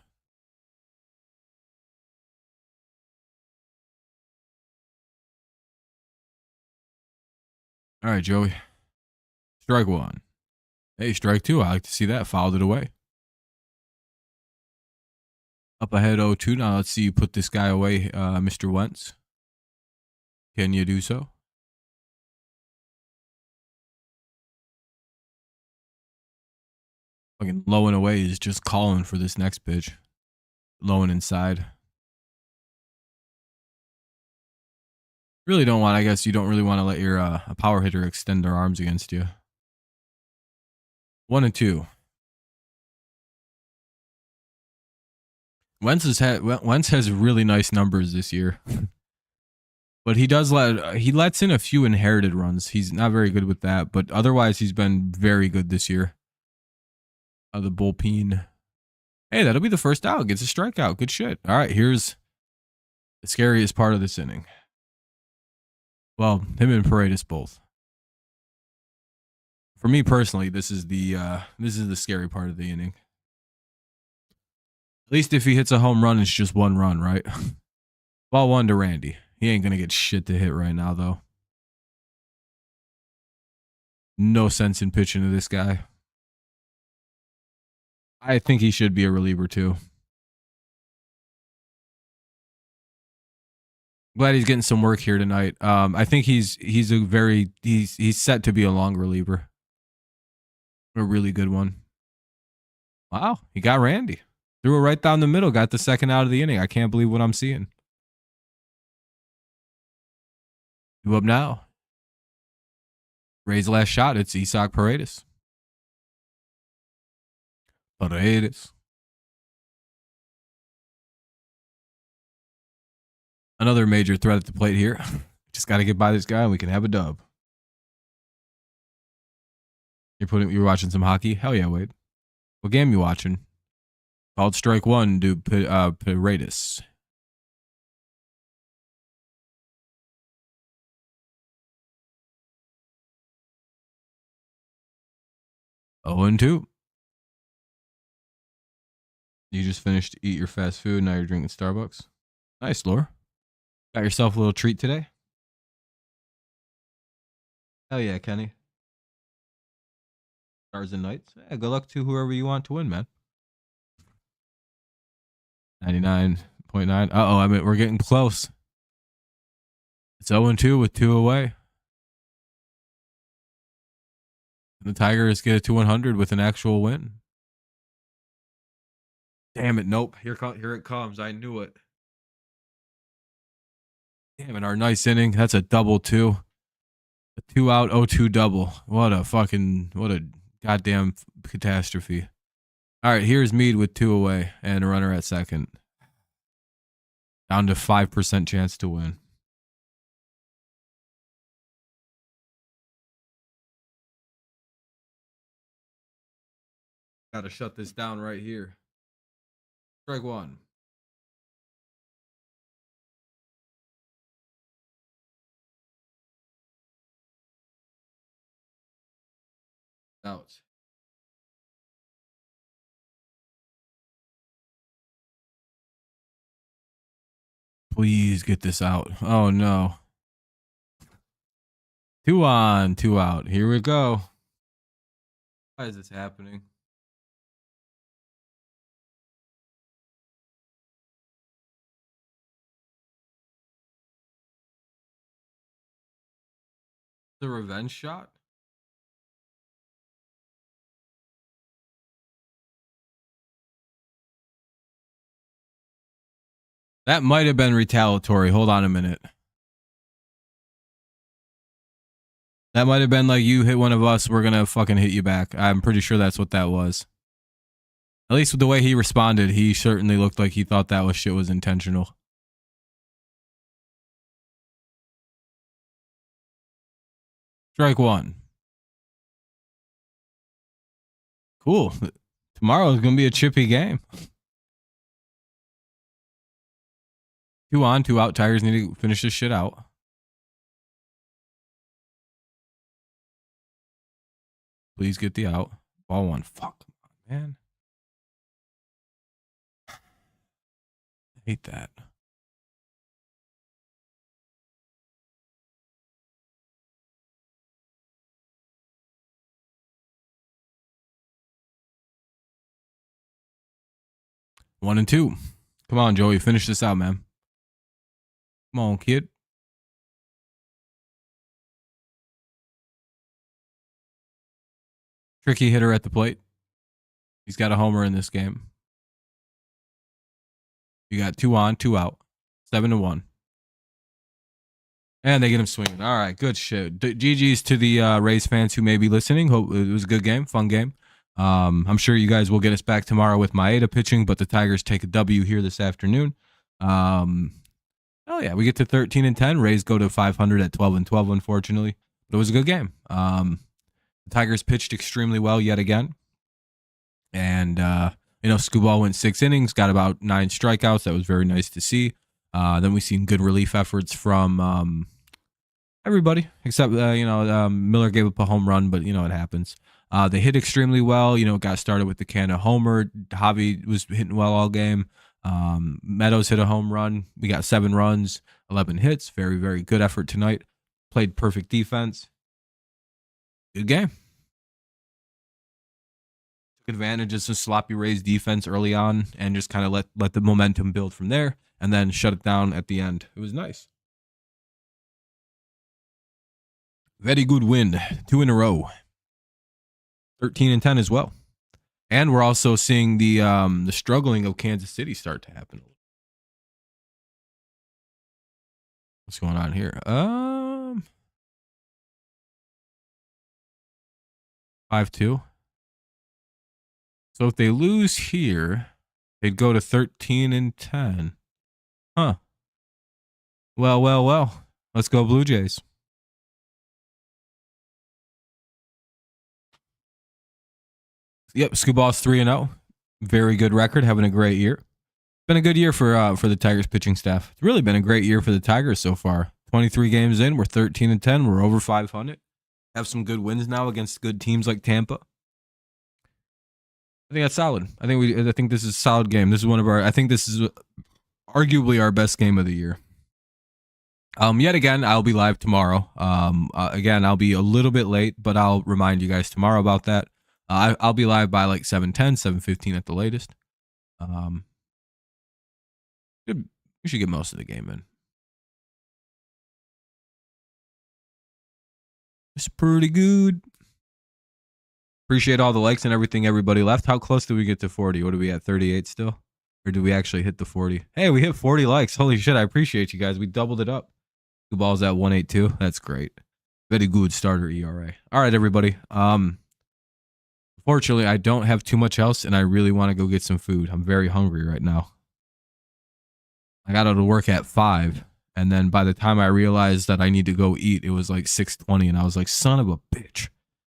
All right, Joey. Strike 1. Hey, strike two. I like to see that. Fouled it away. Up ahead 0-2. Now let's see you put this guy away, Mr. Wentz. Can you do so? Fucking low and away is just calling for this next pitch. Low and inside. Really don't want, I guess you don't really want to let your a power hitter extend their arms against you. 1-2. Wentz has really nice numbers this year. But he lets in a few inherited runs. He's not very good with that, but otherwise he's been very good this year. The bullpen. Hey, that'll be the first out. Gets a strikeout. Good shit. All right, here's the scariest part of this inning. Well, him and Paredes both. For me personally, this is the scary part of the inning. At least if he hits a home run, it's just one run, right? Ball one to Randy. He ain't gonna get shit to hit right now, though. No sense in pitching to this guy. I think he should be a reliever too. Glad he's getting some work here tonight. I think he's set to be a long reliever. A really good one. Wow, he got Randy. Threw it right down the middle, got the second out of the inning. I can't believe what I'm seeing. Two up now. Ray's last shot. It's Isaac Paredes. Paredes. Another major threat at the plate here. Just got to get by this guy and we can have a dub. You're watching some hockey? Hell yeah, Wade. What game you watching? Called strike one, dude. Paredes. Oh, and 2. You just finished to eat your fast food. Now you're drinking Starbucks. Nice, Laura. Got yourself a little treat today? Hell yeah, Kenny. Stars and Knights. Yeah, good luck to whoever you want to win, man. 99.9. Uh-oh, I mean, we're getting close. It's 0-2 with 2 away. The Tigers get it to 100 with an actual win. Damn it, nope. Here it comes. I knew it. Damn it, our nice inning. That's a double 2. A 2 out 0-2 double. What a goddamn catastrophe. All right, here's Meade with 2 away and a runner at second. Down to 5% chance to win. Got to shut this down right here. Strike one. Out. Please get this out. Oh no. 2 on, 2 out. Here we go. Why is this happening? The revenge shot? That might have been retaliatory. Hold on a minute. That might have been like, you hit one of us, we're gonna fucking hit you back. I'm pretty sure that's what that was. At least with the way he responded, he certainly looked like he thought that shit was intentional. Strike one. Cool. Tomorrow is gonna be a chippy game. 2 on, 2 out. Tigers need to finish this shit out. Please get the out. Ball one. Fuck, man. I hate that. 1-2. Come on, Joey. Finish this out, man. Come on, kid. Tricky hitter at the plate. He's got a homer in this game. You got 2 on, 2 out. 7-1. And they get him swinging. All right, good shit. GG's to the Rays fans who may be listening. Hope it was a good game, fun game. I'm sure you guys will get us back tomorrow with Maeda pitching, but the Tigers take a W here this afternoon. Oh yeah, we get to 13-10. Rays go to 500 at 12-12, unfortunately, but it was a good game. The Tigers pitched extremely well yet again, and Skubal went 6 innings, got about 9 strikeouts. That was very nice to see. Then we seen good relief efforts from everybody except Miller gave up a home run, but it happens. They hit extremely well. Got started with the can of homer. Javi was hitting well all game. Meadows hit a home run. We got 7 runs, 11 hits. Very, very good effort tonight. Played perfect defense. Good game. Took advantage of some sloppy Rays defense early on and just kind of let the momentum build from there and then shut it down at the end. It was nice. Very good win. 2 in a row. 13-10 as well. And we're also seeing the struggling of Kansas City start to happen. What's going on here? 5-2. So if they lose here, they'd go to 13-10. Huh. Well. Let's go Blue Jays. Yep, Skubal's 3-0. Very good record, having a great year. Been a good year for the Tigers pitching staff. It's really been a great year for the Tigers so far. 23 games in, we're 13-10. We're over 500. Have some good wins now against good teams like Tampa. I think that's solid. I think this is a solid game. This is I think this is arguably our best game of the year. Yet again, I'll be live tomorrow. Again, I'll be a little bit late, but I'll remind you guys tomorrow about that. I'll be live by like 7:10, 7:15 at the latest. We should get most of the game in. It's pretty good. Appreciate all the likes and everything everybody left. How close did we get to 40? What are we at, 38 still? Or did we actually hit the 40? Hey, we hit 40 likes. Holy shit, I appreciate you guys. We doubled it up. Two balls at 182. That's great. Very good starter ERA. All right, everybody. Unfortunately, I don't have too much else, and I really want to go get some food. I'm very hungry right now. I got out of work at 5, and then by the time I realized that I need to go eat, it was like 6:20, and I was like, son of a bitch.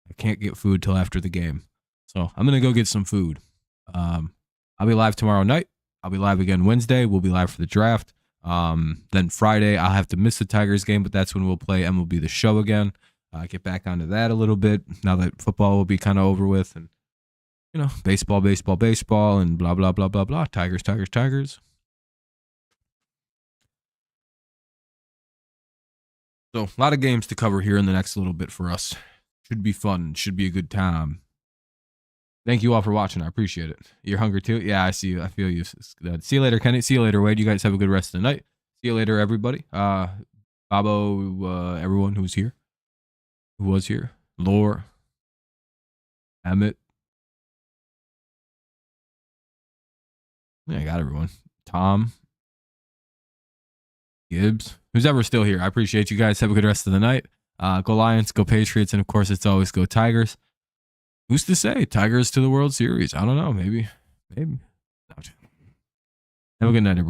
I can't get food till after the game. So I'm going to go get some food. I'll be live tomorrow night. I'll be live again Wednesday. We'll be live for the draft. Then Friday, I'll have to miss the Tigers game, but that's when we'll play MLB The Show again. Get back onto that a little bit now that football will be kind of over with, and baseball, and blah blah blah blah blah. Tigers. So a lot of games to cover here in the next little bit for us. Should be fun. Should be a good time. Thank you all for watching. I appreciate it. You're hungry too? Yeah, I see you. I feel you. See you later, Kenny. See you later, Wade. You guys have a good rest of the night. See you later, everybody. Babo, everyone who was here. Lore. Emmett. Yeah, I got everyone. Tom. Gibbs. Who's ever still here. I appreciate you guys. Have a good rest of the night. Go Lions, go Patriots, and of course, it's always go Tigers. Who's to say? Tigers to the World Series. I don't know. Maybe. Have a good night, everyone.